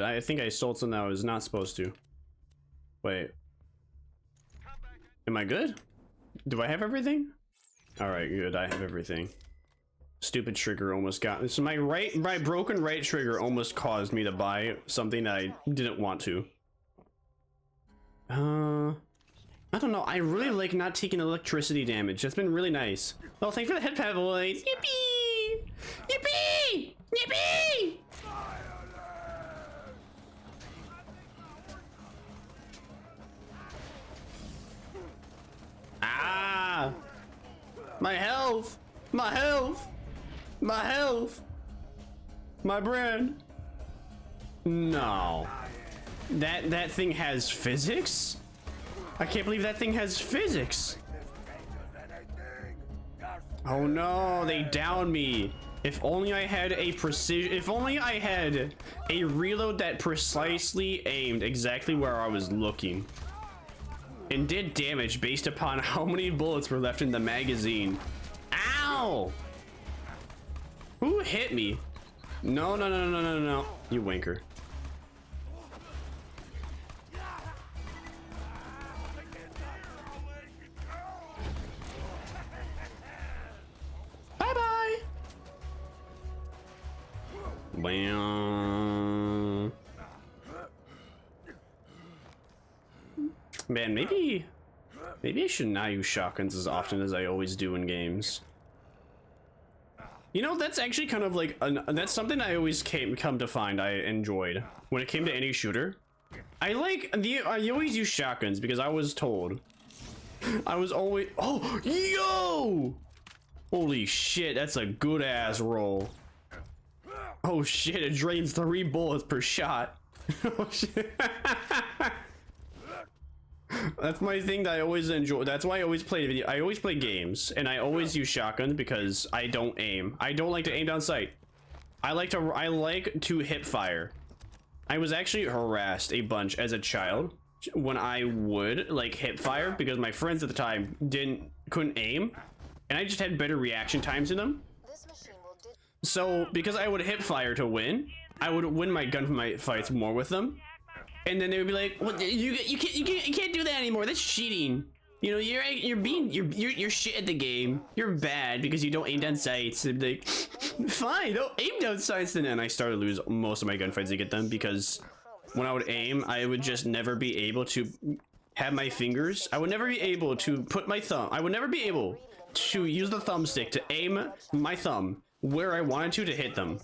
I think I sold something that I was not supposed to. Wait. Am I good? Do I have everything? Alright, good. I have everything. Stupid trigger almost got. So my broken right trigger almost caused me to buy something that I didn't want to. I don't know. I really like not taking electricity damage. That's been really nice. Oh, thanks for the head pad, boys. Yippee! Yippee! Yippee! Ah! My health! My health! My health! My brand! No. That thing has physics? I can't believe that thing has physics. Oh no, they downed me. If only I had a precision, if only I had a reload that precisely aimed exactly where I was looking and did damage based upon how many bullets were left in the magazine. Ow! Who hit me? No, you wanker. Bye-bye. Bam. Man, maybe I should not use shotguns as often as I always do in games. You know, that's actually kind of like that's something I always come to find I enjoyed when it came to any shooter. I always use shotguns because I was told. I was always yo! Holy shit, that's a good ass roll. Oh shit, it drains 3 bullets per shot. Oh shit. That's my thing that I always enjoy. That's why I always play video. I always play games and I always use shotguns because I don't aim. I don't like to aim down sight. I like to hip fire. I was actually harassed a bunch as a child when I would like hip fire because my friends at the time couldn't aim, and I just had better reaction times to them. So because I would hip fire to win, I would win my gunfight fights more with them, and then they would be like, "Well, you can't do that anymore. That's cheating. You know, you're shit at the game. You're bad because you don't aim down sights." And like, fine, don't aim down sights. And then I started to lose most of my gunfights to get them because when I would aim, I would just never be able to have my fingers. I would never be able to put my thumb. I would never be able to use the thumbstick to aim my thumb where I wanted to hit them.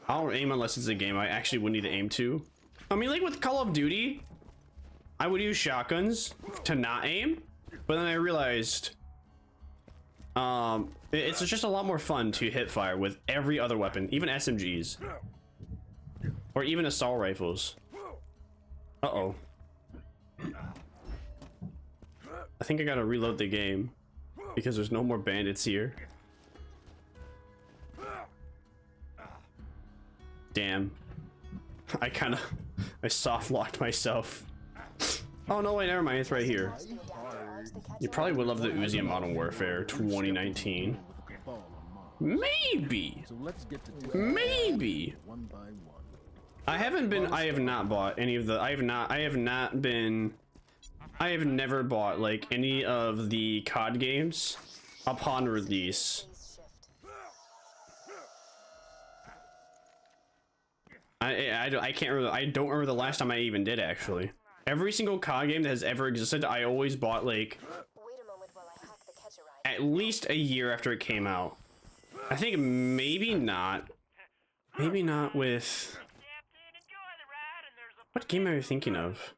I'll aim unless it's a game I actually would need to aim to. I mean, like with Call of Duty, I would use shotguns to not aim, but then I realized it's just a lot more fun to hip fire with every other weapon, even SMGs or even assault rifles. Uh-oh. I think I gotta reload the game because there's no more bandits here. Damn. I soft locked myself. Oh no, wait, never mind, it's right here. You probably would love the Uzi in Modern Warfare 2019. Maybe. Maybe. I have not bought any of the, I have never bought like any of the COD games upon release. I can't remember. I don't remember the last time I even did, actually. Every single COD game that has ever existed, I always bought like at least a year after it came out. I think maybe not with what game am I thinking of?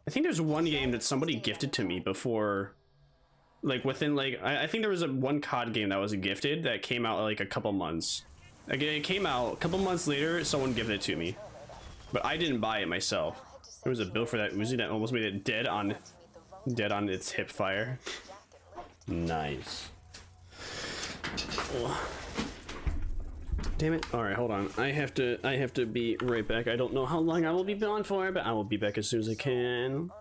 I think there's one game that somebody gifted to me before, like within like I think there was one COD game that was gifted that came out like a couple months. Like it came out a couple months later, someone gifted it to me, but I didn't buy it myself. There was a build for that Uzi that almost made it dead on its hip fire. Nice. Oh. Damn it. All right, hold on. I have to be right back. I don't know how long I will be gone for, but I will be back as soon as I can.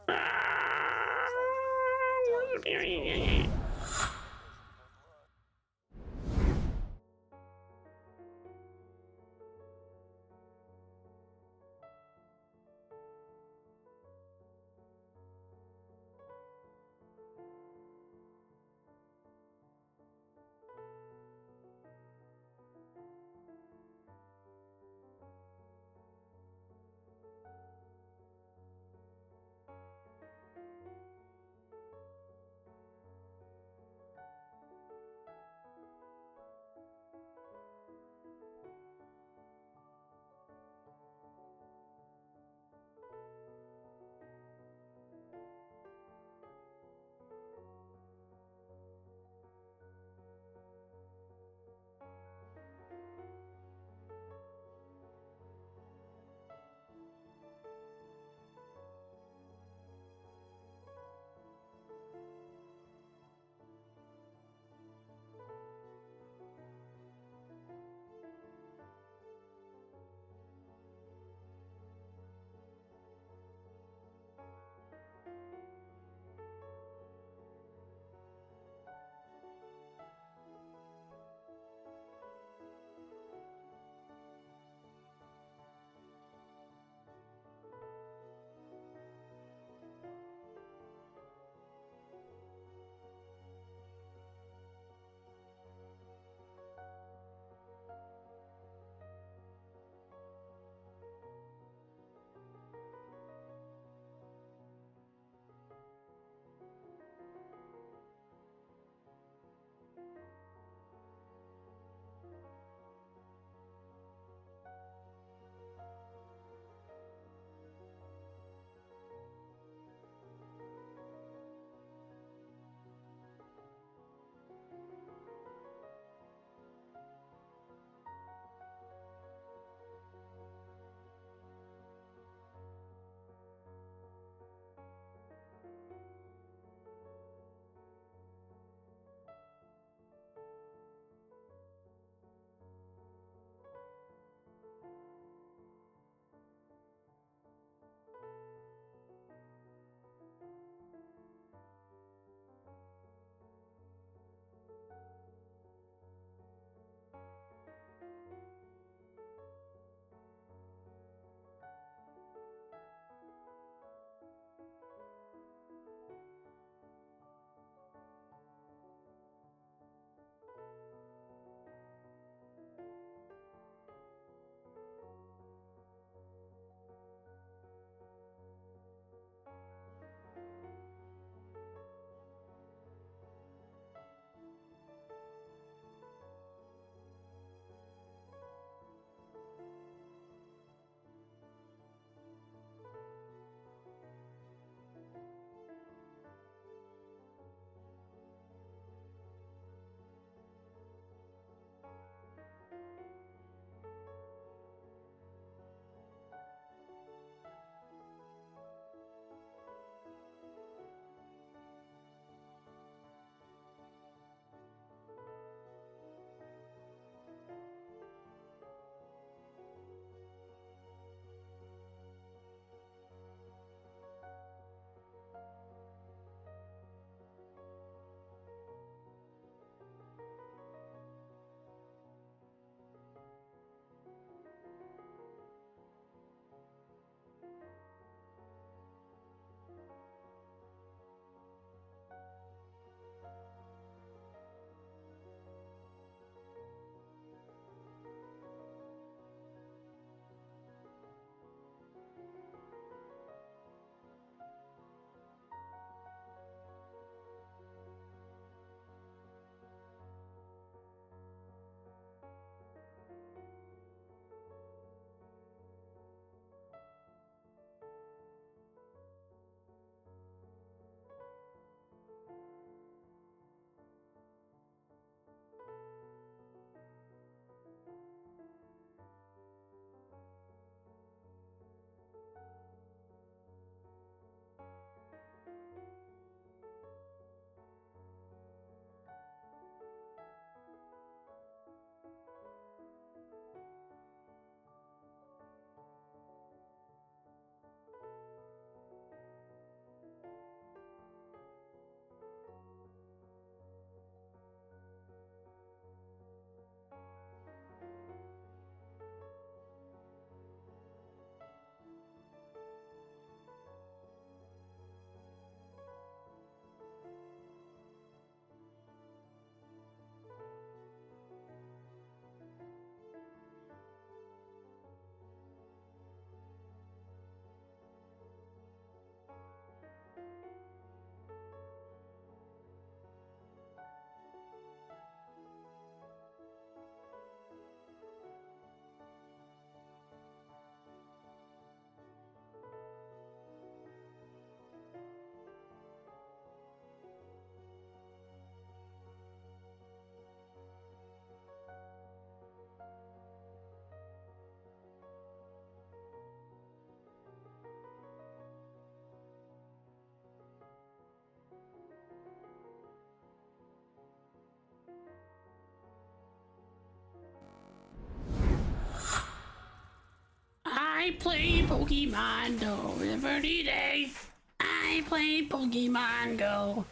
I play Pokemon Go every day. I play Pokemon Go.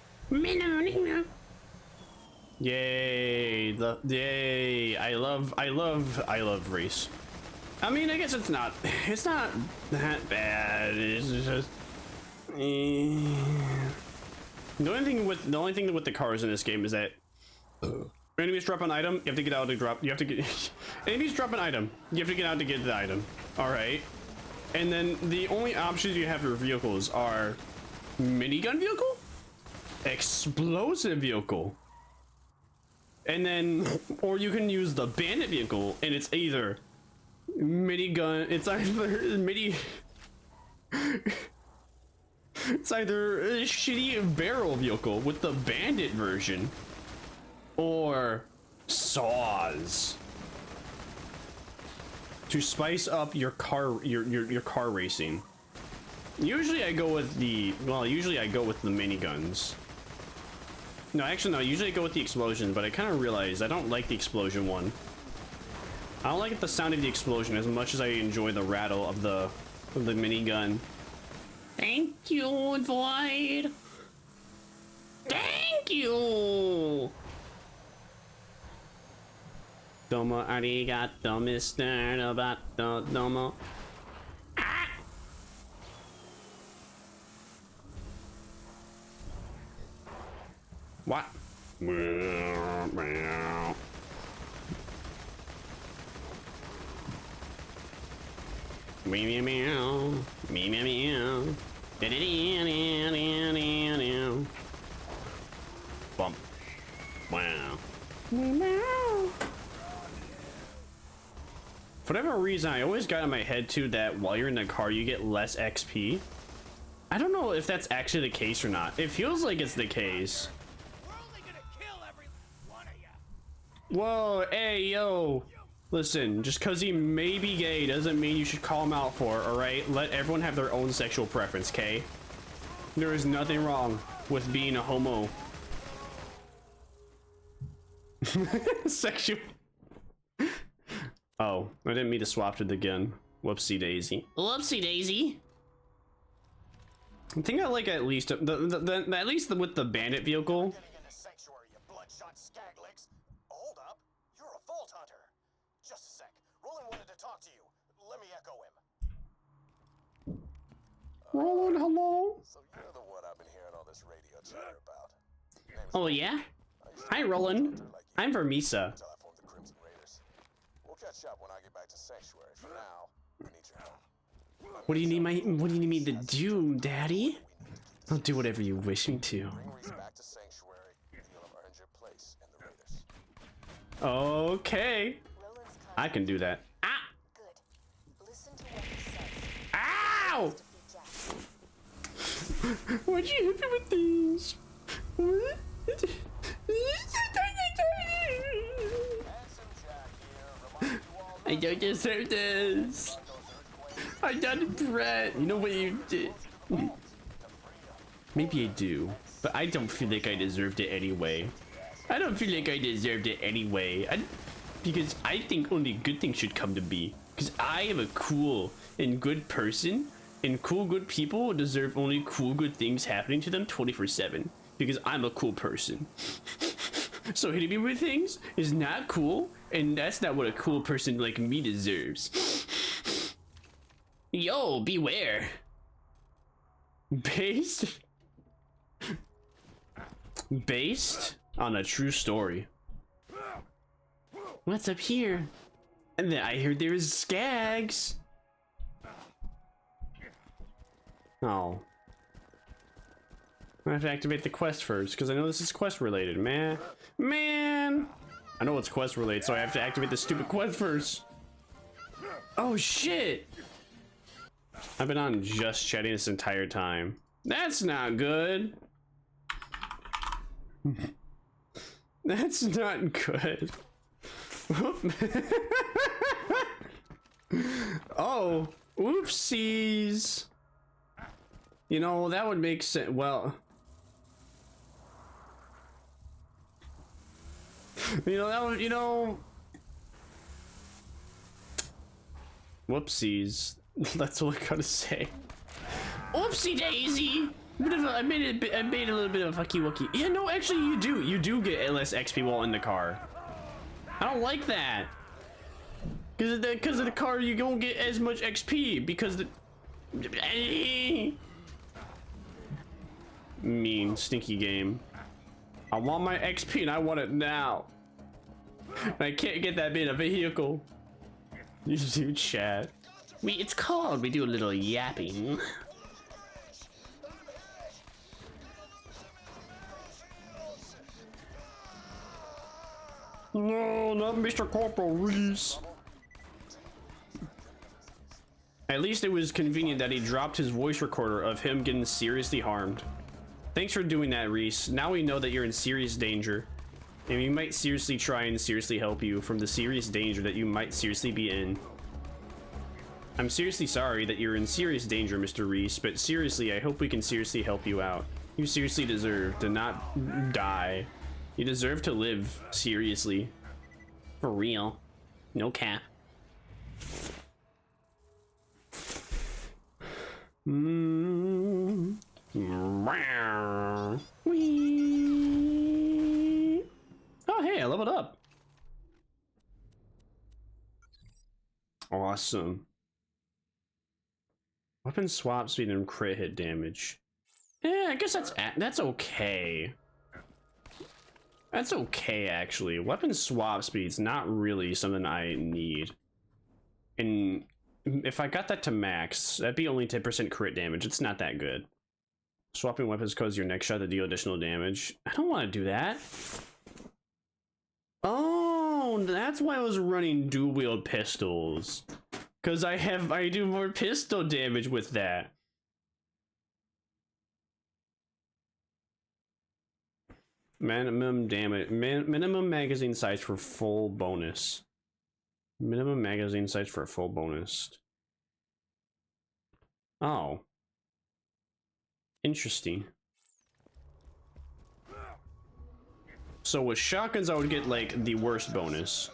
Yay! Yay! I love race. I mean, I guess it's not that bad. It's just the only thing with the cars in this game is that enemies drop an item, you have to get out to drop. You have to get enemies drop an item. You have to get out to get the item. All right, and then the only options you have for vehicles are minigun vehicle, explosive vehicle, and then or you can use the bandit vehicle, and it's either minigun. It's either it's either a shitty barrel vehicle with the bandit version, or saws to spice up your car racing. Usually I go with the miniguns. No, actually no, usually I go with the explosion, but I kind of realized I don't like the explosion one. I don't like the sound of the explosion as much as I enjoy the rattle of the minigun. Thank you, Void. Thank you. Domo arigato, Mr. Roboto, domo. Ah! What? Meow meow meow meow meow. Bump. Wow. For whatever reason, I always got in my head too that while you're in the car, you get less XP. I don't know if that's actually the case or not. It feels like it's the case. We're only gonna kill every one of you. Whoa, hey, yo. Listen, just because he may be gay doesn't mean you should call him out for it, alright? Let everyone have their own sexual preference, okay? There is nothing wrong with being a homo. Sexual. Oh, I didn't mean to swap it again. Whoopsie daisy. Whoopsie daisy. I think I like at least at least with the bandit vehicle. Getting into sanctuary, you bloodshot skaglicks. Hold up, you're a vault hunter. Just a sec. Roland wanted to talk to you. Let me echo him. Roland, hello. So you're the one I've been hearing all this radio chatter about. Name's Oh yeah. Hi, Roland. I'm Vermisa. until I formed the Crimson Raiders. We'll catch up when I get back to sanctuary. For now, I need your help. What do you need me to do, Daddy? I'll do whatever you wish me to. Bring Reese back to sanctuary, and you'll have earned your place in the Raiders. Okay. Roland's I can do that. Ah! Good. Listen to what he says. Ow! Defeat Jack. Why'd you hit me with these? What? Handsome Jack here, remind you all I don't deserve this. I done Brett. You know what you did? Maybe I do, but I don't feel like I deserved it anyway. I don't feel like I deserved it anyway. Because I think only good things should come to me. Because I am a cool and good person, and cool good people deserve only cool good things happening to them 24/7. Because I'm a cool person. So hitting me with things is not cool, and that's not what a cool person like me deserves. Yo, beware. Based on a true story. What's up here? And then I heard there is skags. Oh. I have to activate the quest first, because I know this is quest related, man. I know it's quest related, so I have to activate the stupid quest first. Oh shit! I've been on just chatting this entire time. That's not good. That's not good. Oh, oopsies. You know, that would make sense. Well, that would, whoopsies. That's all I gotta say. Oopsie daisy! I made a little bit of a fucky wucky. Yeah, no, actually you do get less XP while in the car. I don't like that. Because of the car you don't get as much XP because the mean stinky game. I want my XP and I want it now. I can't get that in a vehicle. You do chat. It's called. We do a little yapping. No, not Mr. Corporal Reese. At least it was convenient that he dropped his voice recorder of him getting seriously harmed. Thanks for doing that, Reese. Now we know that you're in serious danger. And we might seriously try and seriously help you from the serious danger that you might seriously be in. I'm seriously sorry that you're in serious danger, Mr. Reese, but seriously, I hope we can seriously help you out. You seriously deserve to not die. You deserve to live, seriously. For real. No cap. Whee. Oh, hey, I leveled up. Awesome. Weapon swap speed and crit hit damage. Yeah, I guess that's okay. That's okay, actually. Weapon swap speed's not really something I need. And if I got that to max, that'd be only 10% crit damage. It's not that good. Swapping weapons causes your next shot to deal additional damage. I don't want to do that. Oh, that's why I was running dual wield pistols. Cause I do more pistol damage with that. Minimum damage, minimum magazine size for full bonus. Minimum magazine size for a full bonus. Oh. Interesting. So with shotguns, I would get like the worst bonus.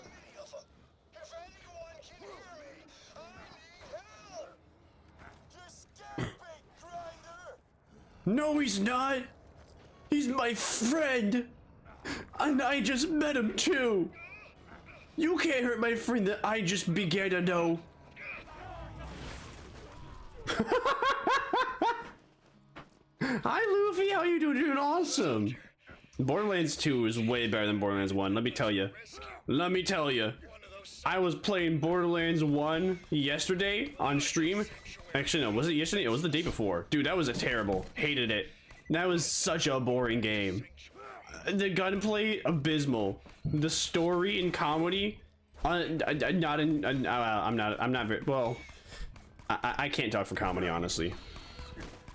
No, he's not. He's my friend. And I just met him too. You can't hurt my friend that I just began to know. Hi, Luffy. How you doing? Doing awesome. Borderlands 2 is way better than Borderlands 1. Let me tell you. Let me tell you. I was playing Borderlands 1 yesterday on stream. Actually, no. Was it yesterday? It was the day before. Dude, that was a terrible. Hated it. That was such a boring game. The gunplay, abysmal. The story and comedy, I'm not very well. I can't talk for comedy, honestly.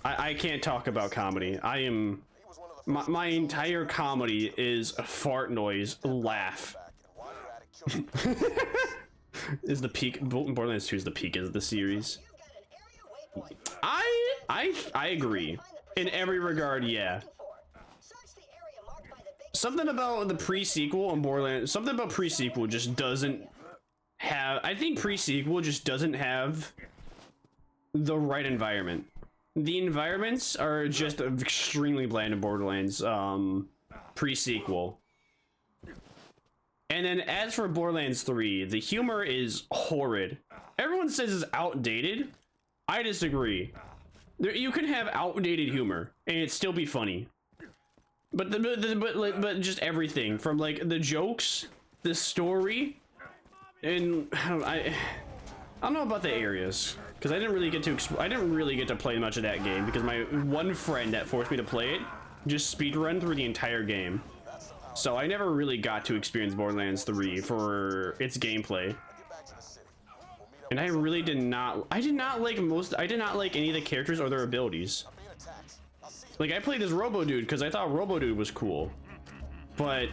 I can't talk about comedy. I am. My entire comedy is a fart noise, laugh. Is the peak? Borderlands 2 is the peak of the series. I agree. In every regard, yeah. Something about the pre-sequel on Borderlands, something about pre-sequel just doesn't have, I think pre-sequel just doesn't have the right environment. The environments are just extremely bland in Borderlands pre-sequel. And then as for Borderlands 3, the humor is horrid. Everyone says it's outdated. I disagree. You can have outdated humor and it'd still be funny. But but just everything from like the jokes, the story, and I don't know about the areas because I didn't really get to play much of that game because my one friend that forced me to play it just speedrun through the entire game. So I never really got to experience Borderlands 3 for its gameplay. And I really did not like any of the characters or their abilities. Like I played as Robo Dude because I thought Robo Dude was cool. But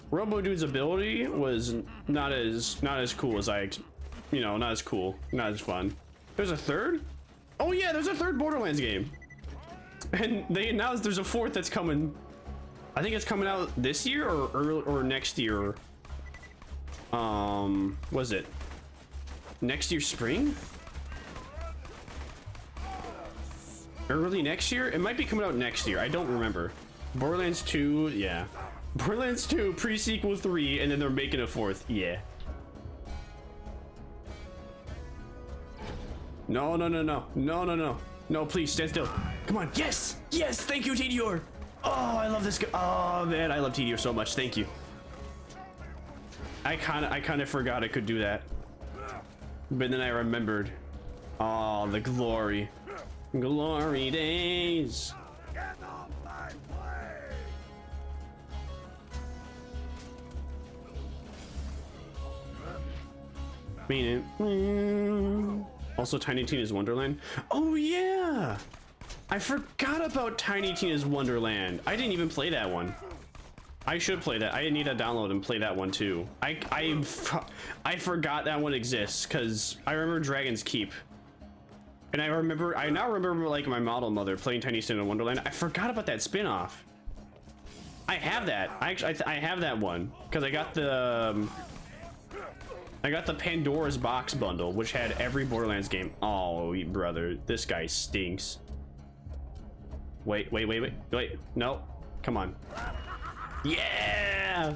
Robo Dude's ability was not as cool as not as cool, not as fun. There's a third? Oh yeah, there's a third Borderlands game. And they announced there's a fourth that's coming. I think it's coming out this year or next year. Was it next year spring? early next year. It might be coming out next year. I don't remember. Borderlands 2, yeah. Borderlands 2 pre-sequel 3, and then they're making a 4th. Yeah. No, no, no, no, no, no, no, no! Please stand still. Come on. Yes, yes. Thank you, TDR. Oh, I love this guy. Oh man, I love TDR so much. Thank you. I kind of forgot I could do that, but then I remembered. Oh, the glory days. Mean it. Also, Tiny Tina's Wonderland. Oh yeah, I forgot about Tiny Tina's Wonderland. I didn't even play that one. I should play that. I need to download and play that one too. I forgot that one exists because I remember Dragon's Keep, and I now remember like my model mother playing Tiny Tina Wonderland. I forgot about that spin-off. I have that. I have that one because I got the Pandora's Box bundle, which had every Borderlands game. Oh, brother, this guy stinks. Wait. No, come on. Yeah!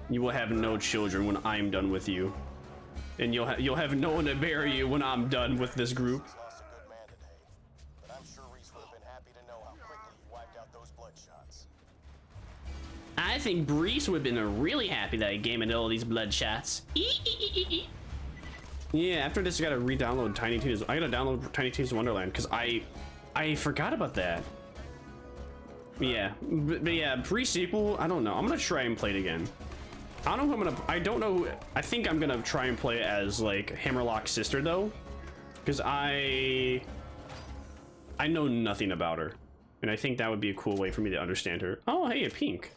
You will have no children when I'm done with you, and you'll have no one to bury you when I'm done with this group. I think Breeze would have been really happy that I gave him all these bloodshots. Yeah, after this, I gotta re-download Tiny Tina's. I gotta download Tiny Tina's Wonderland because I forgot about that. Yeah, but yeah, pre-sequel. I don't know. I'm gonna try and play it again. I don't know if I'm gonna. I don't know. I think I'm gonna try and play it as like Hammerlock's sister though, because I know nothing about her, and I think that would be a cool way for me to understand her. Oh, hey, a pink.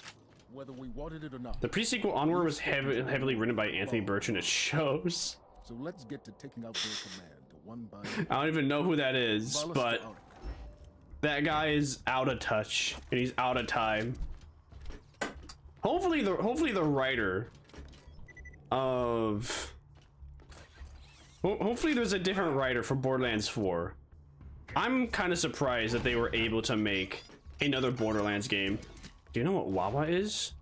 Whether we wanted it or not. The pre-sequel Onward was heavily written by Anthony Burchett. It shows. So let's get to taking out their command one by one. I don't even know who that is, but that guy is out of touch and he's out of time. Hopefully the writer of hopefully there's a different writer for Borderlands 4. I'm kind of surprised that they were able to make another Borderlands game. Do you know what Wawa is?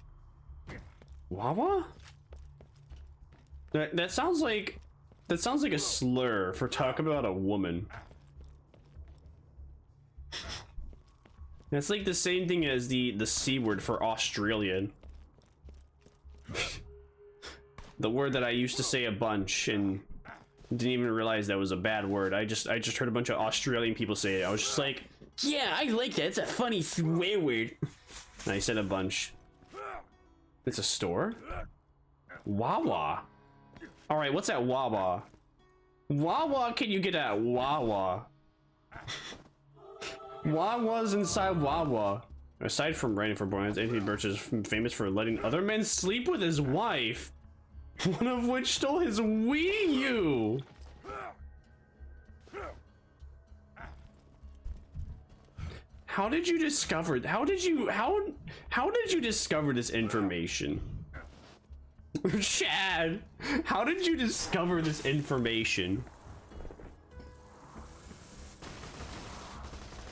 Wawa? That sounds like a slur for talking about a woman. That's like the same thing as the C word for Australian. The word that I used to say a bunch and didn't even realize that was a bad word. I just heard a bunch of Australian people say it. I was just like, yeah, I like that. It's a funny swear word. And I said a bunch. It's a store? Wawa. All right, what's at Wawa? Wawa, can you get at Wawa? Wawa's inside Wawa. Aside from writing for Borderlands, Anthony Burchett is famous for letting other men sleep with his wife, one of which stole his Wii U. How did you discover? How did you discover this information? Chad, how did you discover this information?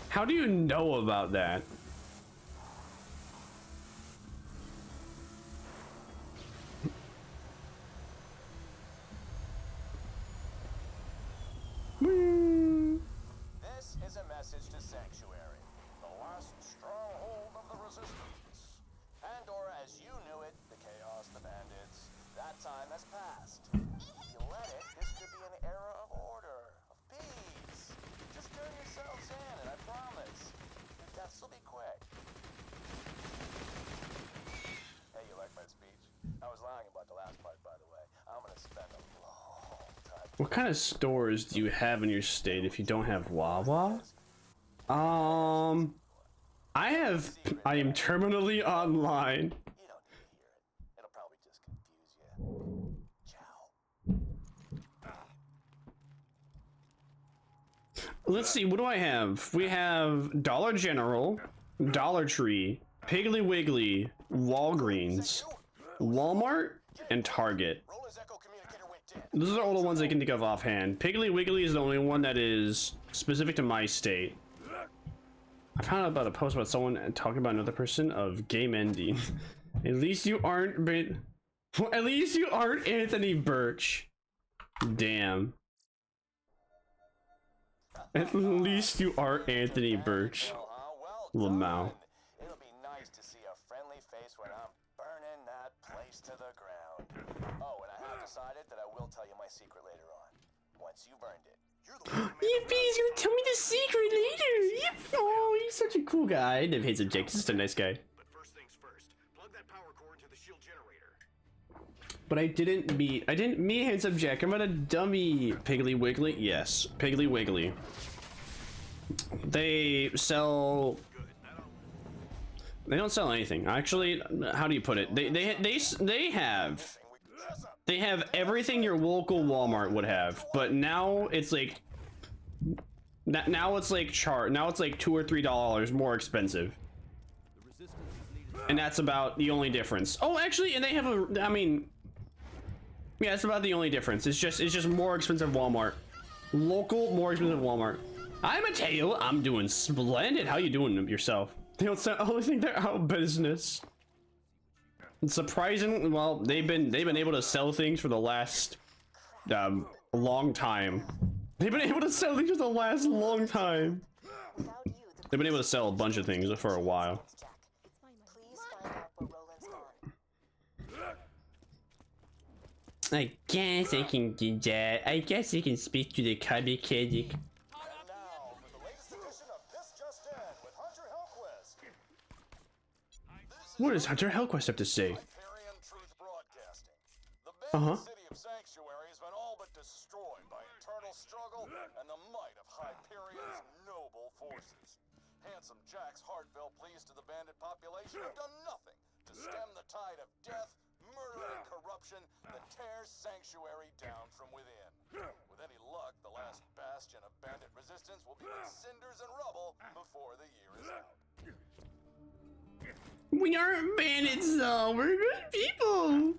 How do you know about that? This is a message to Sanctuary, the last stronghold of the Resistance. Pandora as you knew it, the Chaos, the Bandits, that time has passed. If you let it, this could be an era of order, of peace. Just turn yourselves in, and I promise, your deaths will be quick. Hey, you like my speech? I was lying about the last part, by the way. I'm gonna spend a long time. What kind of stores do you have in your state if you don't have Wawa? I am terminally online. You don't need to hear it. It'll probably just confuse you. Ciao. Let's see, what do I have? We have Dollar General, Dollar Tree, Piggly Wiggly, Walgreens, Walmart, and Target. Roller's Echo communicator went dead. Those are all the ones I can think of offhand. Piggly Wiggly is the only one that is specific to my state. I found out about a post about someone talking about another person of game ending. At least you aren't at least you aren't Anthony Birch. Damn. At least you are Anthony Birch. Lamau. It'll be nice to see a friendly face when I'm burning that place to the ground. Oh, and I have decided that I will tell you my secret later on. Once you've earned it. Yippee, he's gonna tell me the secret later. Yep. Oh, he's such a cool guy. I never hate subject. He's just a nice guy. But first things first, plug that power core into the shield generator. But I didn't meet handsome Jack. I'm not a dummy. Piggly Wiggly, yes, Piggly Wiggly. They sell. They don't sell anything. Actually, how do you put it? They have everything your local Walmart would have, but now it's like now it's like $2 or $3 more expensive. And that's about the only difference. Oh, actually, and they have a, I mean, yeah, it's about the only difference. It's just more expensive Walmart. Local, more expensive Walmart. I'm Mateo. I'm doing splendid. How you doing yourself? They don't sell, oh, I think they're out of business. Surprisingly, well, they've been able to sell things for the last long time. They've been able to sell things for the last long time. They've been able to sell a bunch of things for a while. I guess I can do that. I guess I can speak to the Kabikedic. What does Hunter Hellquest have to say? Uh-huh. The city of Sanctuary has been all but destroyed by internal struggle and the might of Hyperion's noble forces. Handsome Jack's heartfelt pleas to the bandit population have done nothing to stem the tide of death, murder, and corruption that tears Sanctuary down from within. With any luck, the last bastion of bandit resistance will be like cinders and rubble before the year is out. We aren't bandits though, we're good people.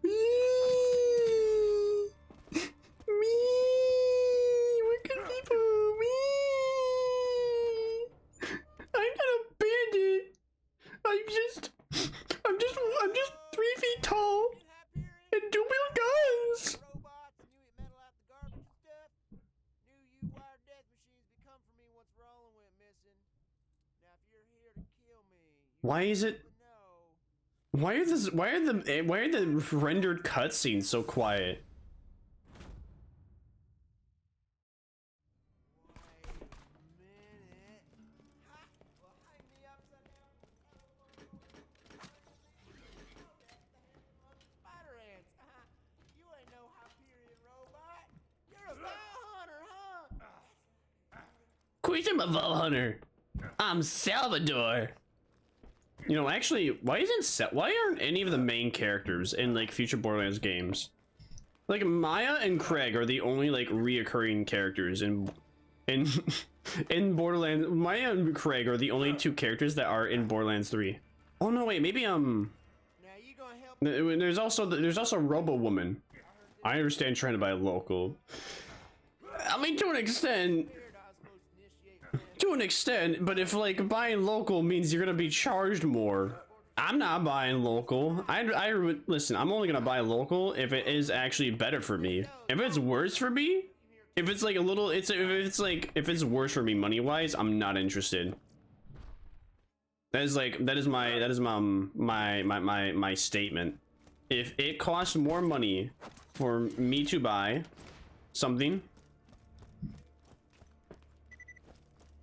Me, we're good people. Me, I'm not a bandit. I'm just 3 feet tall and dual guns. Why is it? Why are the rendered cutscenes so quiet? Quit him a Vol Hunter. I'm Salvador. You know, actually, why aren't any of the main characters in like future Borderlands games? Like Maya and Craig are the only like reoccurring characters in Borderlands. Maya and Craig are the only 2 characters that are in Borderlands 3. Oh no, wait, maybe there's also Robo Woman. I understand trying to buy local. I mean, to an extent, but if like buying local means you're gonna be charged more, I'm not buying local. Listen, I'm only gonna buy local if it is actually better for me. If it's worse for me, if it's like a little, if it's worse for me money wise, I'm not interested. That is my statement. If it costs more money for me to buy something,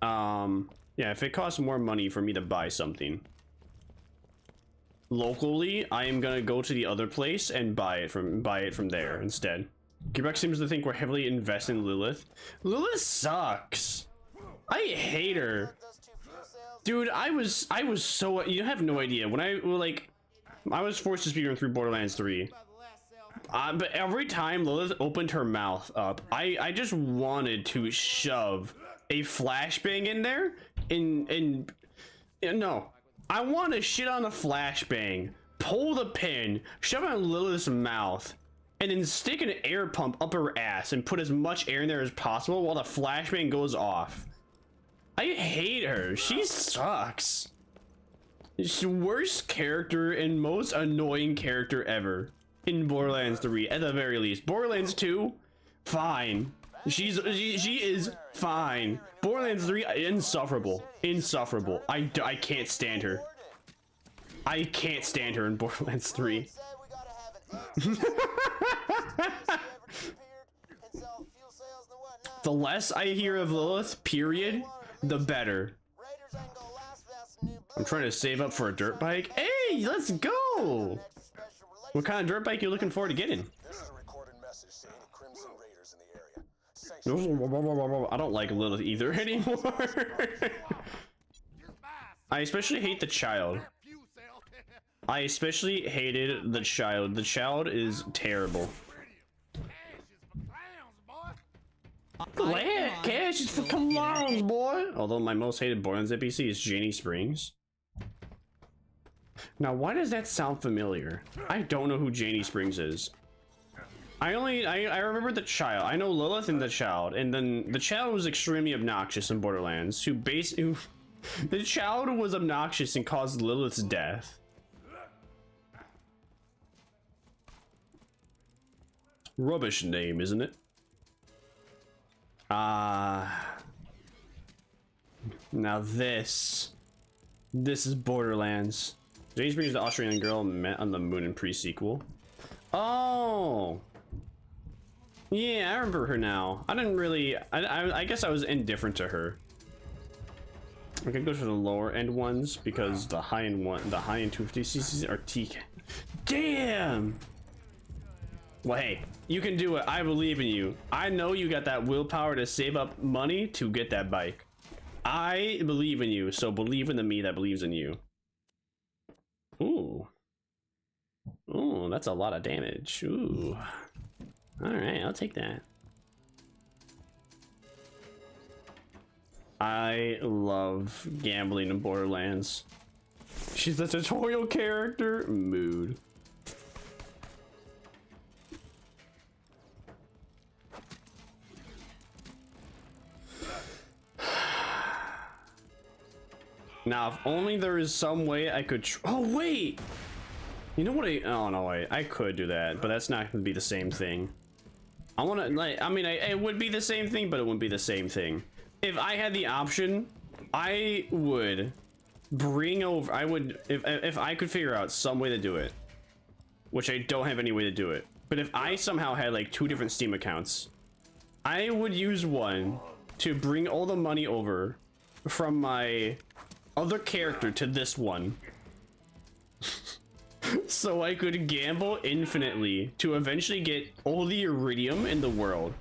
yeah, if it costs more money for me to buy something locally, I am gonna go to the other place and buy it from there instead. Gearbox seems to think we're heavily invested in Lilith. Lilith sucks. I hate her. Dude, I was so, you have no idea, when I was forced to speedrun through Borderlands 3. But every time Lilith opened her mouth up, I just wanted to shove a flashbang in there no, I want to shit on a flashbang, pull the pin, shove it in Lilith's mouth, and then stick an air pump up her ass and put as much air in there as possible while the flashbang goes off. I hate her. She sucks. She's the worst character and most annoying character ever in Borderlands 3 at the very least. Borderlands 2, fine. She is fine. Borderlands 3, insufferable. Insufferable. I can't stand her. I can't stand her in Borderlands 3. The less I hear of Lilith, period, the better. I'm trying to save up for a dirt bike. Hey, let's go! What kind of dirt bike you looking forward to getting? I don't like Lilith either anymore. I especially hate the child. I especially hated the child. The child is terrible. Cash is for clowns, boy. Although my most hated Borderlands NPC is Janie Springs. Now, why does that sound familiar? I don't know who Janie Springs is. I remember the child. I know Lilith and the child, and then the child was extremely obnoxious in Borderlands. The child was obnoxious and caused Lilith's death. Rubbish name, isn't it? Now this is Borderlands. Janie Springs, the Australian girl met on the moon in pre-sequel. Oh, yeah, I remember her now. I didn't really. I guess I was indifferent to her. I could go for the lower end ones because the high end 250cc are TK. Damn. Well, hey, you can do it. I believe in you. I know you got that willpower to save up money to get that bike. I believe in you, so believe in the me that believes in you. Ooh. Ooh, that's a lot of damage. Ooh. Alright, I'll take that. I love gambling in Borderlands. She's the tutorial character. Mood. Now, if only there is some way I could. Oh wait, you know what? Oh no, wait. I could do that, but that's not going to be the same thing. I want to like. I mean, it would be the same thing, but it wouldn't be the same thing. If I had the option, I would bring over. I would if I could figure out some way to do it, which I don't have any way to do it. But if I somehow had like 2 different Steam accounts, I would use one to bring all the money over from my other character to this one. So I could gamble infinitely to eventually get all the iridium in the world.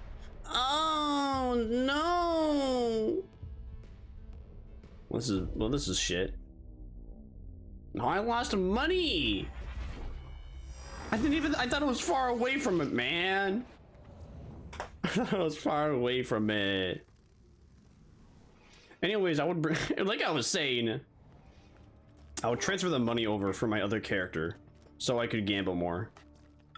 Oh no. This is shit. No, I lost money. I thought it was far away from it, man. I thought it was far away from it. Anyways, I would bring, like I was saying, I would transfer the money over from my other character so I could gamble more.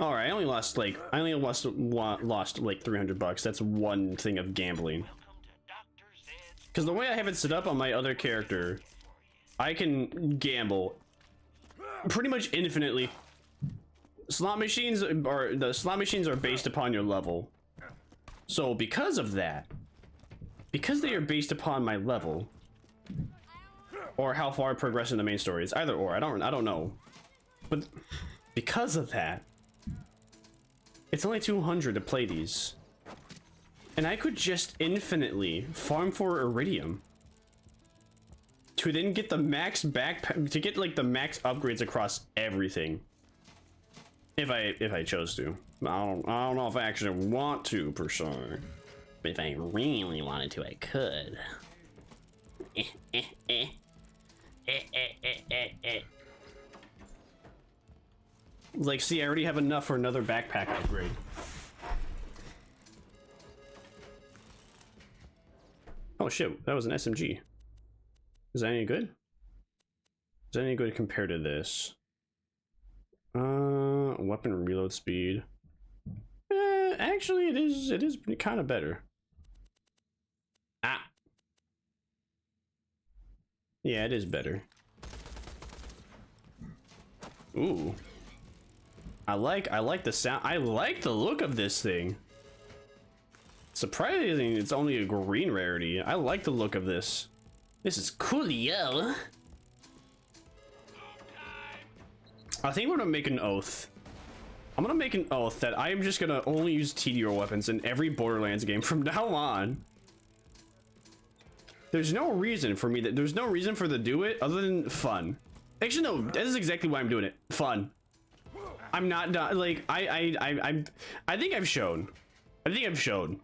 All right, I only lost like 300 bucks. That's one thing of gambling. Because the way I have it set up on my other character, I can gamble pretty much infinitely. The slot machines are based upon your level. So because of that, because they are based upon my level or how far I progress in the main story, it's either or. I don't know, but because of that, it's only 200 to play these, and I could just infinitely farm for iridium to then get the max backpack, to get like the max upgrades across everything. If I chose to. I don't know if I actually want to per se. But if I really wanted to, I could. Like, see, I already have enough for another backpack upgrade. Oh shit, that was an SMG. Is that any good? Is that any good compared to this? Weapon reload speed. Actually, it is kind of better. Ah. Yeah, it is better. Ooh. I like the sound. I like the look of this thing. Surprising, it's only a green rarity. I like the look of this. This is coolio. I think we're gonna make an oath. I'm gonna make an oath that I am just gonna only use TDR weapons in every Borderlands game from now on. There's no reason for me there's no reason for to do it other than fun. Actually, no, that is exactly why I'm doing it. Fun. I'm not like I think I've shown. I think I've shown.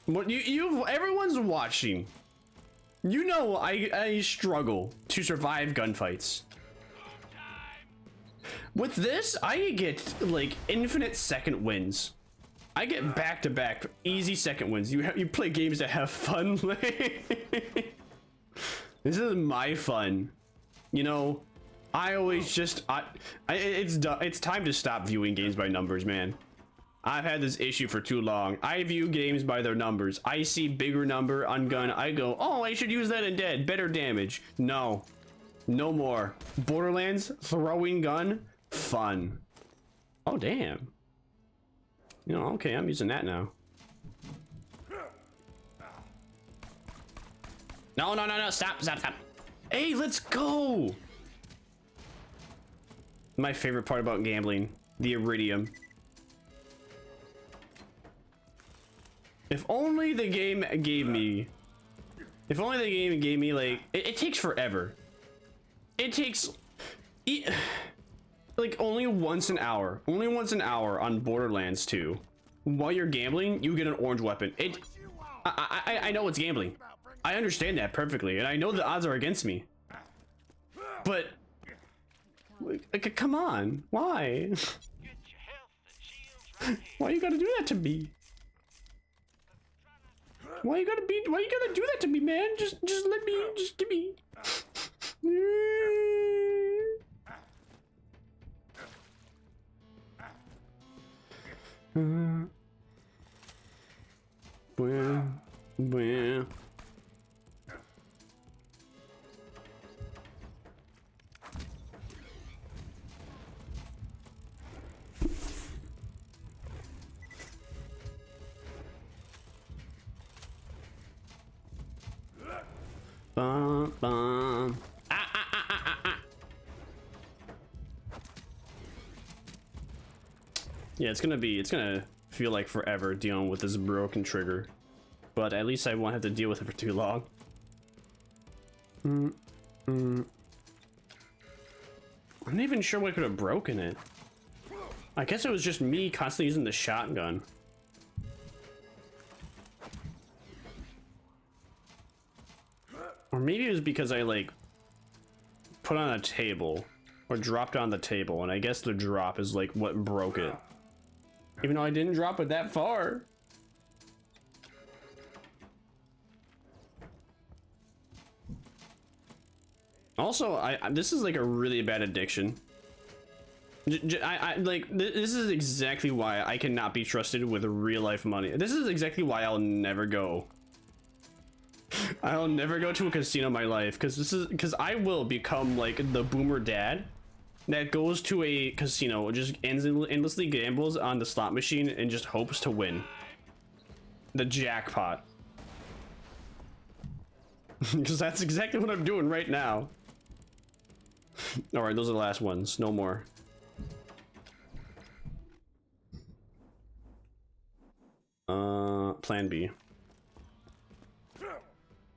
What everyone's watching. You know I struggle to survive gunfights. With this, I get like infinite second wins. I get back-to-back easy second wins. You play games that have fun. This is my fun. You know, I always just it's time to stop viewing games by numbers, man. I've had this issue for too long. I view games by their numbers. I see bigger number on gun. I go, oh, I should use that in dead. Better damage. No. No more. Borderlands, throwing gun, fun. Oh, damn. You know, okay, I'm using that now. No, stop. Hey, let's go. My favorite part about gambling, the iridium. If only the game gave me like, it takes forever. It takes like only once an hour on Borderlands 2. While you're gambling, you get an orange weapon. I know it's gambling. I understand that perfectly, and I know the odds are against me. But like, come on, why? Why you gotta do that to me? Why you gotta do that to me, man? Just let me, just give me. Well. Bum, bum. Yeah, it's gonna feel like forever dealing with this broken trigger, but at least I won't have to deal with it for too long. I'm not even sure what could have broken it. I guess it was just me constantly using the shotgun. Or maybe it was because I like put on a table or dropped on the table, and I guess the drop is like what broke it. Even though I didn't drop it that far. Also, this is like a really bad addiction. This is exactly why I cannot be trusted with real life money. This is exactly why I'll never go. I'll never go to a casino in my life, because I will become like the boomer dad that goes to a casino, just endlessly gambles on the slot machine and just hopes to win the jackpot. Because that's exactly what I'm doing right now. All right, those are the last ones. No more. Plan B.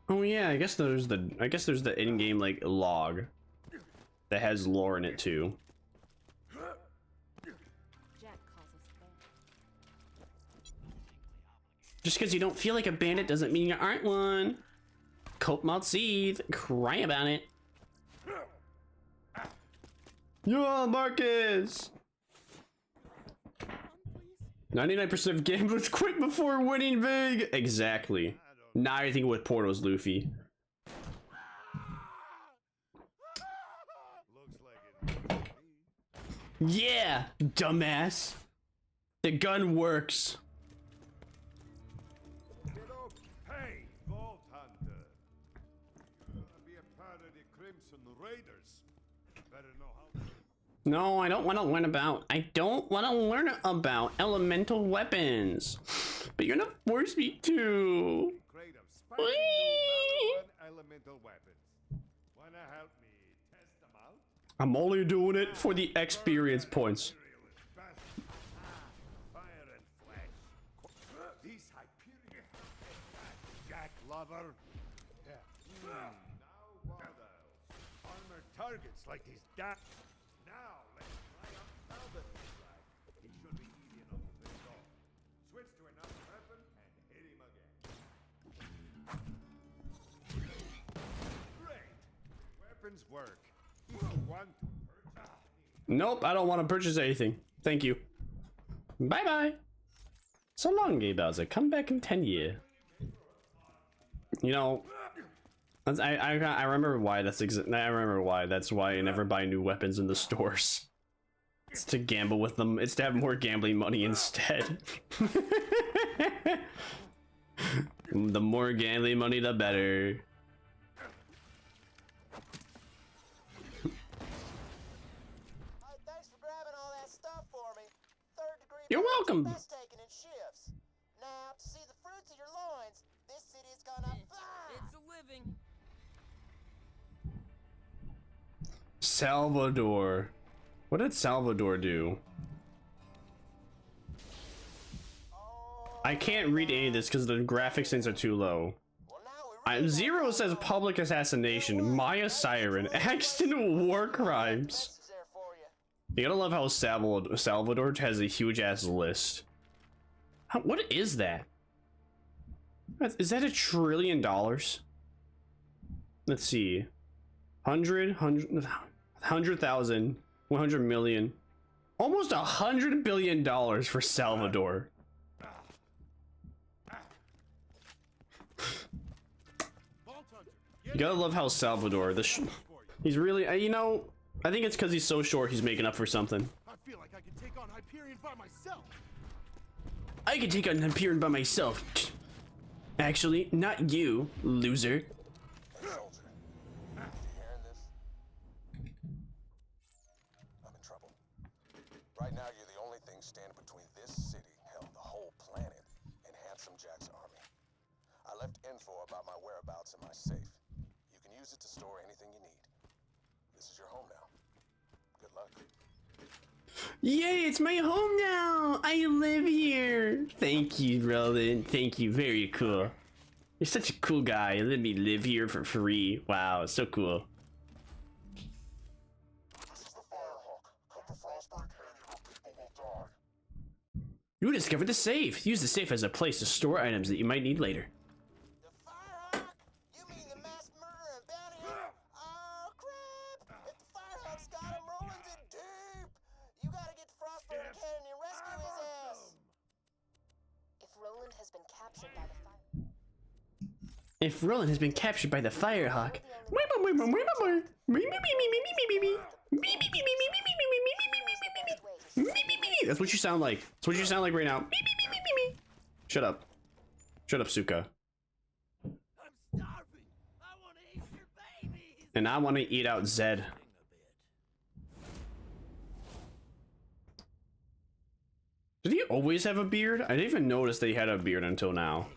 Oh yeah, I guess there's the in-game like log that has lore in it too. Just because you don't feel like a bandit doesn't mean you aren't one. Cope mouth seeds, cry about it. Yeah, Marcus. 99% of gamblers quit before winning big. Exactly. Now you're thinking with Porto's Luffy. Yeah, dumbass. The gun works. Hey, Vault Hunter. You wanna be a part of the Crimson Raiders? Better know how. No, I don't want to learn about. I don't want to learn about elemental weapons. But you're gonna force me to. Great of sparking new elemental weapons. Wanna help me test them out? I'm only doing it for the experience points. Fire and flesh. These Hyperion. Jack lover. Yeah. Now what else? Armored targets like these Now let's try out Velvet Flag. He should be easy enough to pick off. Switch to another weapon and hit him again. Great. Weapons work. One to purchase. Nope, I don't want to purchase anything. Thank you. Bye bye. So long, Gay Bowser. Come back in 10 years. You know, I remember why that's I remember why that's why I never buy new weapons in the stores. It's to gamble with them. It's to have more gambling money instead. The more gambling money, the better. Thanks for grabbing all that stuff for me. Third-degree You're welcome. best taken in shifts. Now, to see the fruits of your loins, this city's gonna fly. It's a living. Salvador. What did Salvador do? I can't read any of this because the graphics things are too low. Zero says public assassination, Maya Siren, accident war crimes. You gotta love how Salvador has a huge ass list. What is that? Is that $1 trillion? Let's see. 100,000, 100 million, almost $100 billion for Salvador. You gotta love how Salvador, he's really, you know, I think it's because he's so short he's making up for something. I feel like I can take on Hyperion by myself. I can take on Hyperion by myself. Actually, not you, loser. Right now, you're the only thing standing between this city, hell, the whole planet, and Handsome Jack's army. I left info about my whereabouts in my safe. You can use it to store anything you need. This is your home now. Good luck. Yay, it's my home now! I live here! Thank you, Roland. Thank you, very cool. You're such a cool guy. You let me live here for free. Wow, it's so cool. You discovered the safe. Use the safe as a place to store items that you might need later. You mean the mass murderer and bounty hunter? Oh, crap! If the Firehawk's got him, Roland's in deep! You gotta get to Frostburn Canyon and rescue his ass! If Roland has been captured by the fire... If Roland has been captured by the Firehawk... That's what you sound like. That's what you sound like right now. Shut up. Shut up, Suka. I'm starving. I want to eat your babies. And I want to eat out Zed. Did he always have a beard? I didn't even notice that he had a beard until now.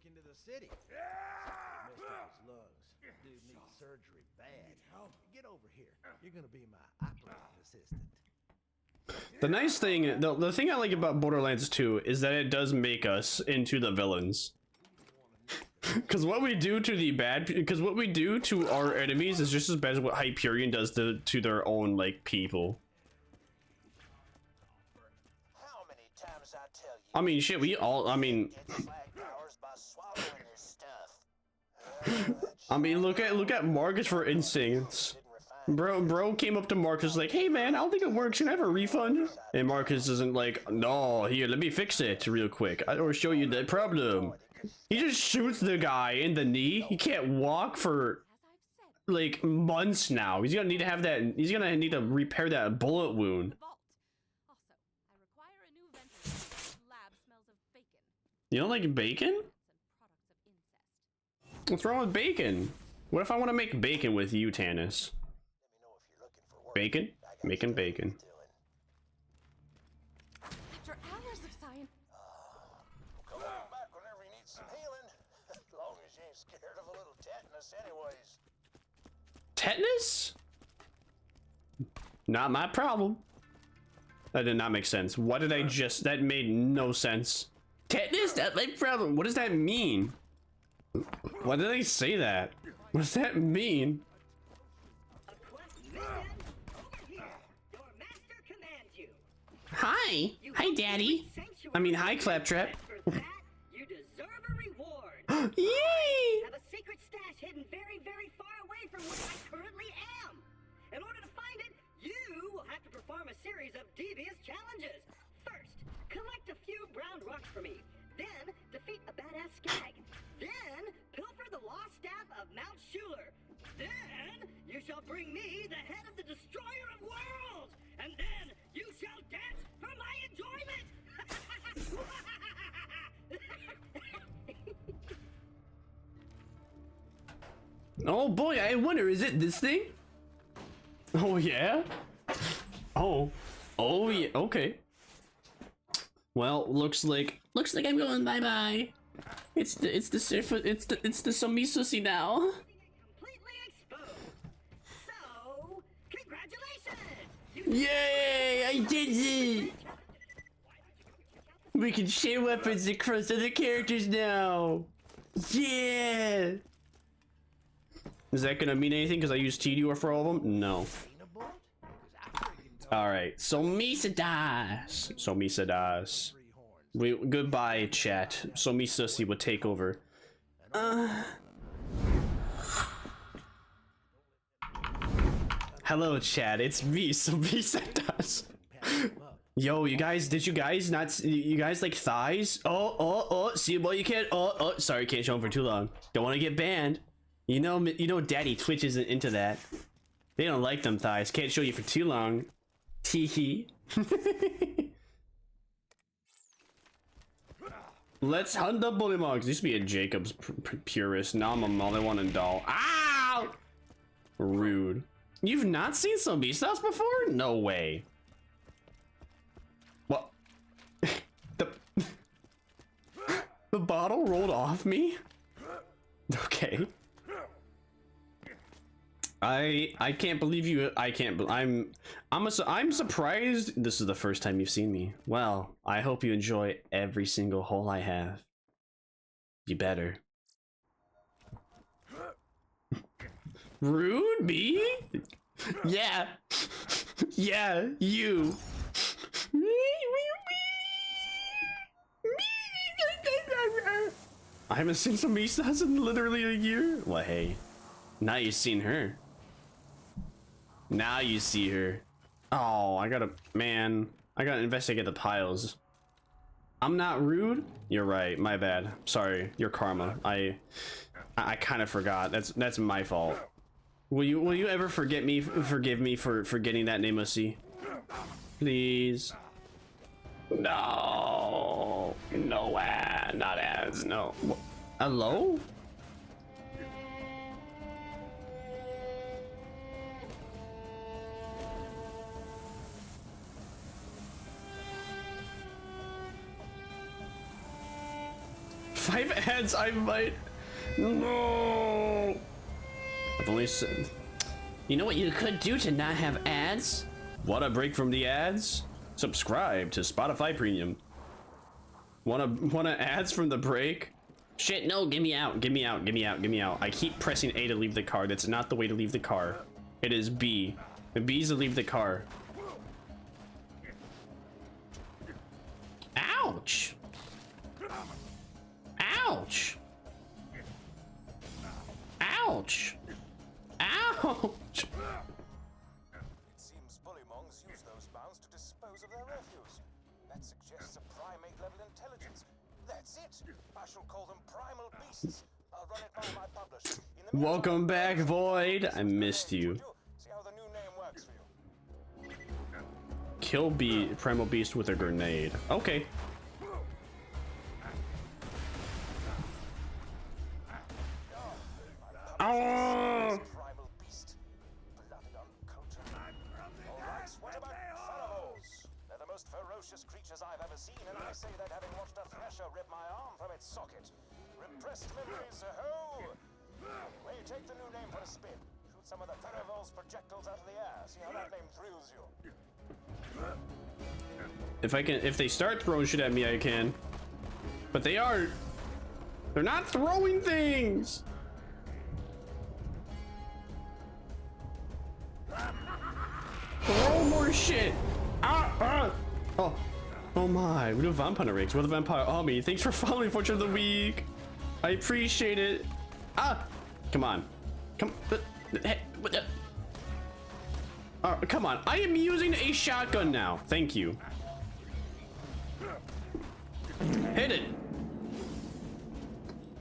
Into the city. Messed up his lungs. Dude needs surgery bad. Get over here. You're gonna be my operating assistant. The nice thing, the thing I like about Borderlands 2 is that it does make us into the villains. Because what we do to the what we do to our enemies is just as bad as what Hyperion does to their own, like, people. How many times I tell you? I mean, shit, we all, I mean... I mean, look at Marcus, for instance. Bro came up to Marcus like, hey man, I don't think it works, can I have a refund? And Marcus isn't like, no, here, let me fix it real quick, or show you the problem. He just shoots the guy in the knee. He can't walk for like months now. He's gonna need to have that, he's gonna need to repair that bullet wound. You don't like bacon? What's wrong with bacon? What if I want to make bacon with you, Tannis? Bacon? Making bacon. After hours of science. Come on back whenever you need some healing. As long as you ain't scared of a little tetanus anyways. Tetanus? Not my problem. That did not make sense. What did I just... That made no sense. Tetanus? Not my problem. What does that mean? Why did I say that? What does that mean? Hi. Hi, Daddy. I mean, hi, Claptrap. You deserve a reward. Yay! Have a secret stash hidden very, very far away from where I currently am. In order to find it, you will have to perform a series of devious challenges. First, collect a few brown rocks for me. Then, defeat a badass skag. Then, pilfer the lost staff of Mount Schuler. Then, you shall bring me the head of the destroyer of worlds. And then, you shall dance for my enjoyment. Oh boy, I wonder, is it this thing? Oh yeah? Oh yeah, okay. Well, looks like I'm going bye-bye. It's the Somicidas now. Completely exposed. So, congratulations. Yay, I did it! We can share weapons across other characters now. Yeah! Is that gonna mean anything because I used TDR for all of them? No. Alright, Somicidas. Somicidas. Goodbye, chat. Somicidas would take over. Hello, chat. It's me, Somicidas. Yo, you guys, did you guys like thighs? Oh, see what you can. Oh, sorry, can't show them for too long. Don't want to get banned. You know, Daddy Twitch isn't into that. They don't like them thighs. Can't show you for too long. Teehee. Let's hunt the bullymongs. Used to be a Jacob's purist. Now I'm a Mulliwan and doll. Ow! Rude. You've not seen some Beastos before? No way. What? The bottle rolled off me? Okay. I can't believe you. I'm surprised this is the first time you've seen me. Well, I hope you enjoy every single hole I have. You better. Rude, me? Yeah. Yeah, you. I haven't seen some Somicidas in literally a year. Well, hey. Now you've seen her. Now you see her. Oh, I gotta investigate the piles. I'm not rude. You're right. My bad. Sorry. Your karma. I kind of forgot. That's my fault. Will you ever forgive me for forgetting that name, Mussy? Please. No. No, not ads. No. Hello? Five ads, I might. No. I've only said. You know what you could do to not have ads? Want a break from the ads? Subscribe to Spotify Premium. Wanna ads from the break? Shit, no, get me out, get me out, get me out, get me out. I keep pressing A to leave the car. That's not the way to leave the car. It is B. The B is to leave the car. Ouch. Ouch. Ouch. Ouch. It seems bullymongs use those mounds to dispose of their refuse. That suggests a primate level intelligence. That's it. I shall call them primal beasts. I'll run it by my publisher. Welcome back, Void. I missed you. See how the new name works for you. Kill primal beast with a grenade. Okay. primal beast. Bloody uncultured. Alright, what about Thanos? They're the most ferocious creatures I've ever seen, and I say that having watched a thresher rip my arm from its socket. Repressed memories, ho! Anyway, take the new name for a spin. Shoot some of the Theravol's projectiles out of the air. See how that name thrills you. If they start throwing shit at me, I can. But they're not throwing things. Throw more shit. Oh my, we do vampire rigs. We're the vampire army. Thanks for following Fortune of the Week. I appreciate it. Come on. Come on. I am using a shotgun now. Thank you. Hit it.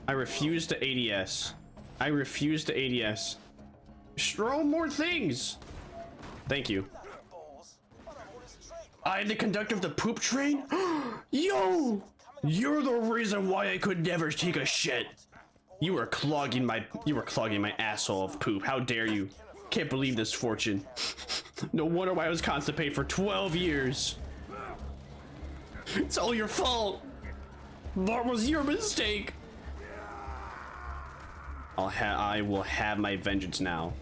I refuse to ADS. I refuse to ADS. Throw more things. Thank you. I'm the conductor of the poop train? Yo! You're the reason why I could never take a shit. You were clogging my asshole of poop. How dare you? Can't believe this, Fortune. No wonder why I was constipated for 12 years. It's all your fault. That was your mistake. I will have my vengeance now.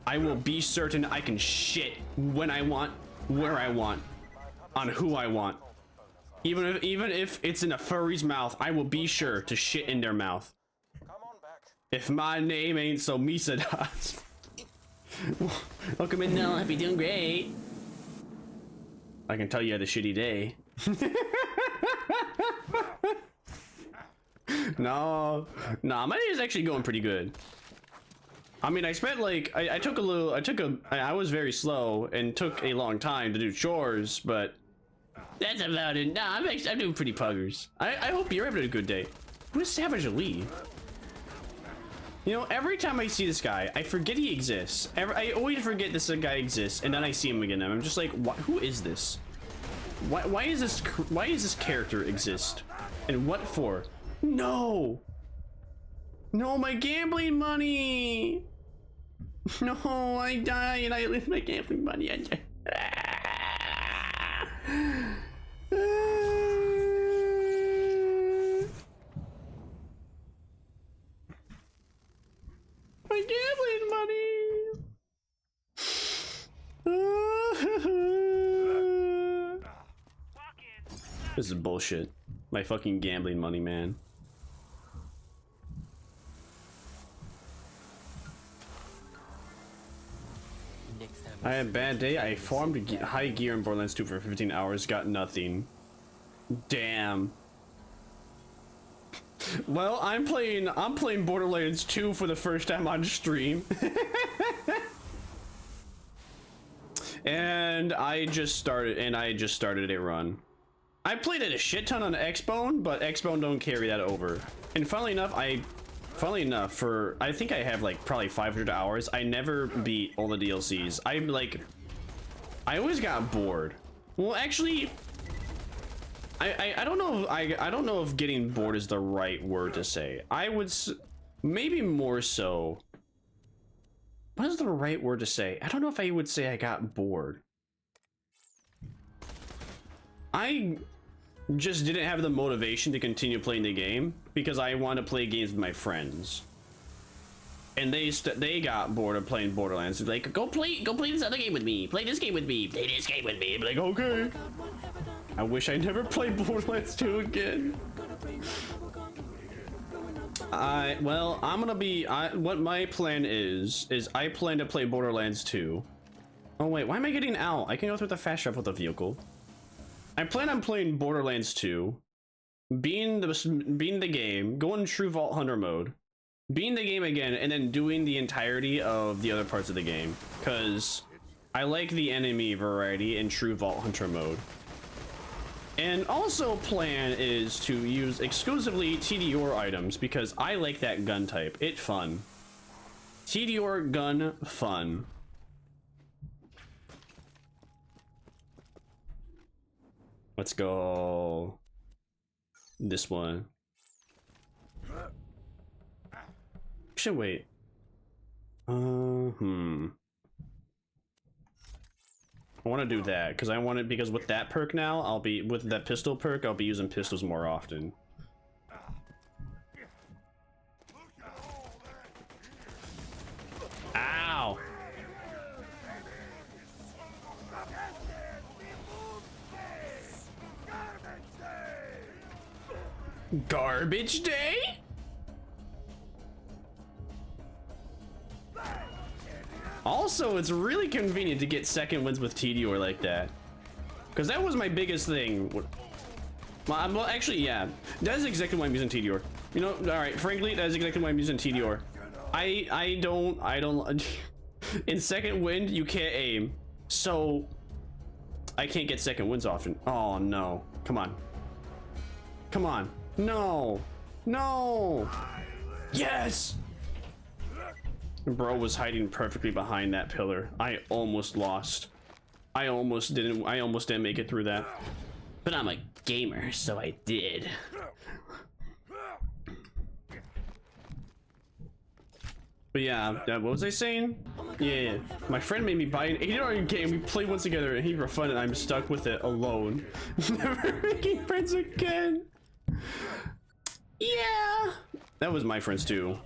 I will be certain I can shit when I want, where I want, on who I want. Even if it's in a furry's mouth, I will be sure to shit in their mouth. If my name ain't Somicidas. Welcome in now, hope you're doing great. I can tell you had a shitty day. No, my day is actually going pretty good. I mean, I spent like, I was very slow and took a long time to do chores, but that's about it. Nah, I'm doing pretty puggers. I hope you're having a good day. Who is Savage Lee? You know, every time I see this guy, I forget he exists. I always forget this guy exists, and then I see him again, and I'm just like, who is this? Why is this character exist? And what for? No! No, my gambling money! No, I die and I lose my gambling money. My gambling money! This is bullshit. My fucking gambling money, man. I had a bad day. I farmed high gear in Borderlands 2 for 15 hours, got nothing. Damn. Well, I'm playing Borderlands 2 for the first time on stream. And I just started a run. I played it a shit ton on Xbone, but Xbone don't carry that over. And funnily enough, I think I have like probably 500 hours. I never beat all the DLCs. I always got bored. Well, actually, I don't know. I don't know if getting bored is the right word to say. I would maybe more so. What is the right word to say? I don't know if I would say I got bored. I just didn't have the motivation to continue playing the game because I want to play games with my friends, and they got bored of playing Borderlands. They're like, go play this other game with me, play this game with me, play this game with me. I'm like, okay. I wish I never played Borderlands 2 again. What my plan is I plan to play Borderlands 2. Oh wait, why am I getting out? I can go through the fast travel with the vehicle. I plan on playing Borderlands 2, being the game, going true Vault Hunter mode, being the game again, and then doing the entirety of the other parts of the game, because I like the enemy variety in true Vault Hunter mode. And also plan is to use exclusively TDR items because I like that gun type. It's fun. TDR gun fun. Let's go. This one. Should wait. I want to do that because I want it, because with that perk now, I'll be with that pistol perk, I'll be using pistols more often. Ow! Garbage day? Also, it's really convenient to get second wins with TDR like that, because that was my biggest thing. Well, actually, yeah, that's exactly why I'm using TDR. You know, all right, frankly, that's exactly why I'm using TDR. I don't. In second wind, you can't aim, so I can't get second wins often. Oh no! Come on! Come on! No! No! Yes! Bro was hiding perfectly behind that pillar. I almost lost. I almost didn't make it through that. But I'm a gamer, so I did. But yeah, what was I saying? Yeah, my friend made me buy an $80 game. We played once together and he for fun, and I'm stuck with it alone. Never making friends again. Yeah, that was my friends too.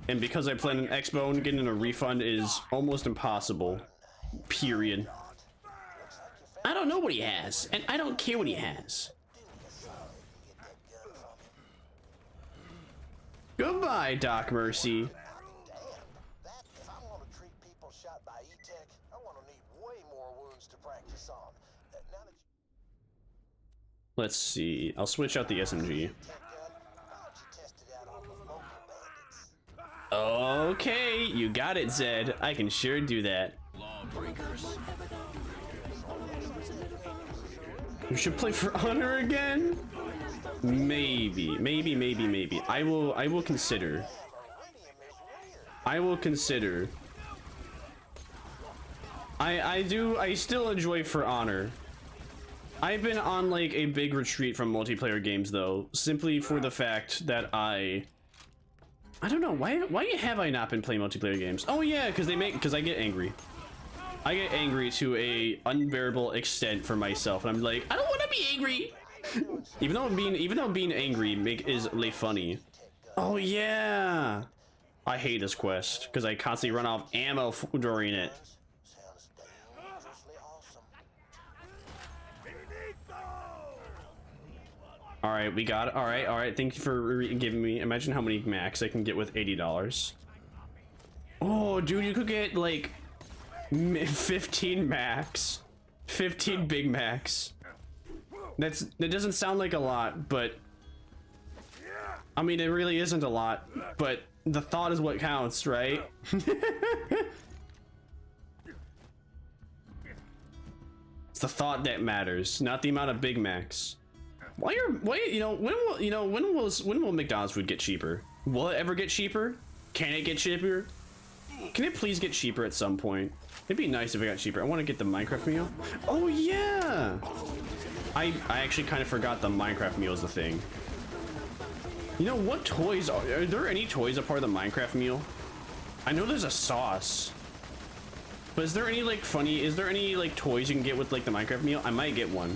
And because I played an Expo, and getting a refund is almost impossible. Period. I don't know what he has, and I don't care what he has. Goodbye, Doc Mercy. Let's see. I'll switch out the SMG. Okay, you got it, Zed. I can sure do that. We should play for honor again? Maybe. I will consider. I still enjoy For Honor. I've been on like a big retreat from multiplayer games though, simply for the fact that I don't know why have I not been playing multiplayer games? Oh yeah, because I get angry. I get angry to a unbearable extent for myself, and I'm like, I don't want to be angry. even though being angry is like funny. Oh yeah. I hate this quest because I constantly run out of ammo during it. All right, we got it. All right. Thank you for giving me. Imagine how many max I can get with $80. Oh, dude, you could get like 15 max, 15 big max. That doesn't sound like a lot, but I mean, it really isn't a lot. But the thought is what counts, right? It's the thought that matters, not the amount of Big Macs. When will McDonald's food get cheaper? Will it ever get cheaper? Can it get cheaper? Can it please get cheaper at some point? It'd be nice if it got cheaper. I want to get the Minecraft meal. Oh yeah! I actually kind of forgot the Minecraft meal is the thing. You know what toys are there? Any toys a part of the Minecraft meal? I know there's a sauce, but is there any like toys you can get with like the Minecraft meal? I might get one.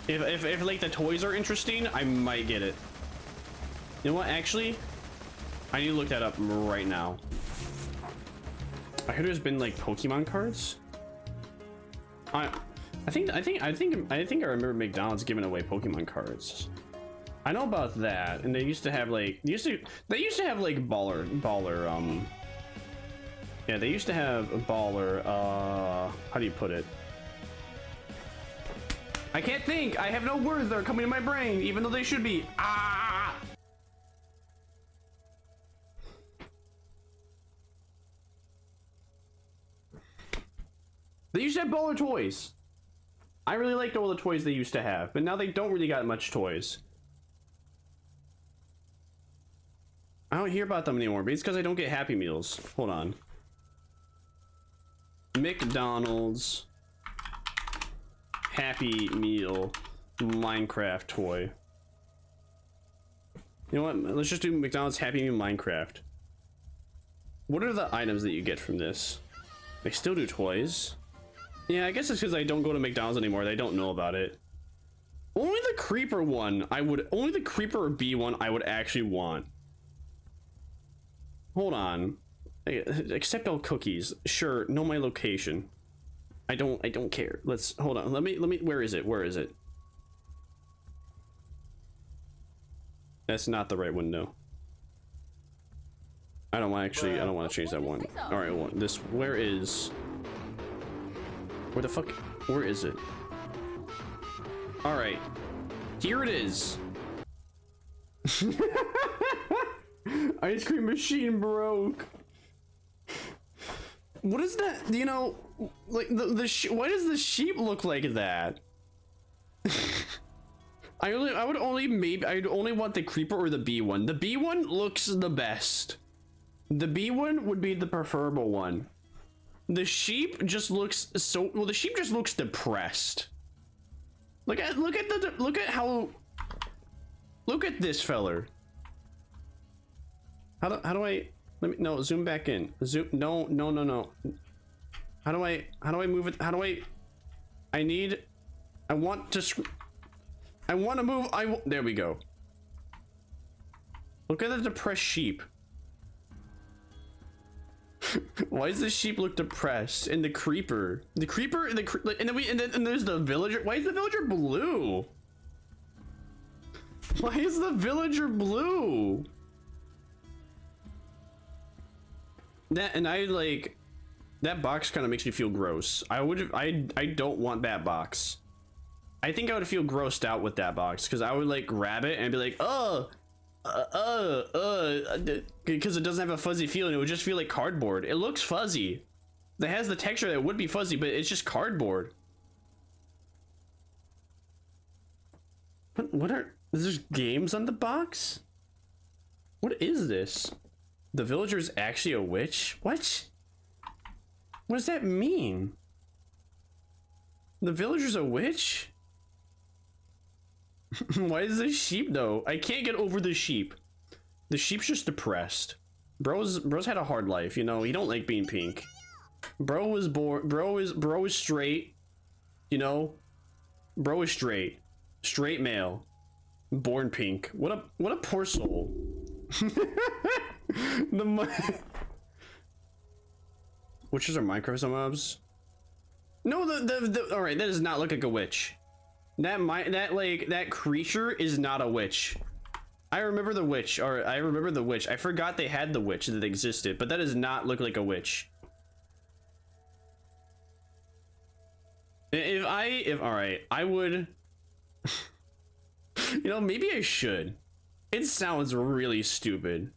If like the toys are interesting, I might get it. You know what? Actually, I need to look that up right now. I heard there's been like Pokemon cards. I think I remember McDonald's giving away Pokemon cards. I know about that, and they used to have like they used to have like baller yeah, they used to have a baller how do you put it? I can't think. I have no words that are coming to my brain, even though they should be. Ah! They used to have baller toys. I really liked all the toys they used to have, but now they don't really got much toys. I don't hear about them anymore, but it's because I don't get Happy Meals. Hold on. McDonald's Happy Meal Minecraft toy. You know what? Let's just do McDonald's Happy Meal Minecraft. What are the items that you get from this? They still do toys. Yeah, I guess it's because I don't go to McDonald's anymore. They don't know about it. Only the creeper one only the creeper or bee one I would actually want. Hold on. Accept all cookies. Sure, know my location. I don't care. Let's hold on. Let me where is it? Where is it? That's not the right window. I don't want to change that one. All right, well, this where the fuck where is it? All right, here it is. Ice cream machine broke. What is that? You know, like why does the sheep look like that? I'd only want the creeper or the bee one. The bee one looks the best. The bee one would be the preferable one. The sheep just looks so well. The sheep just looks depressed. Look at this feller. How do I zoom back in? Zoom no. How do I move it? I want to move. There we go. Look at the depressed sheep. Why does the sheep look depressed? And the creeper, and then there's the villager. Why is the villager blue? Why is the villager blue? That box kind of makes me feel gross. I don't want that box. I think I would feel grossed out with that box because I would like grab it and be like, because it doesn't have a fuzzy feel and it would just feel like cardboard. It looks fuzzy. It has the texture that would be fuzzy, but it's just cardboard. There's games on the box? What is this? The villager is actually a witch? What? What does that mean? The villager's a witch? Why is this sheep though? I can't get over the sheep. The sheep's just depressed. Bro's had a hard life, you know. He don't like being pink. Bro was born. Bro is straight. You know. Bro is straight. Straight male. Born pink. What a poor soul. Witches are Minecraft mobs. No, all right. That does not look like a witch. That creature is not a witch. I remember the witch. I forgot they had the witch that existed, but that does not look like a witch. All right, I would. You know, maybe I should. It sounds really stupid.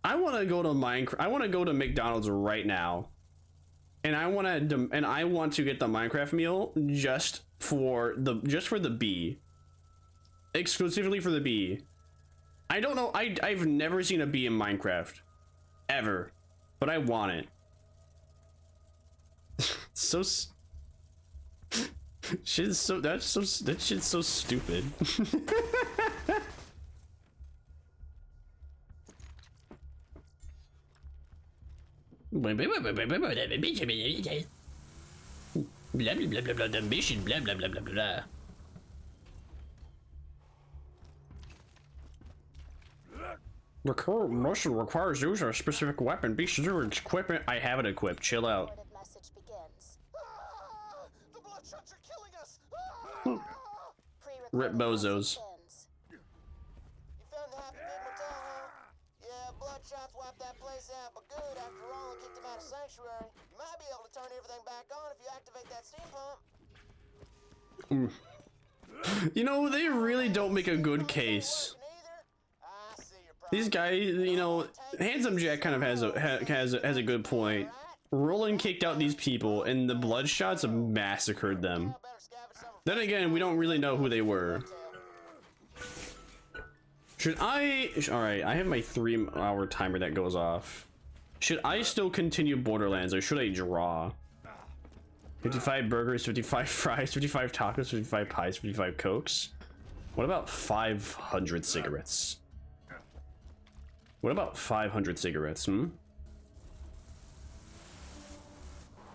I want to go to Minecraft. I want to go to McDonald's right now, and I want to get the Minecraft meal just for the bee, exclusively for the bee. I don't know. I've never seen a bee in Minecraft, ever, but I want it. That shit's so stupid. Blah blah blah blah blah ambition blah blah blah blah blah. Motion requires use of a specific weapon. Be sure it's equipment. I have it equipped. Chill out. The bloodshots are killing us. Rip bozos. You found the happy big motel, huh? Yeah, bloodshots wiped that place out, but good after Roland kicked him out of Sanctuary. You might be able to turn everything back on if you activate that steam pump. You know, they really don't make a good case. These guys, you know, Handsome Jack kind of has a good point. Roland kicked out these people, and the Bloodshots massacred them. Then again, we don't really know who they were. Should I? All right, I have my 3-hour timer that goes off. Should I still continue Borderlands, or should I draw? 55 burgers, 55 fries, 55 tacos, 55 pies, 55 cokes. What about 500 cigarettes? What about 500 cigarettes?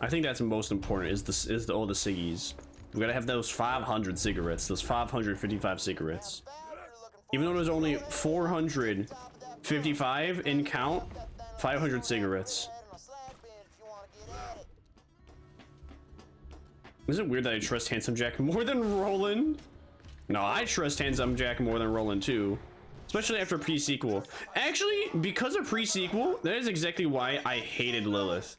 I think that's most important is the all the ciggies. We gotta have those 500 cigarettes, those 555 cigarettes. Even though there's only 455 in count, 500 cigarettes. Is it weird that I trust Handsome Jack more than Roland? No, I trust Handsome Jack more than Roland too. Especially after pre-sequel. Actually, because of pre-sequel, that is exactly why I hated Lilith.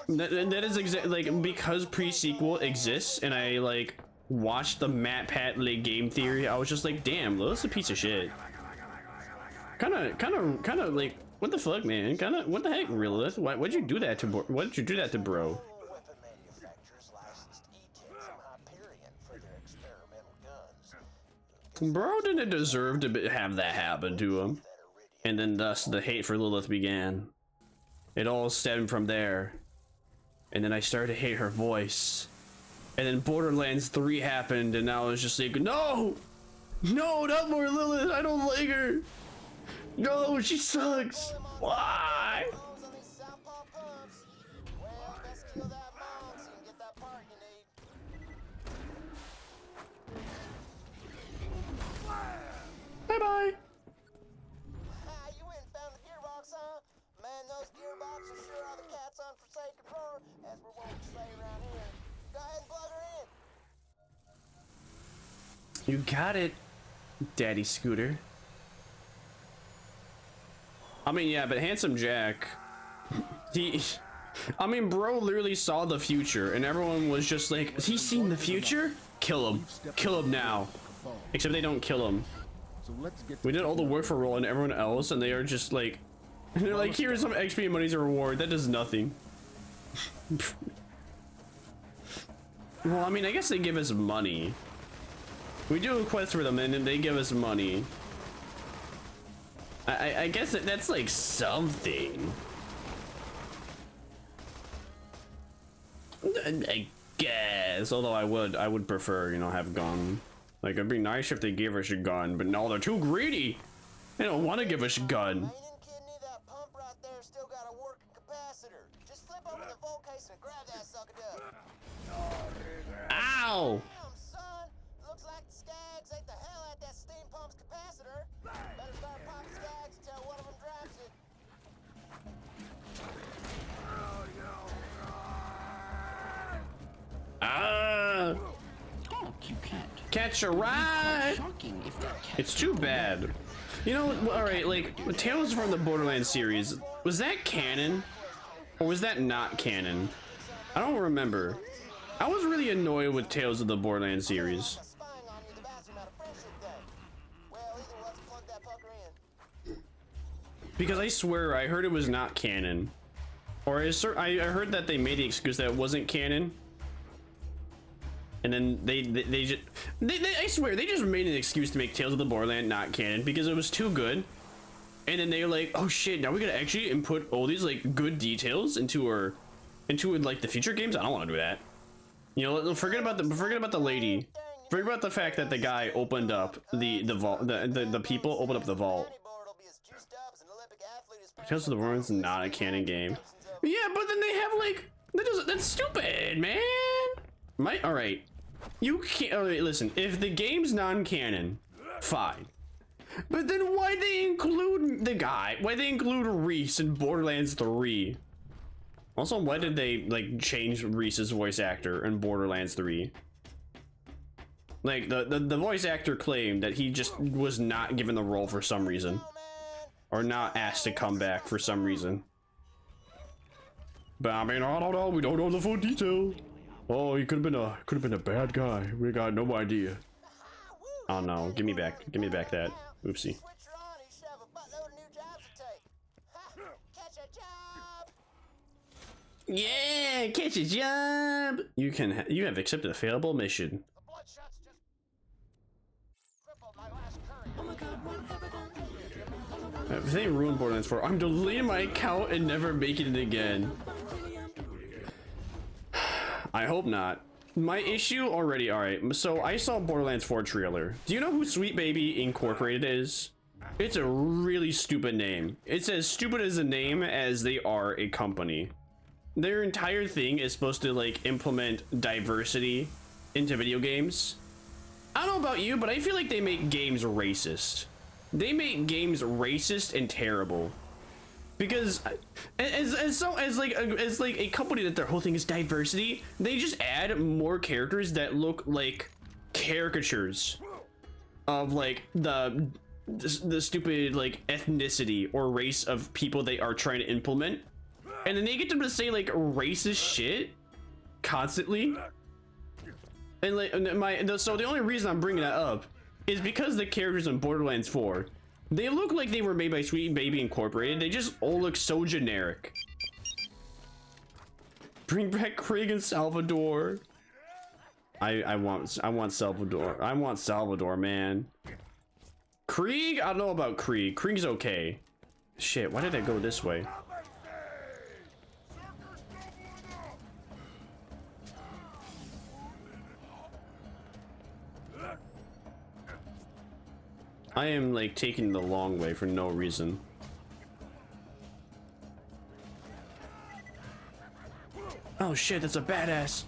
That is exactly like because pre-sequel exists and I like watched the Matt Pat like game theory. I was just like, damn, Lilith's a piece of shit. Kind of like, what the fuck, man? What the heck, Lilith? Why'd you do that to bro? Bro didn't deserve to have that happen to him. And then thus the hate for Lilith began. It all stemmed from there. And then I started to hate her voice. And then Borderlands 3 happened and now I was just like, no! No, not more Lilith, I don't like her! No, she sucks! Why? Bye-bye! You went and found the gearbox, huh? Man, those gearboxes sure are the cat's unforsaken drawer, as we're wont to say around here. Go ahead and plug her in. You got it, Daddy Scooter. I mean, yeah, but Handsome Jack, I mean, bro literally saw the future and everyone was just like, has he seen the future? Kill him. Kill him now. Except they don't kill him. We did all the work for Roland and everyone else and they are just like, they're like, here's some XP and money as a reward. That does nothing. Well, I mean, I guess they give us money. We do a quest for them and then they give us money. I guess that's like something. I guess, although I would prefer, you know, have gun. Like, it'd be nice if they gave us a gun, but no, they're too greedy. They don't want to give us a gun. Ow! Looks like the Skags ate the hell out that steam pump's capacitor. Better start popping Skags until one of them drops it. Oh, you can't. Catch a ride. It's too bad. You know, all right, like Tales from the Borderlands series, was that canon or was that not canon? I don't remember. I was really annoyed with Tales of the Borderlands series. Because I swear I heard it was not canon. Or I heard that they made the excuse that it wasn't canon. And then they just I swear they just made an excuse to make Tales of the Borderlands not canon because it was too good. And then they were like, oh shit, now we gotta actually input all these like good details into like the future games. I don't want to do that. You know, forget about the lady. Forget about the fact that the guy opened up the vault. The people opened up the vault. Tales of the Borderlands is not a canon game. Yeah, but then they have like that's stupid, man. All right, you can't. All right, listen. If the game's non-canon, fine. But then why they include the guy? Why they include Reese in Borderlands 3? Also, why did they like change Reese's voice actor in Borderlands 3? Like the voice actor claimed that he just was not given the role for some reason, or not asked to come back for some reason. But I mean, I don't know. We don't know the full detail. Oh, he could have been a bad guy. We got no idea. Oh no! Give me back that. Oopsie. Yeah, catch a job. You have accepted a failable mission. If they ruin Borderlands 4, I'm deleting my account and never making it again. I hope not. My issue already, alright, so I saw Borderlands 4 trailer. Do you know who Sweet Baby Incorporated is? It's a really stupid name. It's as stupid as a name as they are a company. their entire thing is supposed to like implement diversity into video games. I don't know about you, but I feel like they make games racist. They make games racist and terrible. Because as like a company that their whole thing is diversity, they just add more characters that look like caricatures of like the stupid like ethnicity or race of people they are trying to implement, and then they get them to say like racist shit constantly. And like so the only reason I'm bringing that up is because the characters in Borderlands 4, they look like they were made by Sweet Baby Incorporated. They just all look so generic. Bring back Krieg and Salvador. I want Salvador. I want Salvador, man. Krieg? I don't know about Krieg. Krieg's okay. Shit, why did I go this way? I am like taking the long way for no reason. Oh shit, that's a badass.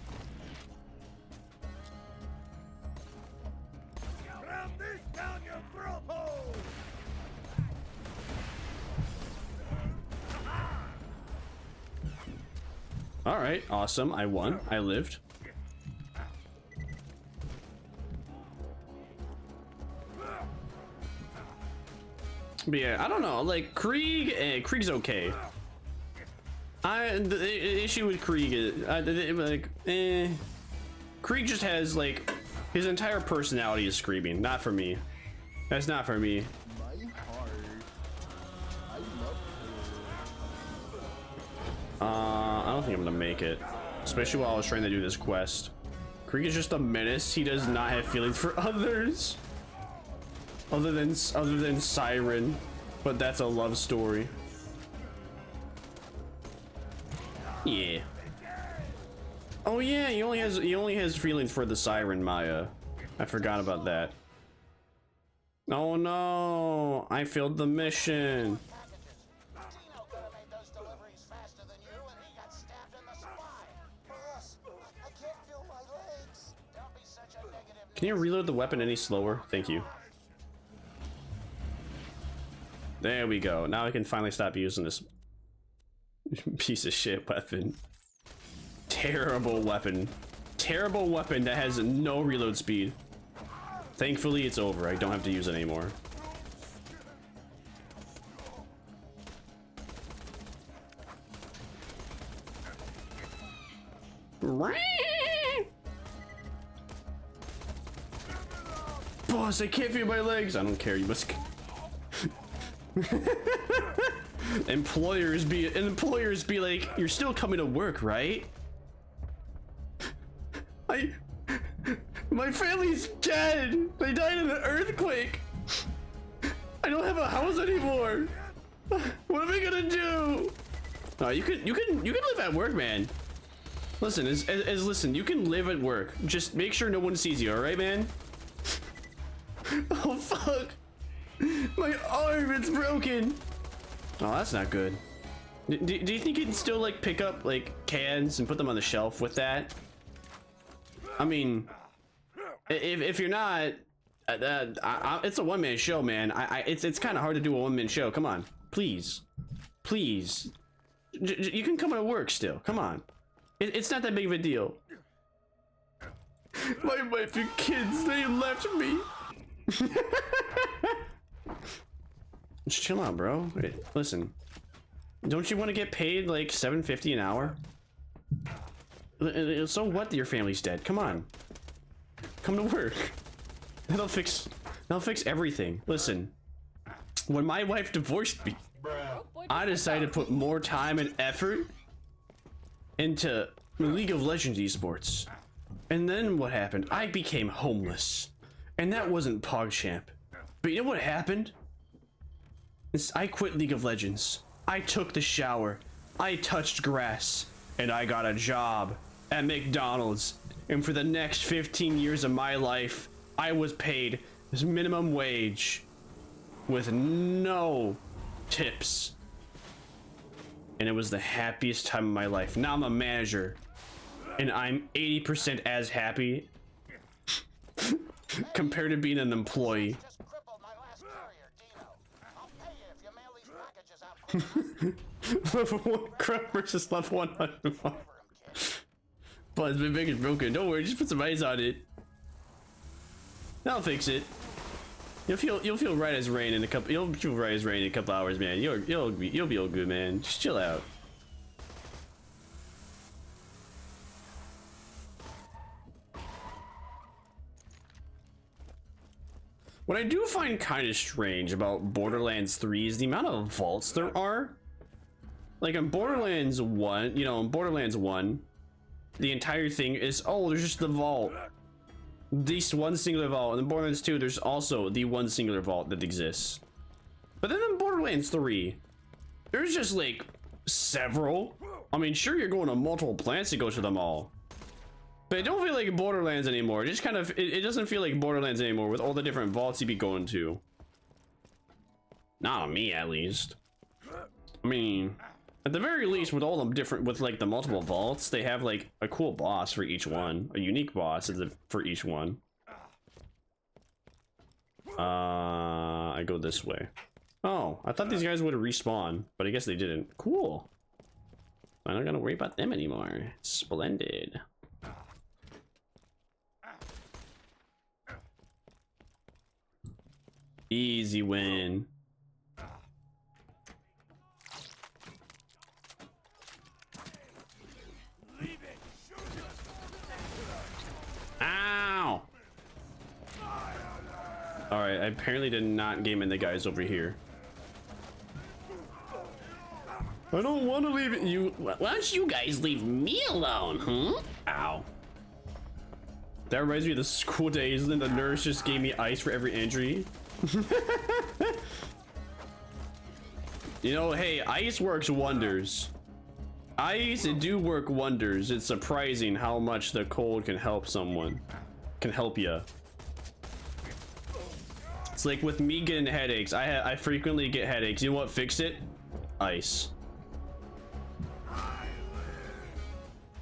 All right, awesome. I won. I lived. But yeah, I don't know. Like Krieg, Krieg's okay. The issue with Krieg is Krieg just has like his entire personality is screaming. Not for me. That's not for me. I don't think I'm gonna make it, especially while I was trying to do this quest. Krieg is just a menace. He does not have feelings for others, other than Siren, but that's a love story. Yeah. Oh yeah, he only has feelings for the Siren Maya. I forgot about that. Oh no, I failed the mission. Can you reload the weapon any slower? Thank you. There we go. Now I can finally stop using this piece of shit weapon. Terrible weapon. Terrible weapon that has no reload speed. Thankfully, it's over. I don't have to use it anymore. Boss, I can't feel my legs. I don't care. You must. Employers be like, you're still coming to work, right? My family's dead. They died in an earthquake. I don't have a house anymore. What am I gonna do? No, you can live at work, man. Listen, listen, you can live at work. Just make sure no one sees you, all right, man? Oh fuck! My arm, it's broken. Oh, that's not good. Do you think you can still like pick up like cans and put them on the shelf with that? I mean, if you're not, it's a one-man show, man. It's kind of hard to do a one-man show. Come on, please, please. You can come to work still. Come on, it's not that big of a deal. My wife and kids, they left me. Just chill out, bro. Listen, don't you want to get paid like $7.50 an hour? So what that your family's dead? Come on, come to work. That'll fix everything. Listen, when my wife divorced me, I decided to put more time and effort into League of Legends esports. And then what happened? I became homeless. And that wasn't PogChamp. But you know what happened? I quit League of Legends. I took the shower. I touched grass. And I got a job at McDonald's. And for the next 15 years of my life, I was paid minimum wage with no tips. and it was the happiest time of my life. Now I'm a manager, and I'm 80% as happy compared to being an employee. Level 1 crap versus level 100. But it's been big and broken. Don't worry, just put some ice on it. That'll fix it. You'll feel right as rain in a couple. You'll feel right as rain in a couple hours, man. You'll be all good, man. Just chill out. What I do find kind of strange about Borderlands 3 is the amount of vaults there are. Like in Borderlands 1, you know, in Borderlands 1, the entire thing is, oh, there's just the vault. This one singular vault. And in Borderlands 2, there's also the one singular vault that exists. But then in Borderlands 3, there's just like several. I mean, sure, you're going to multiple planets to go to them all. But it don't feel like Borderlands anymore. It just kind of, it doesn't feel like Borderlands anymore with all the different vaults you'd be going to. Not on me, at least. I mean, at the very least, with all them different, with like the multiple vaults, they have like a cool boss for each one, a unique boss for each one. I go this way. Oh, I thought these guys would respawn, but I guess they didn't. Cool. I'm not gonna worry about them anymore. Splendid. Easy win. Ow! Alright, I apparently did not game in the guys over here. I don't want to leave it. Why don't you guys leave me alone, huh? Ow. That reminds me of the school days, and then the nurse just gave me ice for every injury. You know, hey, ice works wonders. Ice, it do work wonders. It's surprising how much the cold can help someone. Can help you. It's like with me getting headaches. I frequently get headaches. You know what fixed it? Ice.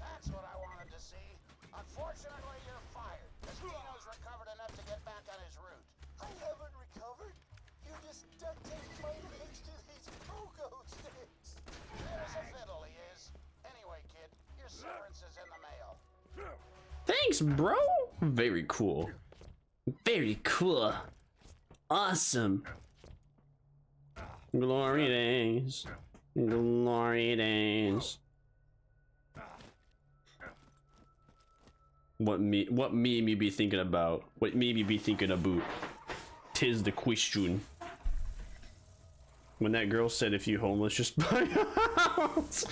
That's what I wanted to see. Unfortunately, you're fired. Destino's recovered enough to get back on his route. I haven't recovered. You just duct taped my legs to these go-go sticks. There's a fiddle, he is. Anyway, kid, your severance is in the mail. Thanks, bro. Very cool. Very cool. Awesome. Glory days. Glory days. What meme you be thinking about? What meme you be thinking about? Tis the question. When that girl said if you homeless, just buy a house.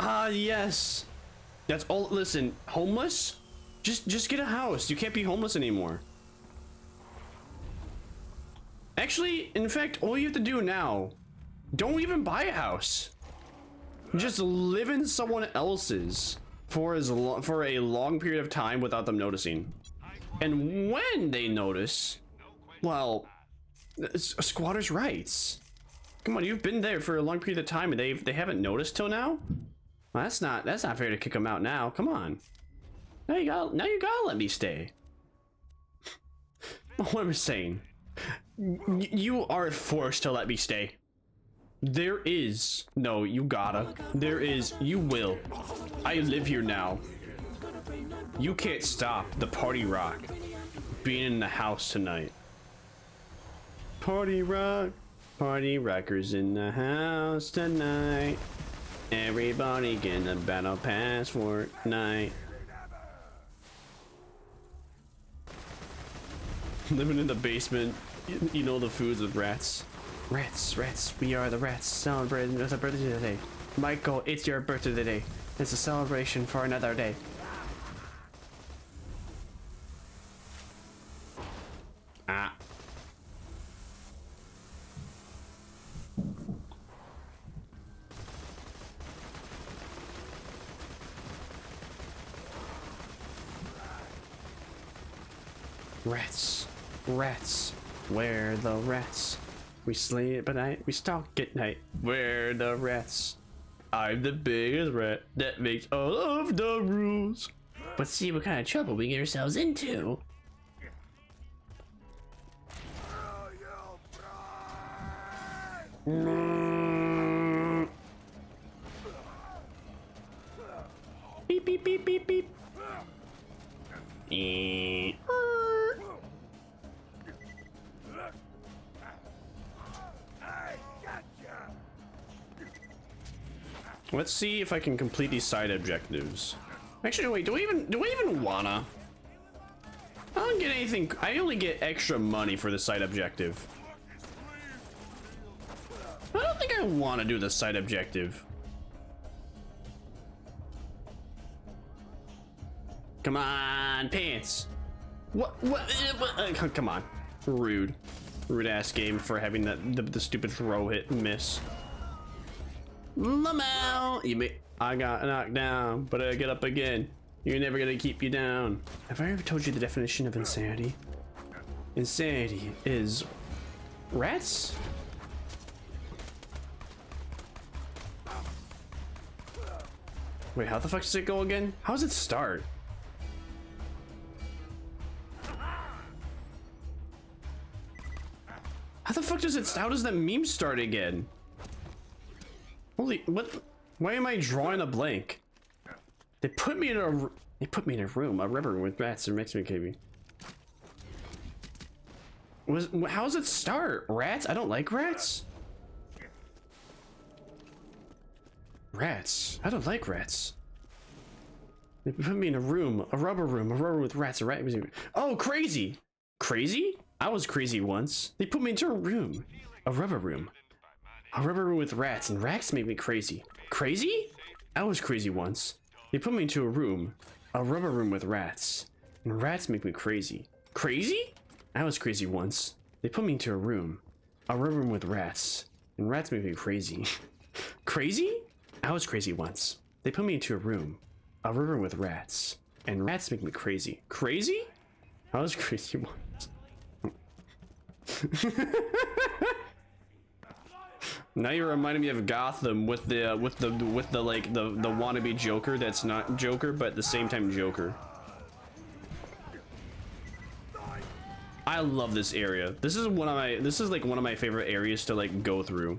Ah, yes. That's all. Listen, homeless? Just get a house. You can't be homeless anymore. Actually, in fact, all you have to do now, don't even buy a house. Just live in someone else's for a long period of time without them noticing. And when they notice, well, it's a squatter's rights. Come on, you've been there for a long period of time and they haven't noticed till now? Well, that's not fair to kick them out now. Come on. Now you gotta let me stay. What am I saying? You are forced to let me stay. There is no, you gotta. There is, you will. I live here now. You can't stop the party rock being in the house tonight. Party rockers in the house tonight. Everybody get a battle pass for night. Living in the basement, you know, the foods with rats. Rats, we are the rats celebrating with a birthday today. Michael, it's your birthday today. It's a celebration for another day. Ah. Rats, where the rats? We slay it by night, we stalk at night. We're the rats. I'm the biggest rat that makes all of the rules. But see what kind of trouble we get ourselves into. Beep beep beep beep beep. Let's see if I can complete these side objectives. Actually, wait, do I even wanna? I don't get anything. I only get extra money for the side objective. I don't think I want to do the side objective. Come on, pants. What? Come on. Rude. Rude ass game for having the stupid throw hit and miss. Lamau! I got knocked down, but I get up again. You're never gonna keep you down. Have I ever told you the definition of insanity? Insanity is rats? Wait, how the fuck does it go again? How does it start? How the fuck does it? How does that meme start again? Holy, what? Why am I drawing a blank? They put me in a room, a rubber with rats. It makes me creepy. How does it start? Rats? I don't like rats. Rats. I don't like rats. They put me in a room, a rubber with rats. A rat. Oh, crazy. Crazy? I was crazy once. They put me into a room, a rubber room with rats, and rats make me crazy. Crazy? I was crazy once. They put me into a room, a rubber room with rats, and rats make me crazy. Crazy? I was crazy once. They put me into a room, a rubber room with rats, and rats make me crazy. Crazy? I was crazy once. They put me into a room, a rubber room with rats, and rats make me crazy. Crazy? I was crazy once. Now you're reminding me of Gotham with the wannabe Joker that's not Joker but at the same time Joker. I love this area. This is like one of my favorite areas to like go through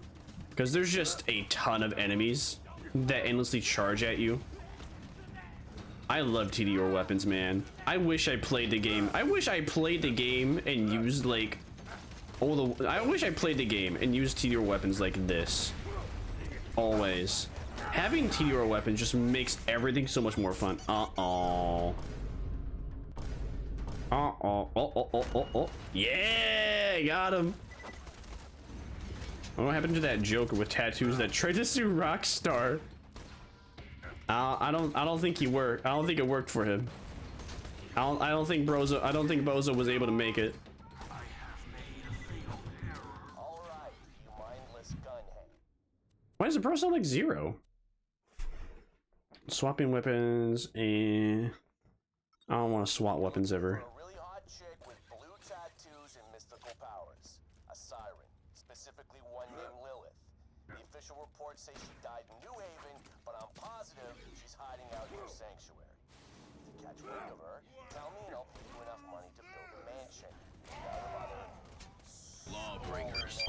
because there's just a ton of enemies that endlessly charge at you. I love TDR weapons, man. I wish I played the game. I wish I played the game and used like I wish I played the game and used TDR weapons like this. Always. Having TDR weapons just makes everything so much more fun. Yeah, got him. What happened to that Joker with tattoos that tried to sue Rockstar? I don't think he worked. I don't think it worked for him. I don't think Bozo was able to make it. Why does the pro sound like 0? Swapping weapons and I don't want to swap weapons ever. A really hot chick with blue tattoos and mystical powers. A siren, specifically one named Lilith. The official reports say she died in New Haven, but I'm positive she's hiding out in your sanctuary. If you catch wind of her, tell me and I'll pay you enough money to build a mansion. Lawbreakers.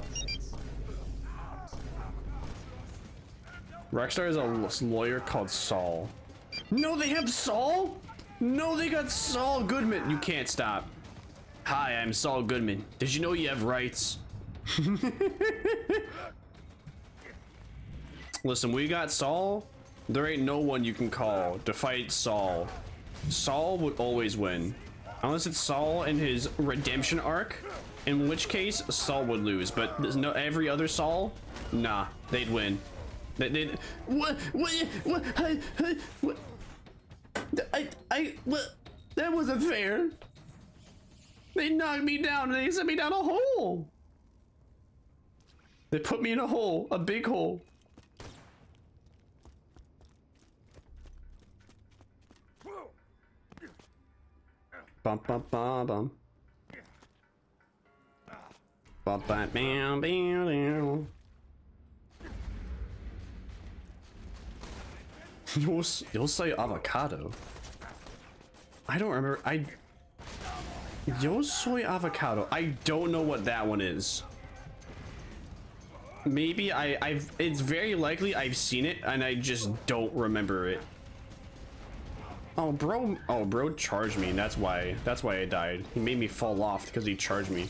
Rockstar is a lawyer called Saul. No, they have Saul? No, they got Saul Goodman. You can't stop. Hi, I'm Saul Goodman. Did you know you have rights? Listen, we got Saul. There ain't no one you can call to fight Saul. Saul would always win. Unless it's Saul and his redemption arc, in which case Saul would lose. But there's no every other Saul, nah, they'd win. What? That wasn't fair. They knocked me down and they sent me down a hole. They put me in a hole, a big hole. Bum bum bum bum. You'll say avocado. I don't remember. Yo soy avocado. I don't know what that one is. Maybe it's very likely I've seen it and I just don't remember it. Oh bro charged me and that's why I died. He made me fall off because he charged me.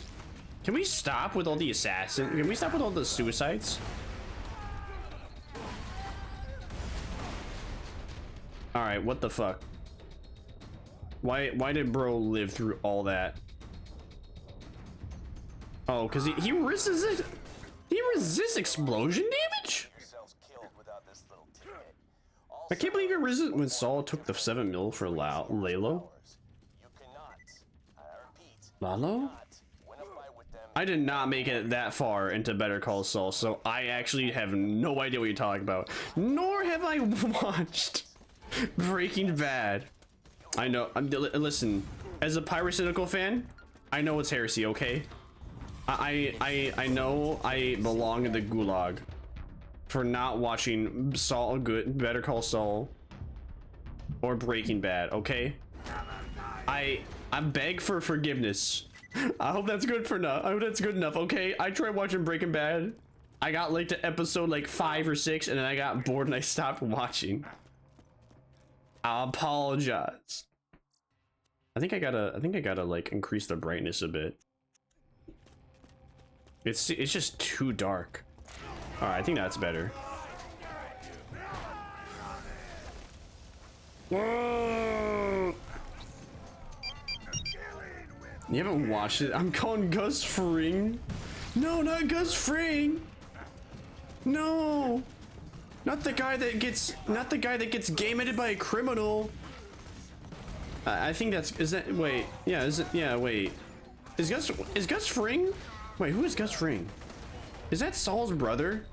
Can we stop with all the assassins? Can we stop with all the suicides? All right, what the fuck? Why did bro live through all that? Oh, because he resists it. He resists explosion damage? I can't believe he resisted when Saul took the 7 mil for Lalo. Lalo? I did not make it that far into Better Call Saul, so I actually have no idea what you're talking about. Nor have I watched Breaking Bad. I know. Listen, as a Pyrocynical fan, I know it's heresy, okay? I know I belong in the gulag for not watching Better Call Saul or Breaking Bad, okay? I beg for forgiveness. I hope that's good for enough. I hope that's good enough, okay? I tried watching Breaking Bad. I got like to episode like 5 or 6 and then I got bored and I stopped watching. I apologize. I think I gotta like increase the brightness a bit. It's just too dark. All right, I think that's better. Whoa! You haven't watched it? I'm calling Gus Fring. No, not Gus Fring. No, not the guy that gets game-ended by a criminal. I think that's wait. Is Gus Fring? Wait, who is Gus Fring? Is that Saul's brother?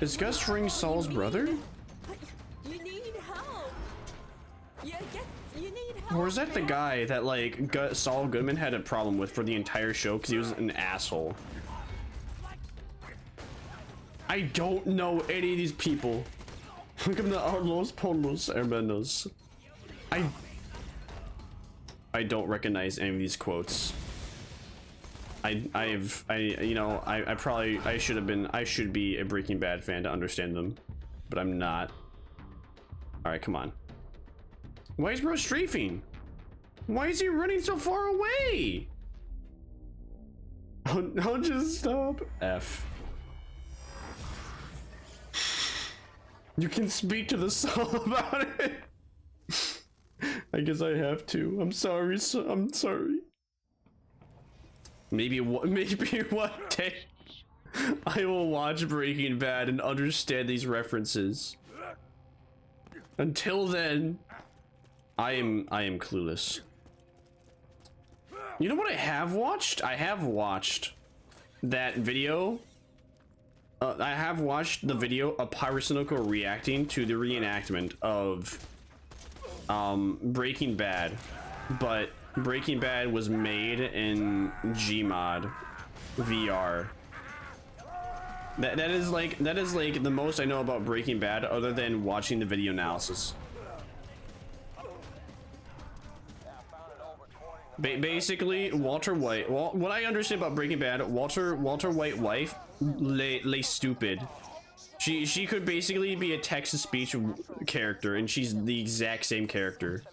Is Gus Fring Saul's brother? You need help. You need help. Or is that the guy that like Saul Goodman had a problem with for the entire show because he was an asshole? I don't know any of these people. Welcome to Los Pollos Hermanos. I don't recognize any of these quotes. I should be a Breaking Bad fan to understand them, but I'm not. All right, come on. Why is bro strafing? Why is he running so far away? I'll just stop. F. You can speak to the soul about it. I guess I have to. I'm sorry. I'm sorry. Maybe one day I will watch Breaking Bad and understand these references. Until then, I am clueless. You know what I have watched? I have watched that video. I have watched the video of Pyrocynical reacting to the reenactment of Breaking Bad, but Breaking Bad was made in Gmod VR. That is like the most I know about Breaking Bad other than watching the video analysis. Basically, Walter White. Well, what I understand about Breaking Bad, Walter White wife lay stupid. She could basically be a text-to-speech character, and she's the exact same character.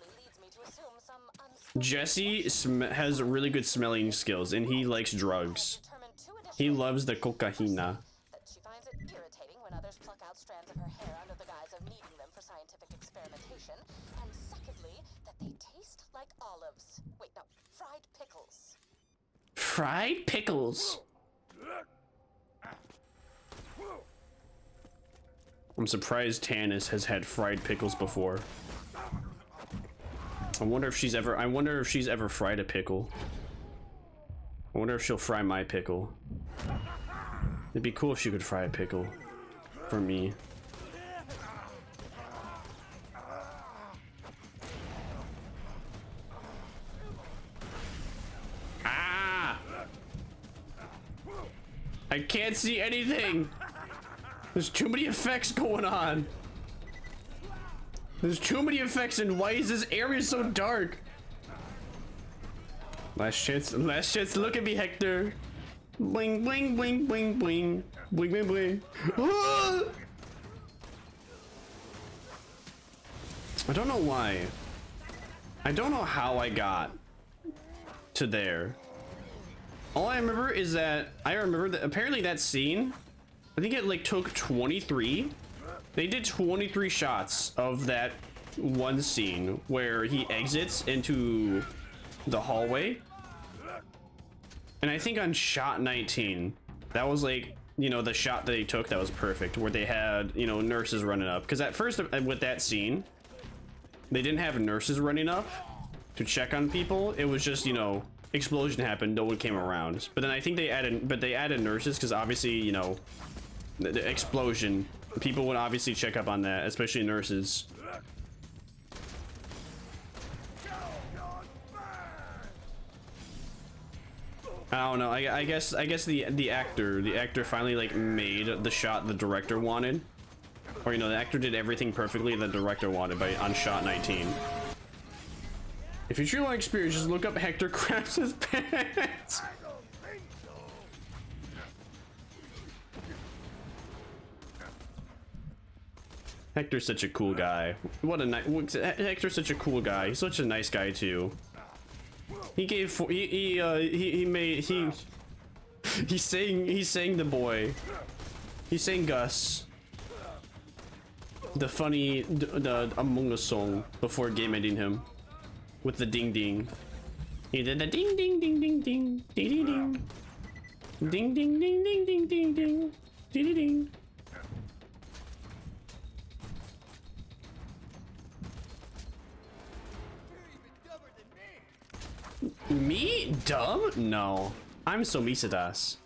Jesse has really good smelling skills, and he likes drugs. He loves the cocaína. She finds it irritating when others pluck out strands of her hair under the guise of needing them for scientific experimentation, and secondly, that they taste like olives. Wait, no, fried pickles. Fried pickles. I'm surprised Tannis has had fried pickles before. I wonder if she's ever fried a pickle. I wonder if she'll fry my pickle. It'd be cool if she could fry a pickle for me. I can't see anything. There's too many effects going on. There's too many effects, and why is this area so dark? Last chance to look at me, Hector. Bling, bling, bling, bling, bling. Bling, bling, bling. Ah! I don't know why. I don't know how I got to there. All I remember is that apparently that scene, I think it like took 23. They did 23 shots of that one scene where he exits into the hallway. And I think on shot 19, that was like, you know, the shot that they took that was perfect, where they had, you know, nurses running up. Because at first with that scene, they didn't have nurses running up to check on people. It was just, you know, explosion happened, no one came around. But then I think they added nurses because obviously, you know, the explosion, people would obviously check up on that, especially nurses. I don't know. I guess the actor finally like made the shot the director wanted, or you know, the actor did everything perfectly the director wanted on shot 19. If you truly want experience, just look up Hector craps his pants. Hector's such a cool guy. Hector's such a cool guy. He's such a nice guy too. He sang the boy. He sang Gus the funny the Among Us song before game ending him with the ding ding. He did the ding ding ding ding ding ding ding ding ding ding ding ding ding ding ding ding ding. Me? Dumb? No. I'm Somicidas.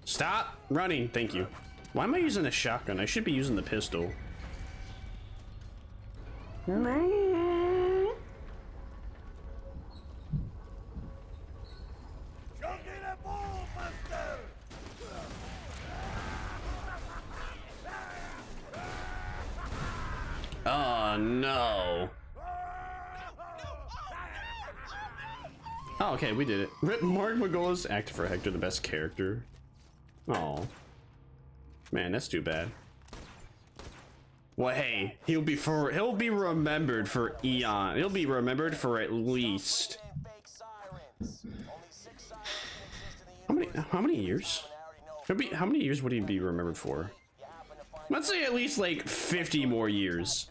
Stop running. Thank you. Why am I using the shotgun? I should be using the pistol. Oh no. Oh, okay, we did it. Rip Mark Magola's acted for Hector, the best character. Oh. Man, that's too bad. Well, hey, he'll be remembered for eon. He'll be remembered for at least how many years? How many years would he be remembered for? Let's say at least like 50 more years.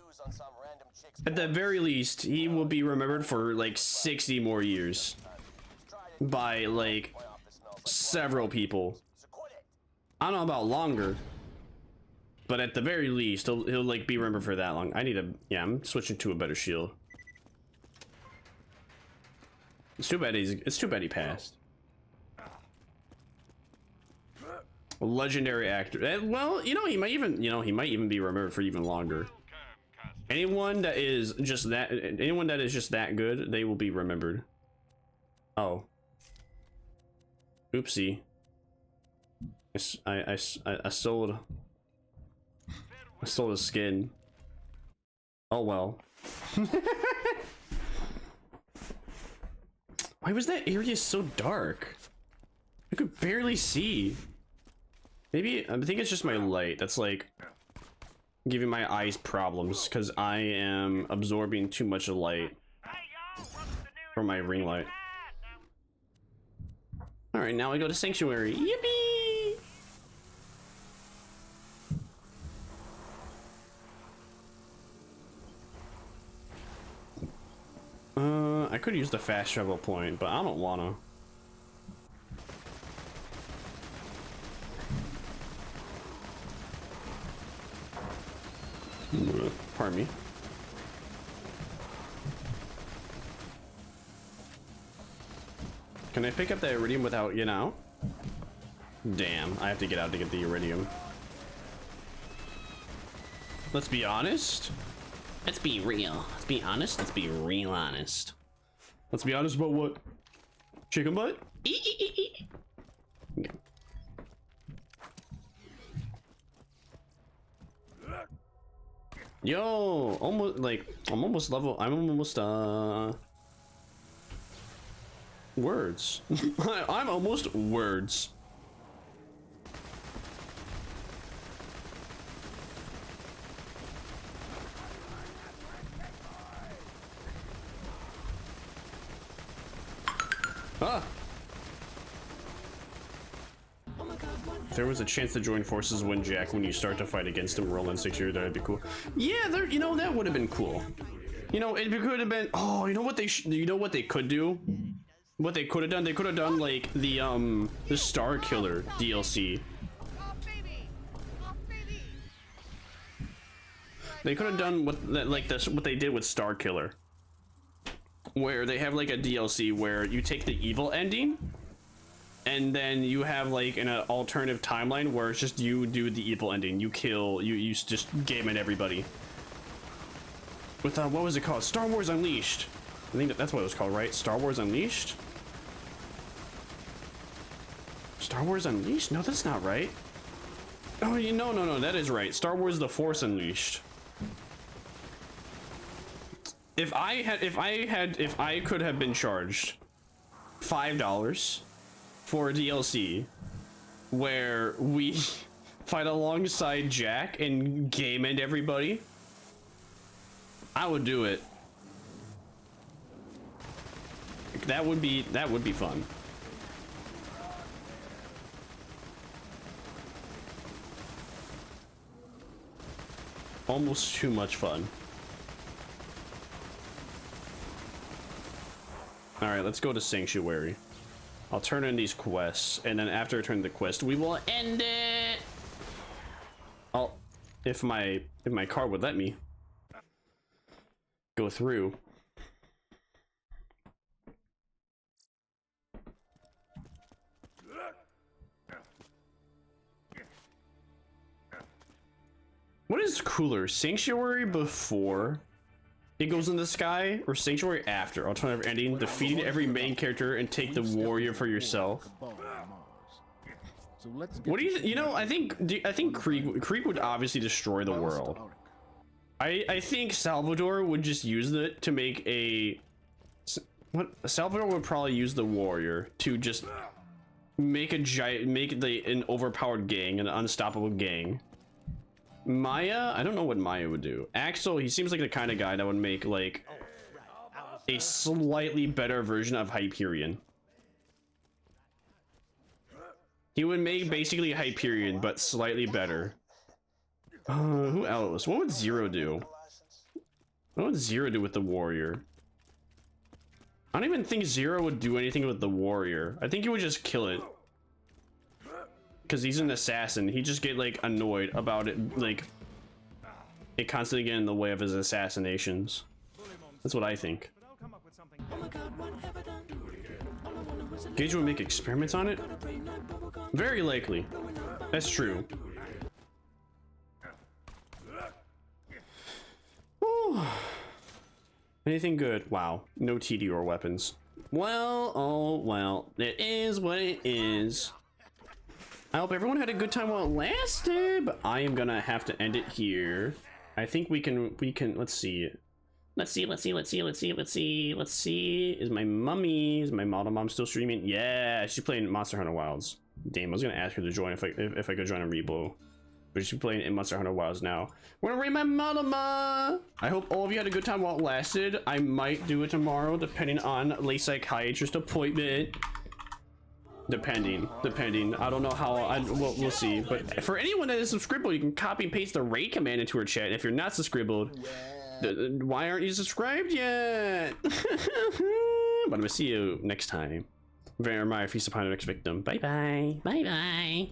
At the very least, he will be remembered for like 60 more years by like several people. I don't know about longer, but at the very least, he'll like be remembered for that long. Yeah, I'm switching to a better shield. It's too bad he passed. A legendary actor. Well, you know, he might even be remembered for even longer. Anyone that is just that good, they will be remembered. Oh. Oopsie. I sold his skin. Oh well. Why was that area so dark? I could barely see. Maybe I think it's just my light that's like giving my eyes problems because I am absorbing too much light from my ring light. All right, now I go to Sanctuary. Yippee! I could use the fast travel point, but I don't wanna. Pardon me. Can I pick up the iridium without getting out? Damn, I have to get out to get the iridium. Let's be honest. Let's be real. Let's be honest. Let's be real honest. Let's be honest about what? Chicken butt? Okay. Yo, almost like I'm almost level. I'm almost words. I'm almost words. Ah. If there was a chance to join forces when Jack, when you start to fight against him, roll in 6 years, that'd be cool. Yeah, there. You know, that would have been cool. You know, it could have been. Oh, you know what they? You know what they could do? What they could have done? They could have done like the Star Killer DLC. They could have done what what they did with Star Killer, where they have like a DLC where you take the evil ending, and then you have like an alternative timeline where it's just you do the evil ending. You kill. You just game at everybody. With what was it called? Star Wars Unleashed. I think that's what it was called, right? Star Wars Unleashed. Star Wars Unleashed? No, that's not right. Oh, no, that is right. Star Wars: The Force Unleashed. If I could have been charged $5 for a DLC where we fight alongside Jack and game end everybody, I would do it. That would be fun. Almost too much fun. All right, let's go to Sanctuary. I'll turn in these quests, and then after I turn the quest, we will end it. If my car would let me go through. What is cooler, Sanctuary before it goes in the sky, or Sanctuary after? Alternative ending: defeating every main character and take the warrior for yourself. What do you know? I think Krieg would obviously destroy the world. I think Salvador would just use it to make a. What Salvador would probably use the warrior to just make an overpowered gang, an unstoppable gang. Maya, I don't know what Maya would do. Axel, he seems like the kind of guy that would make like a slightly better version of Hyperion. He would make basically Hyperion, but slightly better. Who else? What would Zero do? What would Zero do with the warrior? I don't even think Zero would do anything with the warrior. I think he would just kill it. Because he's an assassin. He just get like annoyed about it, like it constantly get in the way of his assassinations. That's what I think. Gage would make experiments on it? Very likely. That's true. Whew. Anything good? Wow. No TD or weapons. Well, oh well. It is what it is. I hope everyone had a good time while it lasted, but I am gonna have to end it here. I think we can, let's see. Let's see. Is my model mom still streaming? Yeah, she's playing Monster Hunter Wilds. Damn, I was gonna ask her to join if I could join a Rebo. But she's playing in Monster Hunter Wilds now. We're gonna raid my model mom! I hope all of you had a good time while it lasted. I might do it tomorrow, depending on lay psychiatrist appointment. Depending. I don't know how. We'll see. But for anyone that is subscribable, you can copy and paste the raid command into her chat. If you're not subscribable, why aren't you subscribed yet? But I'm gonna see you next time. Vermire feast upon the next victim. Bye bye.